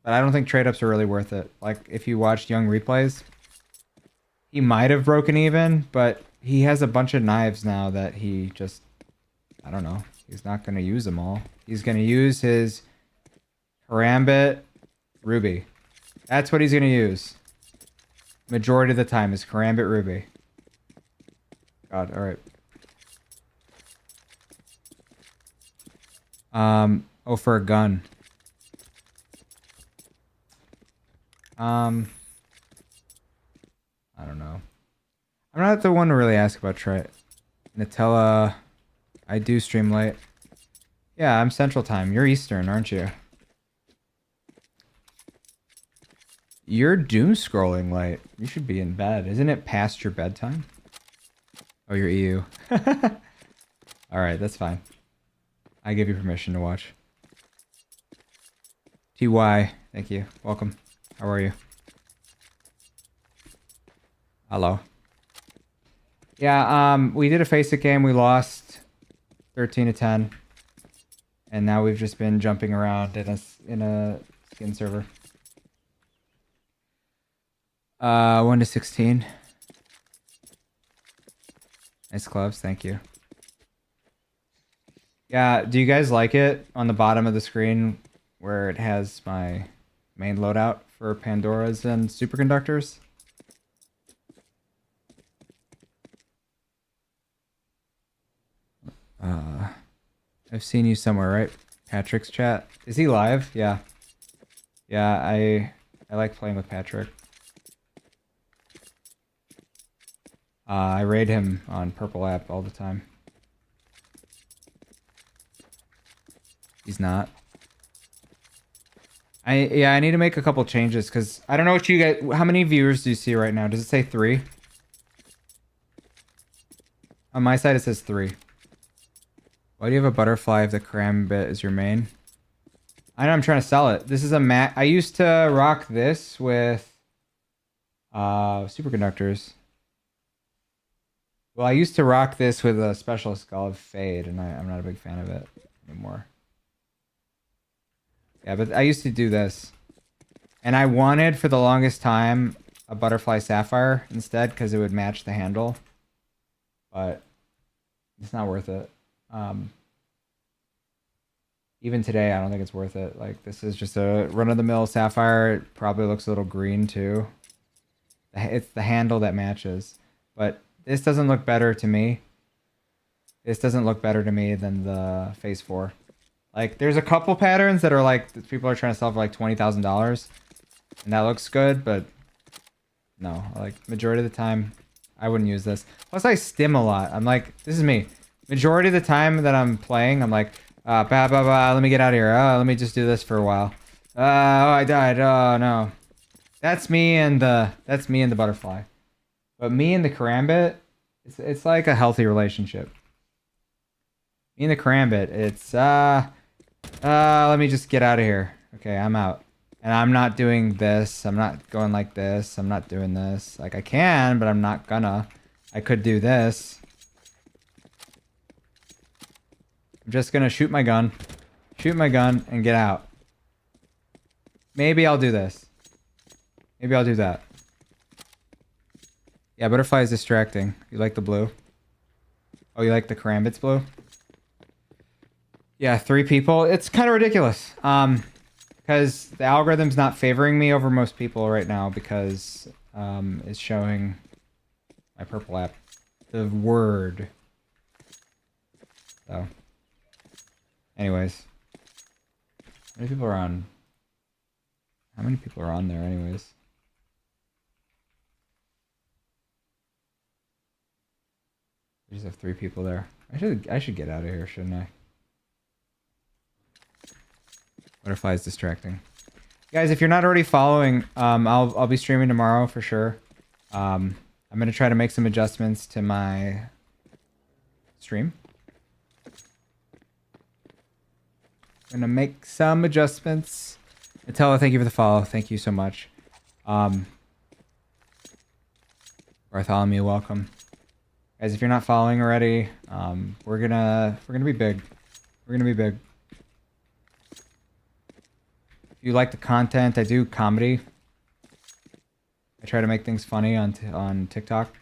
But I don't think trade ups are really worth it. Like if you watched Young replays, he might have broken even, but he has a bunch of knives now that he just, I don't know. He's not going to use them all. He's going to use his Karambit Ruby. That's what he's going to use. Majority of the time is Karambit Ruby. God, alright. Oh, for a gun. I don't know. I'm not the one to really ask about Nutella. I do stream late. Yeah, I'm Central Time. You're Eastern, aren't you? You're doom scrolling late. You should be in bed. Isn't it past your bedtime? Oh, you're EU. Alright, that's fine. I give you permission to watch. TY, thank you. Welcome. How are you? Hello. Yeah, we did a Face-It game. We lost 13-10. And now we've just been jumping around in a skin server. 1-16. Nice gloves, thank you. Yeah, do you guys like it on the bottom of the screen where it has my main loadout for Pandoras and superconductors? I've seen you somewhere, right? Patrick's chat. Is he live? Yeah. Yeah, I like playing with Patrick. I raid him on Purple App all the time. He's not. Yeah, I need to make a couple changes because I don't know what you guys. How many viewers do you see right now? Does it say 3? On my side, it says 3. Why do you have a butterfly if the Karambit is your main? I know I'm trying to sell it. This is a mat. I used to rock this with superconductors. Well, I used to rock this with a specialist called Fade, and I'm not a big fan of it anymore. Yeah, but I used to do this. And I wanted, for the longest time, a Butterfly Sapphire instead, because it would match the handle. But it's not worth it. Even today, I don't think it's worth it. Like, this is just a run-of-the-mill Sapphire. It probably looks a little green, too. It's the handle that matches. But this doesn't look better to me. This doesn't look better to me than the Phase 4. Like, there's a couple patterns that are like, people are trying to sell for like $20,000. And that looks good, but no. Like, majority of the time, I wouldn't use this. Plus, I stim a lot. I'm like, this is me. Majority of the time that I'm playing, I'm like, let me get out of here. Oh, let me just do this for a while. Oh, I died. Oh, no. That's me and the butterfly. But me and the Karambit, it's like a healthy relationship. Me and the Karambit, it's, let me just get out of here. Okay, I'm out. And I'm not doing this. I'm not going like this. I'm not doing this. Like, I can, but I'm not gonna. I could do this. I'm just gonna shoot my gun, and get out. Maybe I'll do this. Maybe I'll do that. Yeah, butterfly is distracting. You like the blue? Oh, you like the Karambits blue? Yeah, 3 people. It's kind of ridiculous. Because the algorithm's not favoring me over most people right now because it's showing my purple app. The word. So. Anyways. How many people are on? How many people are on there anyways? We just have 3 people there. I should get out of here, shouldn't I? Butterfly is distracting. Guys, if you're not already following, I'll be streaming tomorrow for sure. I'm gonna try to make some adjustments to my stream. Gonna make some adjustments. Nutella, thank you for the follow. Thank you so much. Bartholomew, welcome. Guys, if you're not following already, we're gonna be big. We're gonna be big. If you like the content, I do comedy. I try to make things funny on TikTok.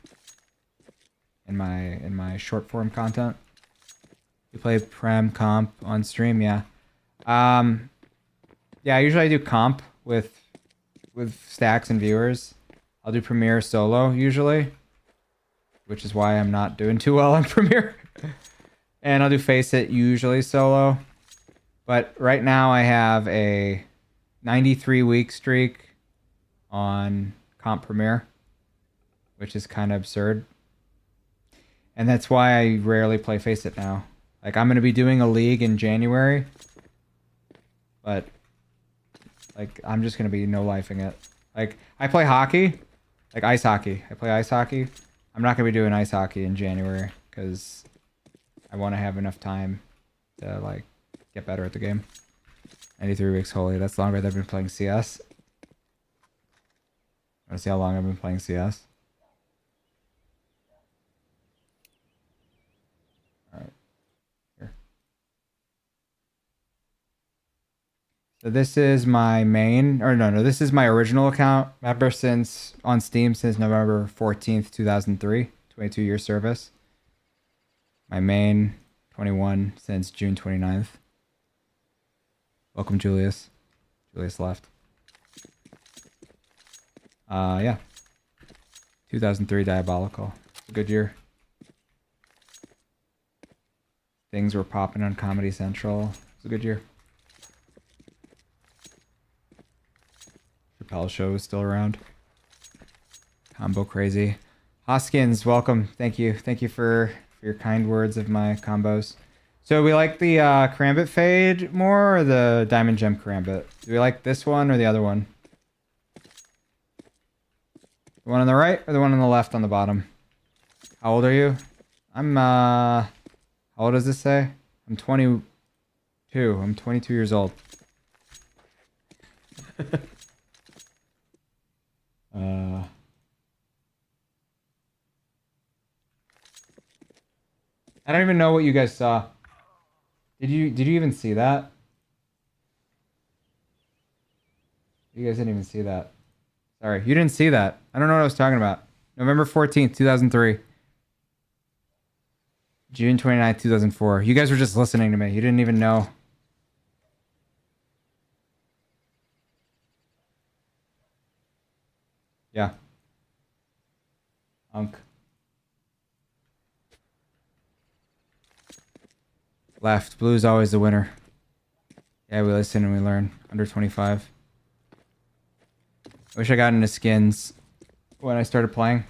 In my short form content. You play Prem comp on stream, yeah. Yeah, usually I do comp with stacks and viewers. I'll do Premiere solo usually, which is why I'm not doing too well on Premiere. And I'll do Face It usually solo. But right now I have a 93-week streak on comp Premiere, which is kind of absurd. And that's why I rarely play Face It now. Like, I'm going to be doing a league in January, but like, I'm just going to be no-lifing it. Like, I play hockey, like ice hockey. I play ice hockey. I'm not going to be doing ice hockey in January because I want to have enough time to, like, get better at the game. 93 weeks, holy, that's longer than I've been playing CS. Want to see how long I've been playing CS? Alright. Here. So this is my main, or no, this is my original account. Member since, on Steam since November 14th, 2003. 22-year service. My main, 21 since June 29th. Welcome, Julius. Julius left. Yeah. 2003 Diabolical. It's a good year. Things were popping on Comedy Central. It's a good year. Chappelle Show is still around. Combo Crazy. Hoskins, welcome. Thank you. Thank you for your kind words of my combos. So we like the Karambit Fade more or the Diamond Gem Karambit? Do we like this one or the other one? The one on the right or the one on the left on the bottom? How old are you? I'm, how old does this say? I'm 22. I'm 22 years old. I don't even know what you guys saw. Did you even see that? You guys didn't even see that. Sorry, you didn't see that. I don't know what I was talking about. November 14th, 2003. June 29th, 2004. You guys were just listening to me. You didn't even know. Yeah. Unk. Left. Blue's always the winner. Yeah, we listen and we learn. Under 25. I wish I got into skins when I started playing.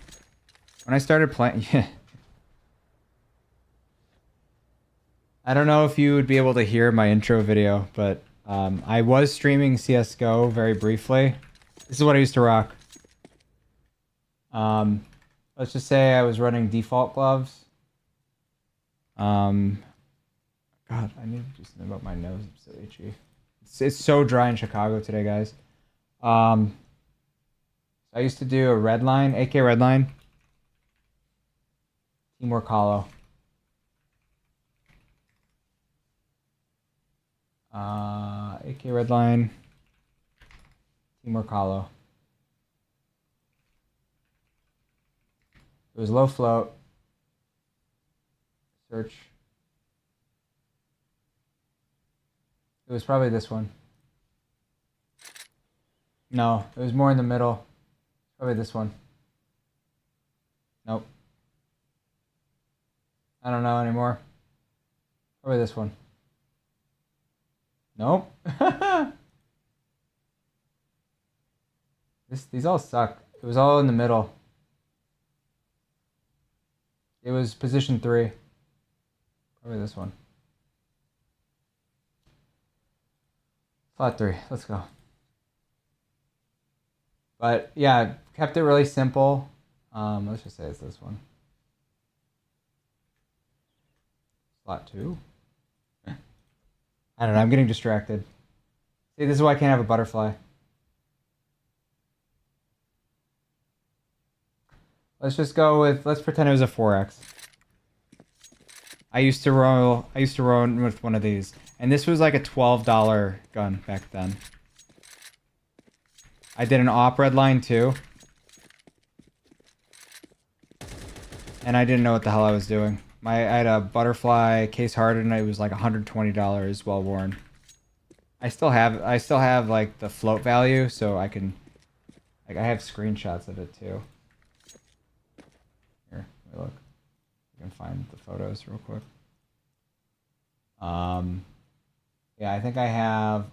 When I started playing, yeah. I don't know if you would be able to hear my intro video, but I was streaming CSGO very briefly. This is what I used to rock. Let's just say I was running default gloves. God, I need to do something about my nose. I'm so itchy. It's so dry in Chicago today, guys. I used to do a red line, AK red line. Teamwork hollow. AK red line. Teamwork hollow. It was low float. Search. It was probably this one. No, it was more in the middle. Probably this one. Nope. I don't know anymore. Probably this one. Nope. These all suck. It was all in the middle. It was position 3. Probably this one. Slot 3. Let's go. But yeah, kept it really simple. Let's just say it's this one. Slot 2. I don't know. I'm getting distracted. See, this is why I can't have a butterfly. Let's just go with. Let's pretend it was a 4x. I used to roll with one of these, and this was like a $12 gun back then. I did an op red line too, and I didn't know what the hell I was doing. I had a butterfly case hardened. It was like $120, well worn. I still have like the float value, so I can, like, I have screenshots of it too. Here, let me look. I can find the photos real quick. Yeah, I think I have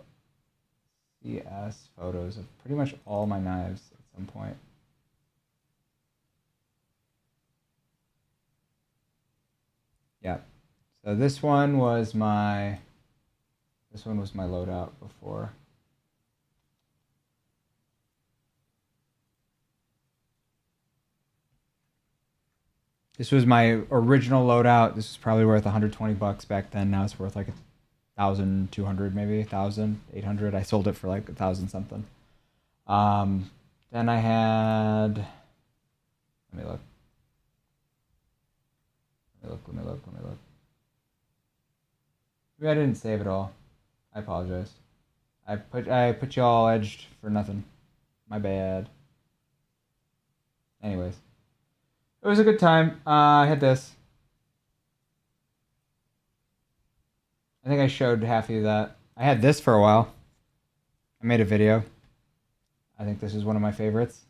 CS photos of pretty much all my knives at some point. Yeah. So this one was my loadout before. This was my original loadout. This was probably worth $120 back then. Now it's worth like 1,200, maybe 1,800. I sold it for like 1,000 something. Then I had. Let me look. Let me look. Maybe I didn't save it all. I apologize. I put you all edged for nothing. My bad. Anyways. It was a good time. I had this. I think I showed half of you that. I had this for a while. I made a video. I think this is one of my favorites.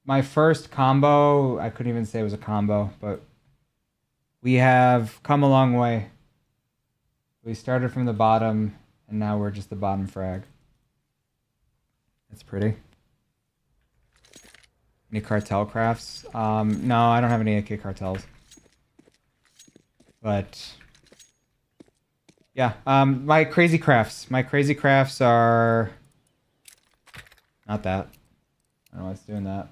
My first combo, I couldn't even say it was a combo, but we have come a long way. We started from the bottom, and now we're just the bottom frag. It's pretty. Any cartel crafts? No, I don't have any AK cartels. But yeah, my crazy crafts. My crazy crafts are not that. I don't know what's doing that.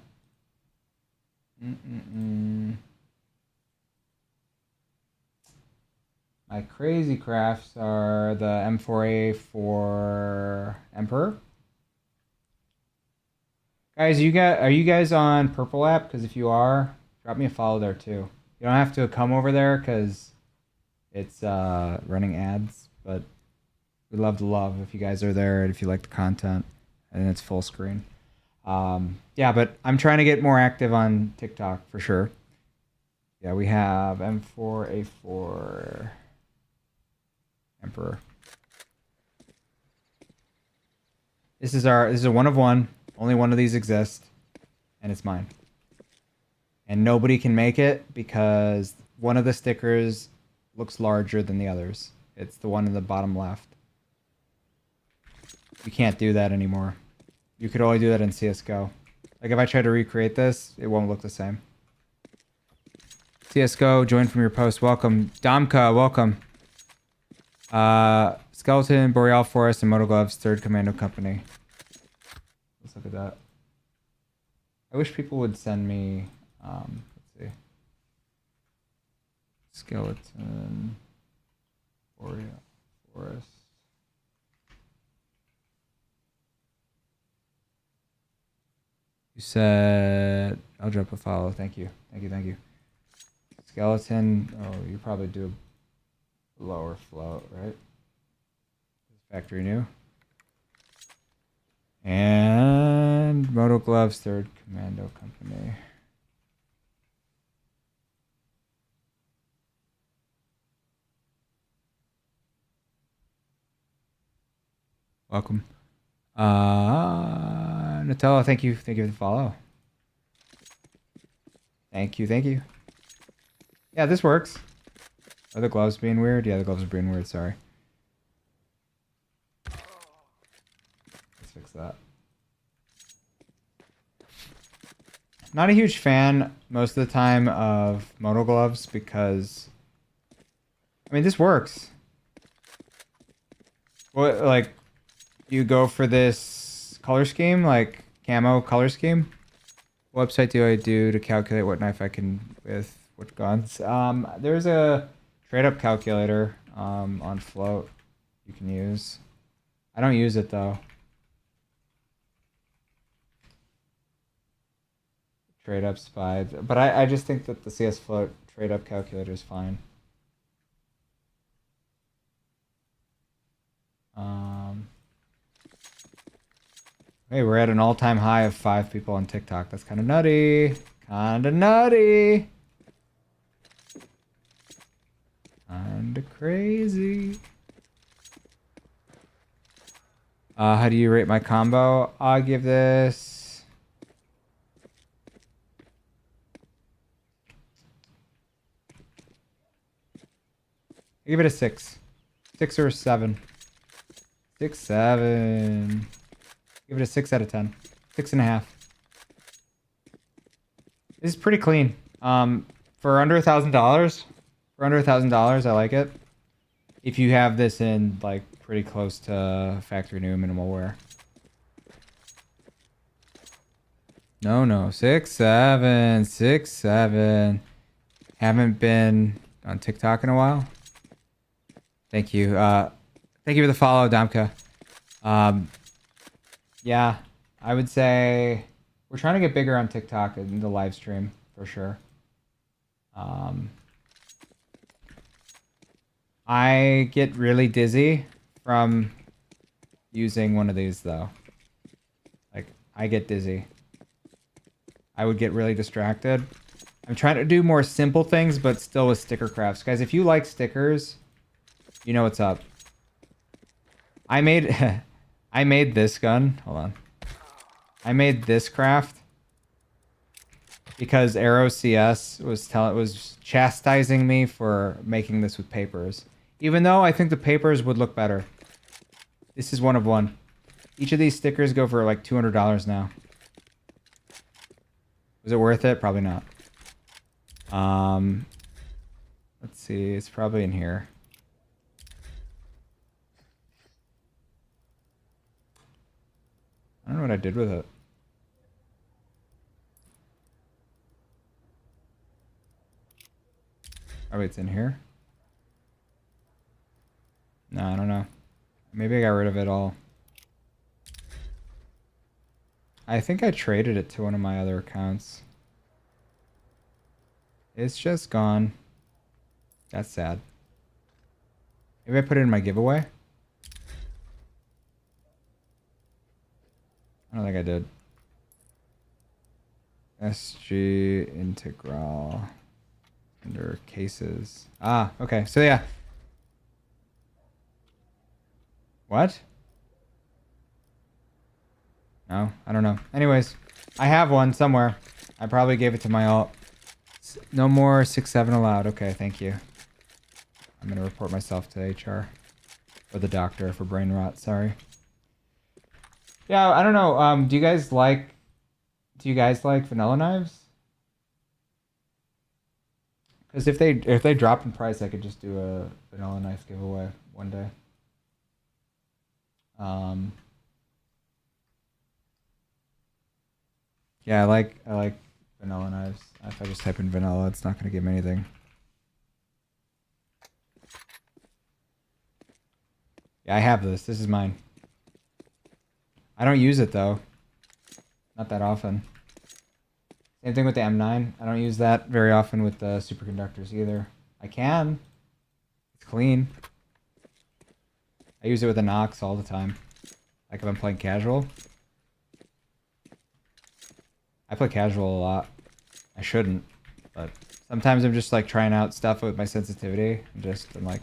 My crazy crafts are the M4A for Emperor. Guys, are you guys on Purple app? Because if you are, drop me a follow there too. You don't have to come over there because it's running ads, but we love the love if you guys are there and if you like the content and it's full screen. Yeah, but I'm trying to get more active on TikTok for sure. Yeah, we have M4A4 Emperor. This is a one of one. Only one of these exists, and it's mine. And nobody can make it because one of the stickers looks larger than the others. It's the one in the bottom left. You can't do that anymore. You could only do that in CSGO. Like if I try to recreate this, it won't look the same. CSGO, join from your post. Welcome. Domka, welcome. Skeleton, Boreal Forest, and Moto Gloves, 3rd Commando Company. Let's look at that. I wish people would send me, let's see. Skeleton, Boreal Forest. You said, I'll drop a follow. Thank you. Thank you. Skeleton, oh, you probably do a lower float, right? Factory new. And And Moto Gloves, 3rd Commando Company. Welcome. Nutella, thank you. Thank you for the follow. Thank you. Yeah, this works. Are the gloves being weird? Yeah, the gloves are being weird, sorry. Let's fix that. Not a huge fan most of the time of Moto Gloves because, I mean, this works. What, like, you go for this color scheme, like camo color scheme? What website do I do to calculate what knife I can with what guns? There's a trade-up calculator on Float you can use. I don't use it though. Trade-up's fine, but I just think that the CS Float trade-up calculator is fine. Hey, we're at an all-time high of 5 people on TikTok. That's kind of nutty. Kinda nutty. Kinda crazy. How do you rate my combo? I'll give this... I give it a 6. 6 or a 7. 6, 7. Give it a 6 out of 10. 6.5. This is pretty clean. For under $1,000. For under $1,000, I like it. If you have this in like pretty close to factory new minimal wear. No. 6, 7. 6, 7. Haven't been on TikTok in a while. Thank you. Thank you for the follow, Damka. Yeah, I would say we're trying to get bigger on TikTok in the live stream for sure. I get really dizzy from using one of these though. Like, I get dizzy. I would get really distracted. I'm trying to do more simple things, but still with sticker crafts. Guys, if you like stickers, you know what's up. I made I made this gun. Hold on. I made this craft because Aero CS was chastising me for making this with papers. Even though I think the papers would look better. This is one of one. Each of these stickers go for like $200 now. Was it worth it? Probably not. Let's see. It's probably in here. I don't know what I did with it. Oh, wait, it's in here? No, I don't know. Maybe I got rid of it all. I think I traded it to one of my other accounts. It's just gone. That's sad. Maybe I put it in my giveaway? I don't think I did. SG Integral under cases. Ah, okay. So yeah. What? No, I don't know. Anyways, I have one somewhere. I probably gave it to my alt. No more 6-7 allowed. Okay, thank you. I'm gonna report myself to HR. Or the doctor for brain rot, sorry. Yeah, I don't know. Do you guys like vanilla knives? Because if they drop in price, I could just do a vanilla knife giveaway one day. Yeah, I like vanilla knives. If I just type in vanilla, it's not gonna give me anything. Yeah, I have this. This is mine. I don't use it though. Not that often. Same thing with the M9. I don't use that very often with the superconductors either. I can. It's clean. I use it with the Nox all the time. Like if I'm playing casual. I play casual a lot. I shouldn't, but sometimes I'm just like trying out stuff with my sensitivity. I'm like,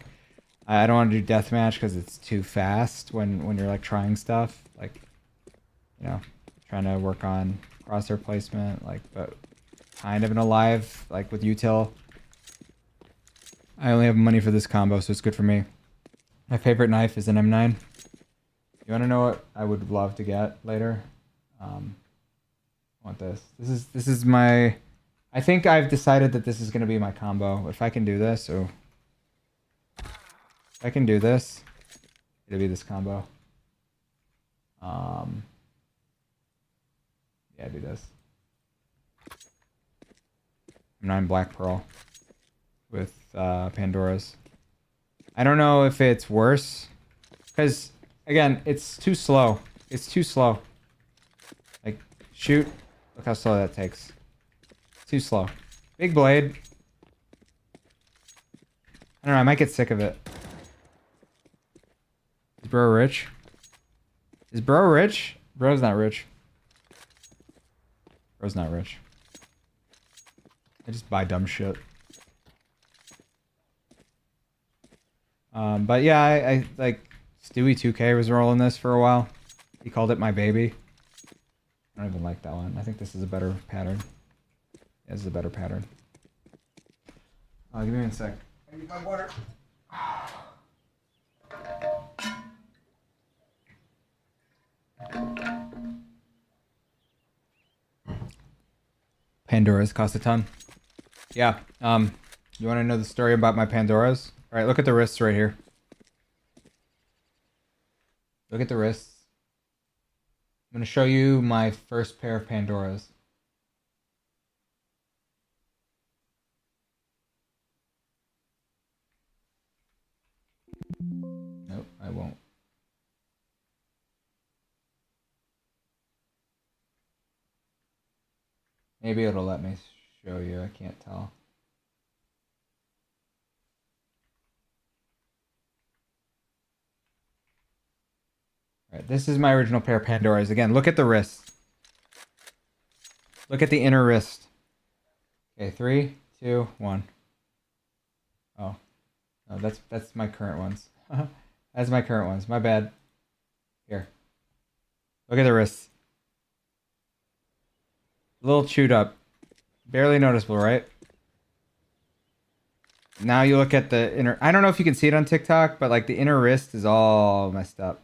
I don't want to do deathmatch because it's too fast when you're like trying stuff. Like, you know, trying to work on crosshair placement, like, but kind of in a live, like with util. I only have money for this combo, so it's good for me. My favorite knife is an M9. You want to know what I would love to get later? I want this. This is my... I think I've decided that this is going to be my combo. If I can do this, or... If I can do this, it'll be this combo. Yeah, do this. M9 Black Pearl with Pandora's. I don't know if it's worse, because again, it's too slow. It's too slow. Like, shoot. Look how slow that takes. Too slow. Big blade. I don't know, I might get sick of it. Is bro rich? Is bro rich? Bro's not rich. Bro's not rich. I just buy dumb shit. But yeah, I like Stewie 2K was rolling this for a while. He called it my baby. I don't even like that one. I think this is a better pattern. Yeah, this is a better pattern. Give me one sec. I need my water. Pandoras cost a ton. Yeah. You want to know the story about my Pandoras? All right, look at the wrists right here. Look at the wrists. I'm going to show you my first pair of Pandoras. Nope, I won't. Maybe it'll let me show you. I can't tell. All right, this is my original pair of Pandoras. Again, look at the wrist. Look at the inner wrist. Okay, 3, 2, 1. Oh, no, that's my current ones. That's my current ones. My bad. Here. Look at the wrists. A little chewed up. Barely noticeable, right? Now you look at the inner... I don't know if you can see it on TikTok, but like the inner wrist is all messed up.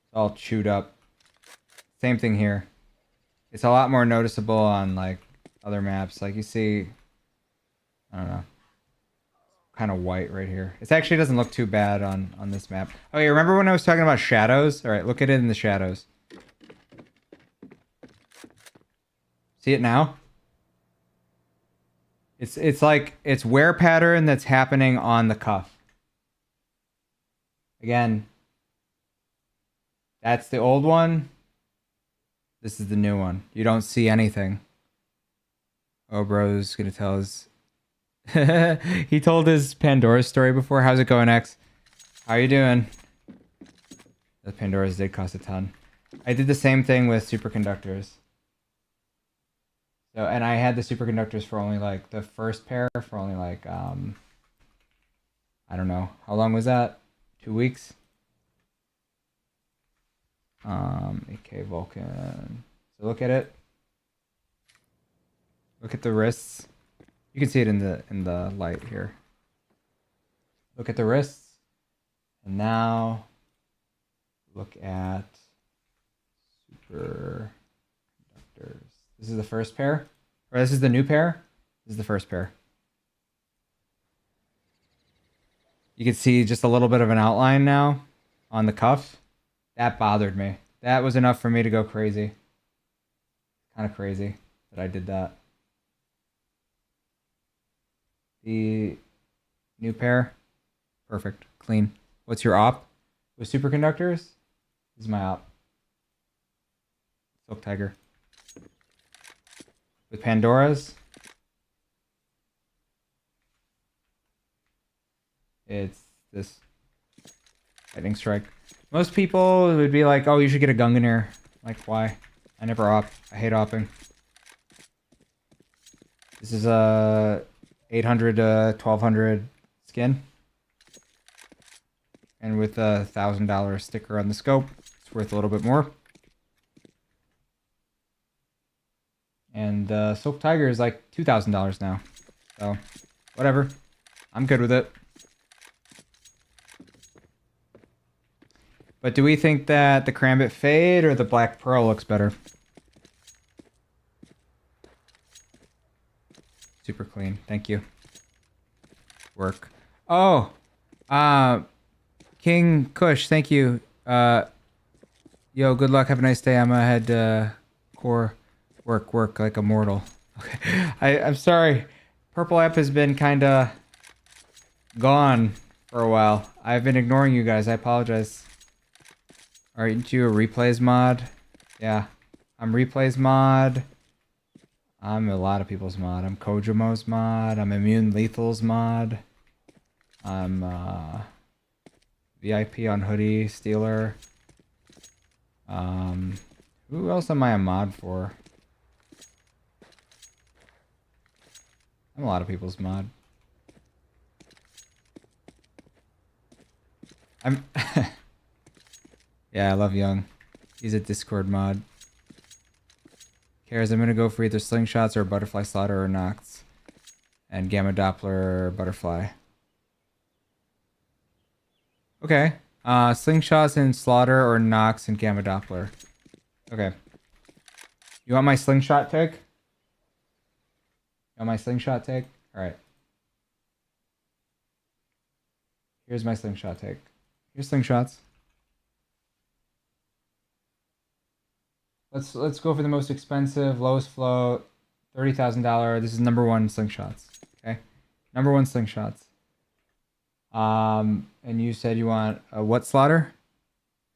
It's all chewed up. Same thing here. It's a lot more noticeable on like other maps. Like you see... I don't know. Kind of white right here. It actually doesn't look too bad on this map. Oh yeah, remember when I was talking about shadows? All right, look at it in the shadows. See it now? It's like it's wear pattern that's happening on the cuff. Again, that's the old one. This is the new one. You don't see anything. Oh, bro's gonna tell us. He told his Pandora's story before. How's it going, X? How you doing? The Pandora's did cost a ton. I did the same thing with superconductors. So, and I had the superconductors for only like the first pair for only like I don't know. How long was that? 2 weeks? AK Vulcan. So look at it. Look at the wrists. You can see it in the light here. Look at the wrists. And now look at superconductors. This is the first pair. Or this is the new pair. This is the first pair. You can see just a little bit of an outline now on the cuff. That bothered me. That was enough for me to go crazy. Kind of crazy that I did that. The new pair. Perfect. Clean. What's your op? With superconductors? This is my op. Silk Tiger. With Pandora's, it's this Lightning Strike. Most people would be like, oh, you should get a Gunganir. Like, why? I never op. I hate opping. This is a 800 1200 skin. And with a $1,000 sticker on the scope, it's worth a little bit more. And Soap Tiger is like $2,000 now. So, whatever. I'm good with it. But do we think that the Karambit Fade or the Black Pearl looks better? Super clean. Thank you. Work. Oh! King Kush, thank you. Yo, good luck. Have a nice day. I'm ahead core work like a mortal. Okay. I'm sorry. Purple app has been kinda gone for a while. I've been ignoring you guys. I apologize. Aren't you a replays mod? Yeah. I'm replays mod. I'm a lot of people's mod. I'm Kojomo's mod. I'm Immune Lethal's mod. I'm VIP on Hoodie, Stealer. Who else am I a mod for? I'm a lot of people's mod. I'm Yeah, I love Young. He's a Discord mod. Cares, I'm gonna go for either Slingshots or Butterfly Slaughter or Nox. And Gamma Doppler or Butterfly. Okay. Slingshots and Slaughter or Nox and Gamma Doppler. Okay. You want my Slingshot take? You want my Slingshot take? Alright. Here's my Slingshot take. Here's Slingshots. Let's go for the most expensive, lowest float, $30,000. This is number one Slingshots. Okay? Number one Slingshots. And you said you want a what slaughter?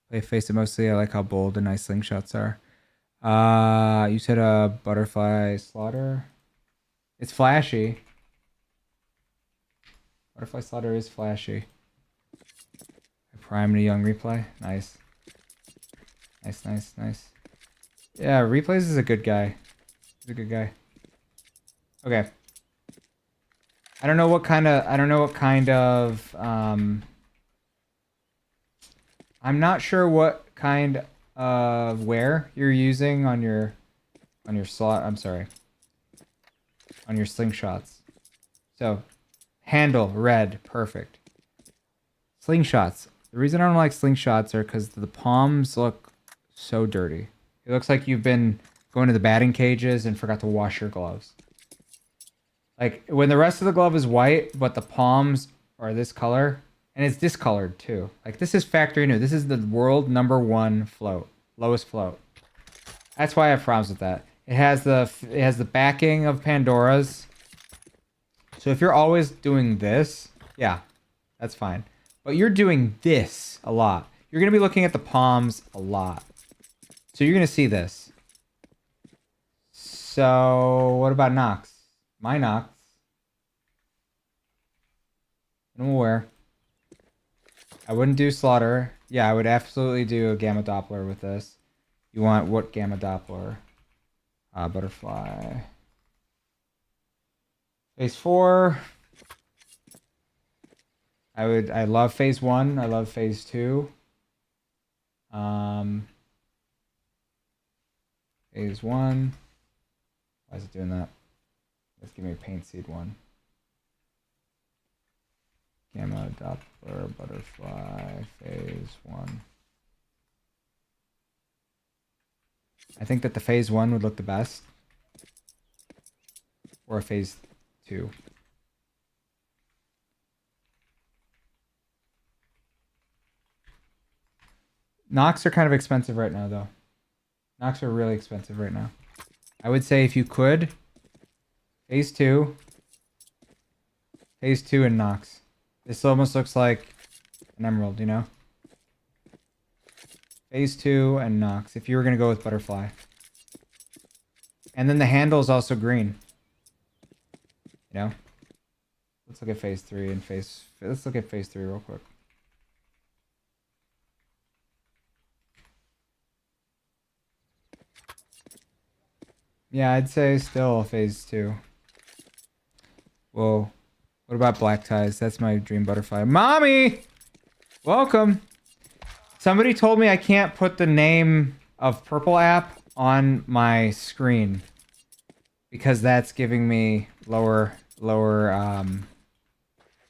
Play face it mostly. I like how bold and nice Slingshots are. You said a Butterfly Slaughter. It's flashy. Butterfly Slaughter is flashy. I primed a Young replay. Nice. Nice. Yeah, replays is a good guy. He's a good guy. Okay. I don't know what kind of I'm not sure what kind of wear you're using on your slot. I'm sorry. On your Slingshots. So, handle red, perfect. Slingshots. The reason I don't like Slingshots are because the palms look so dirty. It looks like you've been going to the batting cages and forgot to wash your gloves. Like, when the rest of the glove is white, but the palms are this color, and it's discolored too. Like, this is factory new. This is the world #1 float. Lowest float. That's why I have problems with that. It has the backing of Pandora's. So if you're always doing this, yeah, that's fine. But you're doing this a lot. You're going to be looking at the palms a lot. So you're going to see this. So what about Nox? My Nox. I'm aware. I wouldn't do Slaughter. Yeah, I would absolutely do a Gamma Doppler with this. You want what Gamma Doppler? Butterfly. Phase 4. I love phase 1. I love phase 2. Phase 1. Why is it doing that? Let's give me a Paint Seed 1. Gamma Doppler Butterfly phase 1. I think that the phase 1 would look the best. Or a phase 2. Nox are kind of expensive right now, though. Nox are really expensive right now. I would say if you could, phase 2. Phase 2 and Nox. This almost looks like an emerald, you know? Phase 2 and Nox, if you were going to go with Butterfly. And then the handle is also green. You know? Let's look at phase 3 and let's look at phase 3 real quick. Yeah, I'd say still phase 2. Whoa. What about black ties? That's my dream butterfly. Mommy! Welcome. Somebody told me I can't put the name of Purple app on my screen because that's giving me lower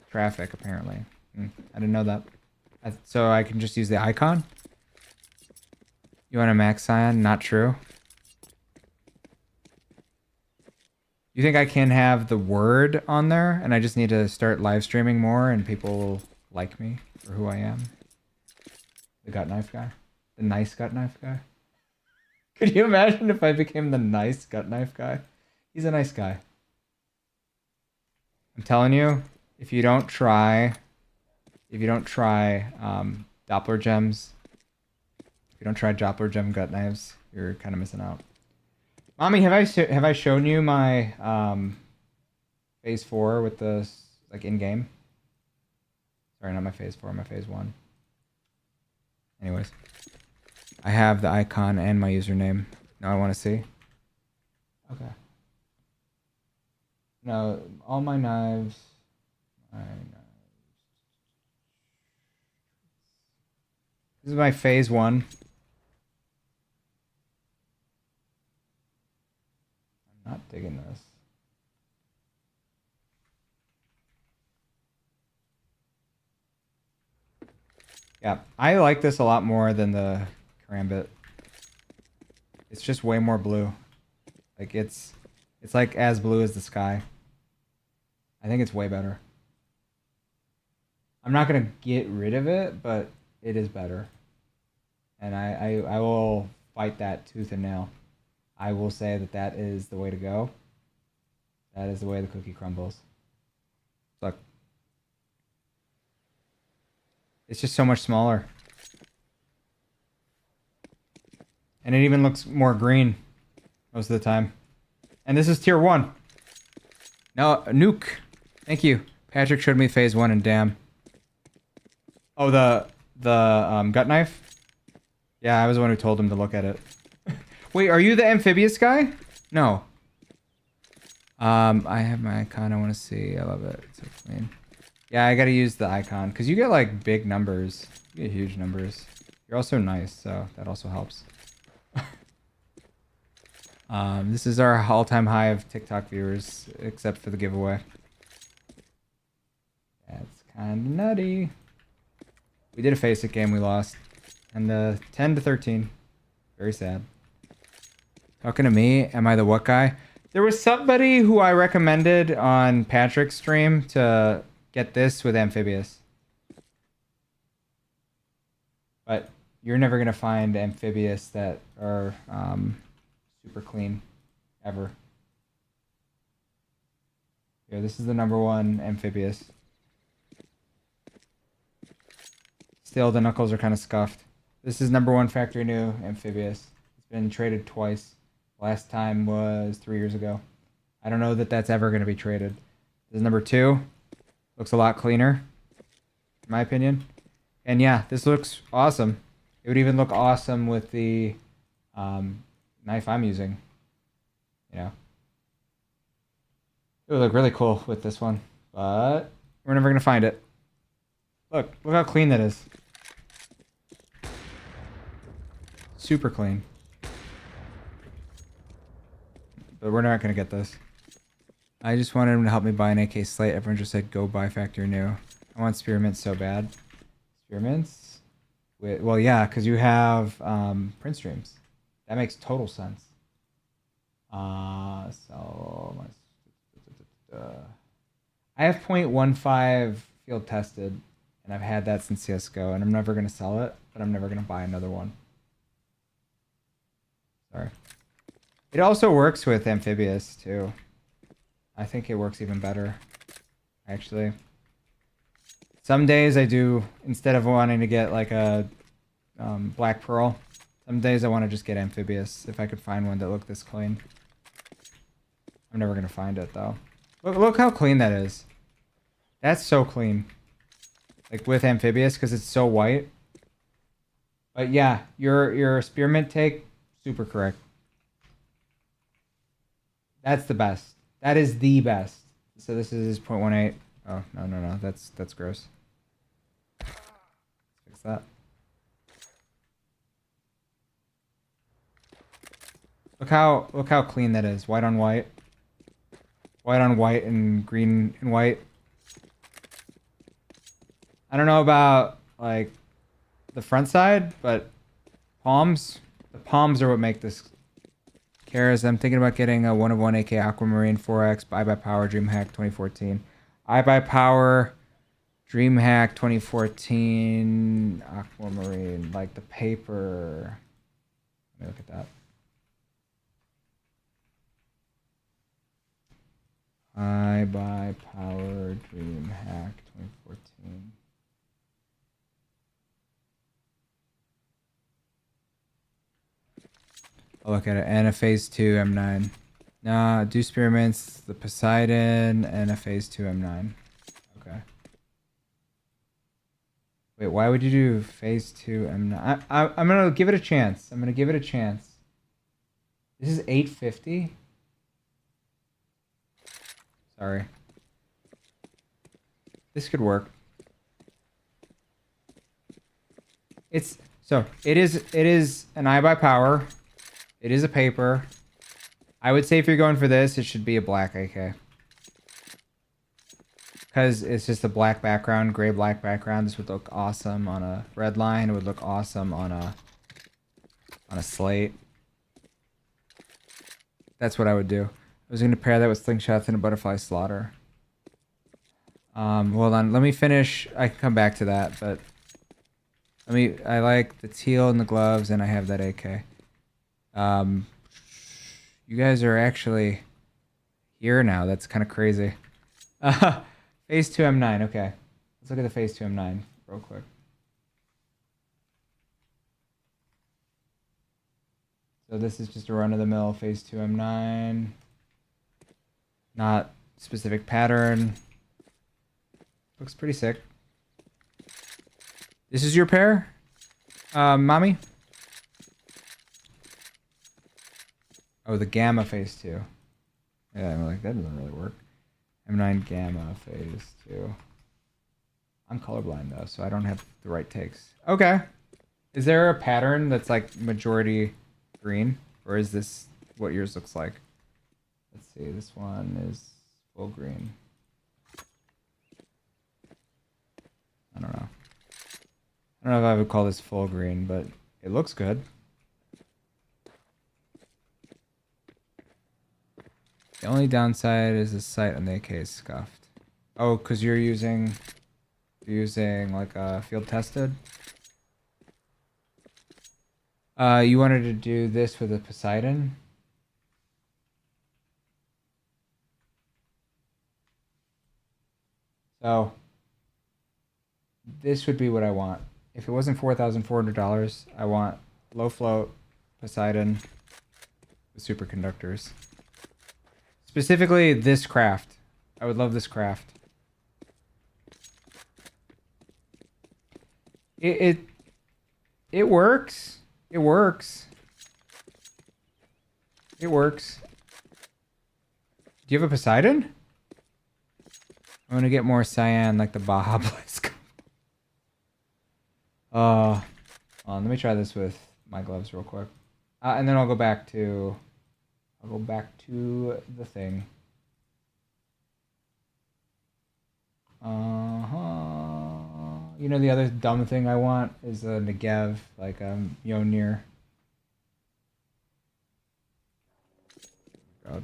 traffic apparently. I didn't know that. So I can just use the icon? You want a max cyan? Not true. You think I can have the word on there and I just need to start live streaming more and people will like me for who I am? The gut knife guy? The nice gut knife guy? Could you imagine if I became the nice gut knife guy? He's a nice guy. I'm telling you, if you don't try Doppler gems, if you don't try Doppler gem gut knives, you're kind of missing out. Mommy, have I shown you my phase 4 with the like in game? Sorry, not my phase 4, my phase 1. Anyways, I have the icon and my username. Now I want to see. Okay. No, all my knives. This is my phase 1. I'm not digging this. Yeah, I like this a lot more than the Karambit. It's just way more blue. Like it's like as blue as the sky. I think it's way better. I'm not gonna get rid of it, but it is better. And I will fight that tooth and nail. I will say that that is the way to go. That is the way the cookie crumbles. Look. It's just so much smaller. And it even looks more green most of the time. And this is tier 1. No, nuke. Thank you. Patrick showed me phase 1 and damn. Oh, the gut knife? Yeah, I was the one who told him to look at it. Wait, are you the amphibious guy? No. I have my icon. I want to see. I love it. It's so clean. Yeah, I gotta use the icon because you get like big numbers. You get huge numbers. You're also nice, so that also helps. This is our all-time high of TikTok viewers, except for the giveaway. That's kind of nutty. We did a Face-It game, we lost. And 10-13. Very sad. Talking to me, am I the what guy? There was somebody who I recommended on Patrick's stream to get this with Amphibious. But you're never going to find Amphibious that are super clean. Ever. Here, this is the #1 Amphibious. Still, the knuckles are kind of scuffed. This is #1 factory new Amphibious. It's been traded twice. Last time was 3 years ago. I don't know that that's ever going to be traded. This is #2. Looks a lot cleaner, in my opinion. And yeah, this looks awesome. It would even look awesome with the knife I'm using. You know, it would look really cool with this one, but we're never gonna find it. Look how clean that is. Super clean. But we're not gonna get this. I just wanted him to help me buy an AK Slate. Everyone just said go buy factory new. I want spearmints so bad. Spearmints? Well, yeah, because you have print streams. That makes total sense. So I have .15 field tested, and I've had that since CS:GO, and I'm never gonna sell it, but I'm never gonna buy another one. Sorry. It also works with Amphibious too. I think it works even better, actually. Some days I do, instead of wanting to get like a Black Pearl, some days I want to just get Amphibious, if I could find one that looked this clean. I'm never going to find it, though. Look how clean that is. That's so clean. Like, with Amphibious, because it's so white. But yeah, your spearmint take, super correct. That's the best. That is the best. So this is 0.18. Oh, no. That's gross. Fix that. Look how clean that is. White on white. White on white and green and white. I don't know about like the front side, but palms. The palms are what make this. Cares. I'm thinking about getting a 1 of 1 AK Aquamarine 4X by Power DreamHack 2014. Power DreamHack 2014 Aquamarine, like the paper. Let me look at that. Power DreamHack 2014. I'll look at it. And a phase 2 M9. Nah, do experiments, the Poseidon, and a phase 2 M9. Okay. Wait, why would you do phase 2 M9? I'm gonna give it a chance. I'm gonna give it a chance. This is 850. Sorry. This could work. It is an Power. It is a paper. I would say if you're going for this, it should be a black AK. Because it's just a black background, gray black background. This would look awesome on a red line. It would look awesome on a slate. That's what I would do. I was going to pair that with slingshots and a butterfly slaughter. Hold on. Let me finish. I can come back to that, but I like the teal and the gloves, and I have that AK. You guys are actually here now. That's kind of crazy. Phase 2 M9. Okay. Let's look at the phase 2 M9 real quick. So this is just a run-of-the-mill phase 2 M9. Not specific pattern. Looks pretty sick. This is your pair? Mommy? Oh, the Gamma phase 2. Yeah, I'm like, that doesn't really work. M9 Gamma phase 2. I'm colorblind though, so I don't have the right takes. Okay. Is there a pattern that's like majority green? Or is this what yours looks like? Let's see, this one is full green. I don't know. I don't know if I would call this full green, but it looks good. The only downside is the sight on the AK is scuffed. Oh, because you're using like a field tested. You wanted to do this with a Poseidon. So this would be what I want. If it wasn't $4,400, I want low float Poseidon with superconductors. Specifically this craft. I would love this craft. It works. It works. It works. Do you have a Poseidon? I want to get more cyan like the Baja Blast. Let me try this with my gloves real quick. And then I'll go back to the thing. You know, the other dumb thing I want is a Negev, like Mjolnir. God.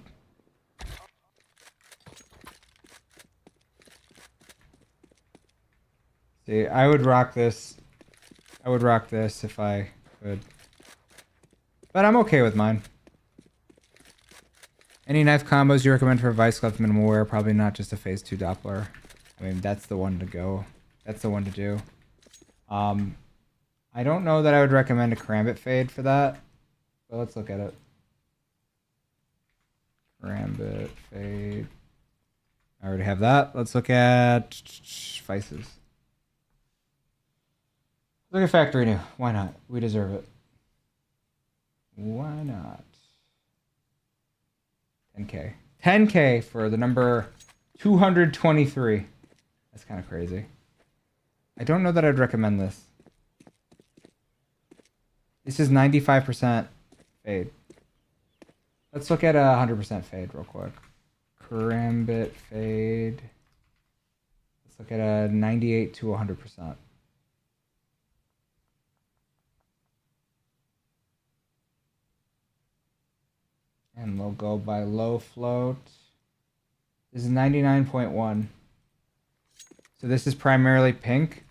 See, I would rock this. I would rock this if I could. But I'm okay with mine. Any knife combos you recommend for vice cleft minimal wear? Probably not just a phase 2 Doppler. I mean, that's the one to go. That's the one to do. I don't know that I would recommend a Karambit fade for that. But let's look at it. Karambit fade. I already have that. Let's look at vices. Look at factory new. Why not? We deserve it. Why not? 10K. 10K for the number 223. That's kind of crazy. I don't know that I'd recommend this. This is 95% fade. Let's look at a 100% fade real quick. Karambit fade. Let's look at a 98 to 100%. And we'll go by low float. This is 99.1. So this is primarily pink.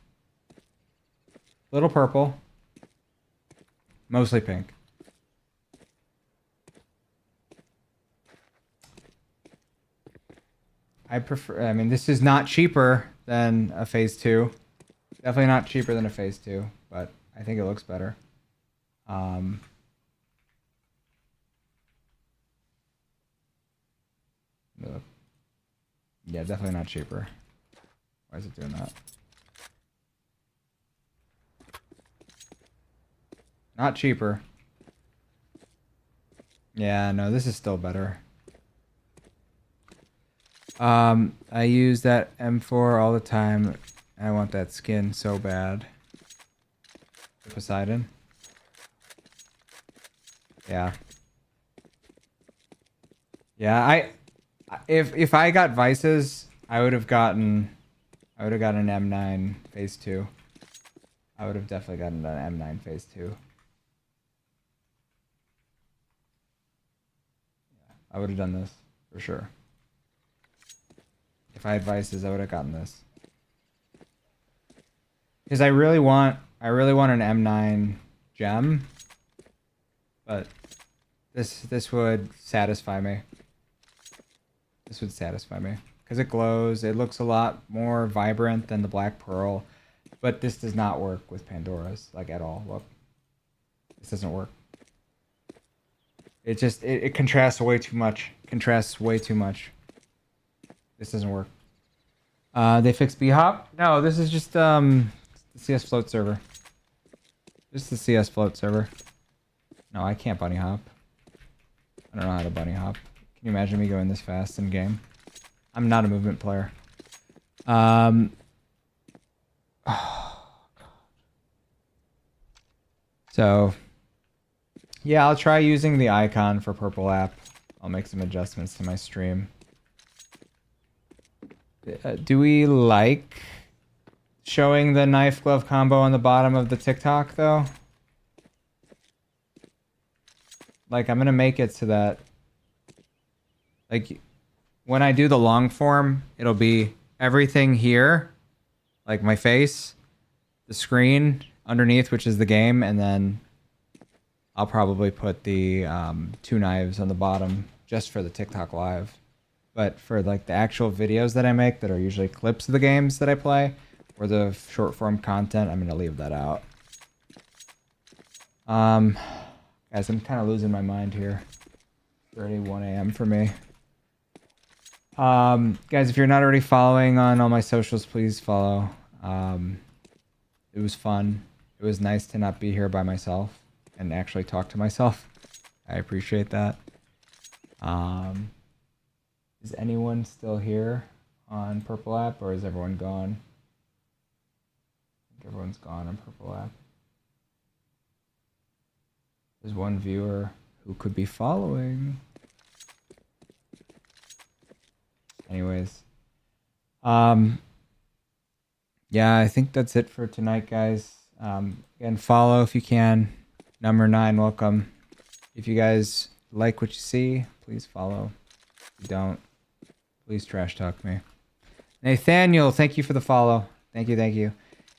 Little purple. Mostly pink. I mean, this is not cheaper than a phase 2. Definitely not cheaper than a phase 2, but I think it looks better. Yeah, definitely not cheaper. Why is it doing that? Not cheaper. Yeah, no, this is still better. I use that M4 all the time. I want that skin so bad. Poseidon. Yeah. Yeah, if I got Vices, I would have gotten an M9 phase 2. I would have definitely gotten an M9 phase 2. Yeah, I would have done this for sure. If I had Vices, I would have gotten this. Because I really want an M9 gem, but this would satisfy me. This would satisfy me because it glows. It looks a lot more vibrant than the Black Pearl, but this does not work with Pandora's like at all. Look, this doesn't work. It just it contrasts way too much. Contrasts way too much. This doesn't work. They fixed B-Hop? No, this is just the CS float server. Just the CS float server. No, I can't bunny hop. I don't know how to bunny hop. Can you imagine me going this fast in game? I'm not a movement player. Oh, God. So, yeah, I'll try using the icon for Purple app. I'll make some adjustments to my stream. Do we like showing the knife glove combo on the bottom of the TikTok though? Like I'm gonna make it so that like when I do the long form, it'll be everything here, like my face, the screen underneath, which is the game, and then I'll probably put the 2 knives on the bottom just for the TikTok live. But for like the actual videos that I make that are usually clips of the games that I play or the short form content, I'm gonna leave that out. Guys, I'm kind of losing my mind here. 1 a.m. for me. Guys, if you're not already following on all my socials, please follow. It was fun. It was nice to not be here by myself and actually talk to myself. I appreciate that. Is anyone still here on Purple app or is everyone gone? I think everyone's gone on Purple app. There's one viewer who could be following. Anyways. Yeah, I think that's it for tonight, guys. Again, follow if you can. Number 9, welcome. If you guys like what you see, please follow. If you don't, please trash talk me. Nathaniel, thank you for the follow. Thank you, thank you.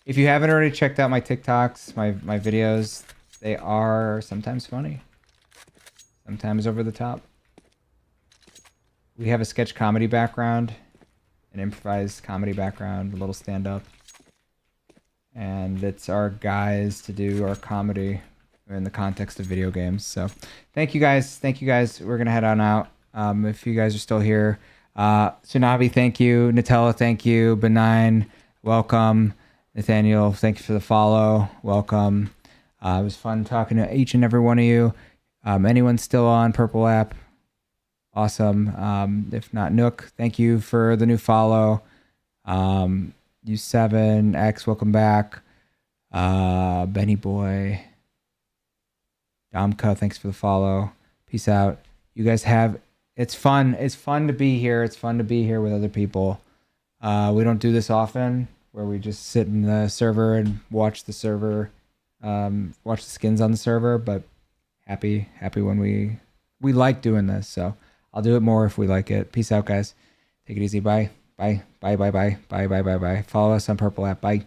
If you haven't already checked out my TikToks, my videos, they are sometimes funny. Sometimes over the top. We have a sketch comedy background, an improvised comedy background, a little stand-up. And it's our guys to do our comedy in the context of video games. So thank you guys. Thank you guys. We're going to head on out. If you guys are still here. Tsunabi, thank you. Nutella, thank you. Benign, welcome. Nathaniel, thank you for the follow. Welcome. It was fun talking to each and every one of you. Anyone still on Purple app? awesome. If not, Nook, thank you for the new follow. U7X, welcome back. Benny Boy, Domco, thanks for the follow. Peace out. You guys have, it's fun. It's fun to be here. It's fun to be here with other people. We don't do this often, where we just sit in the server and watch the server, watch the skins on the server. But happy when we like doing this. So I'll do it more if we like it. Peace out, guys. Take it easy. Bye. Bye. Bye. Bye. Bye. Bye. Bye. Bye. Bye. Follow us on Purple app. Bye.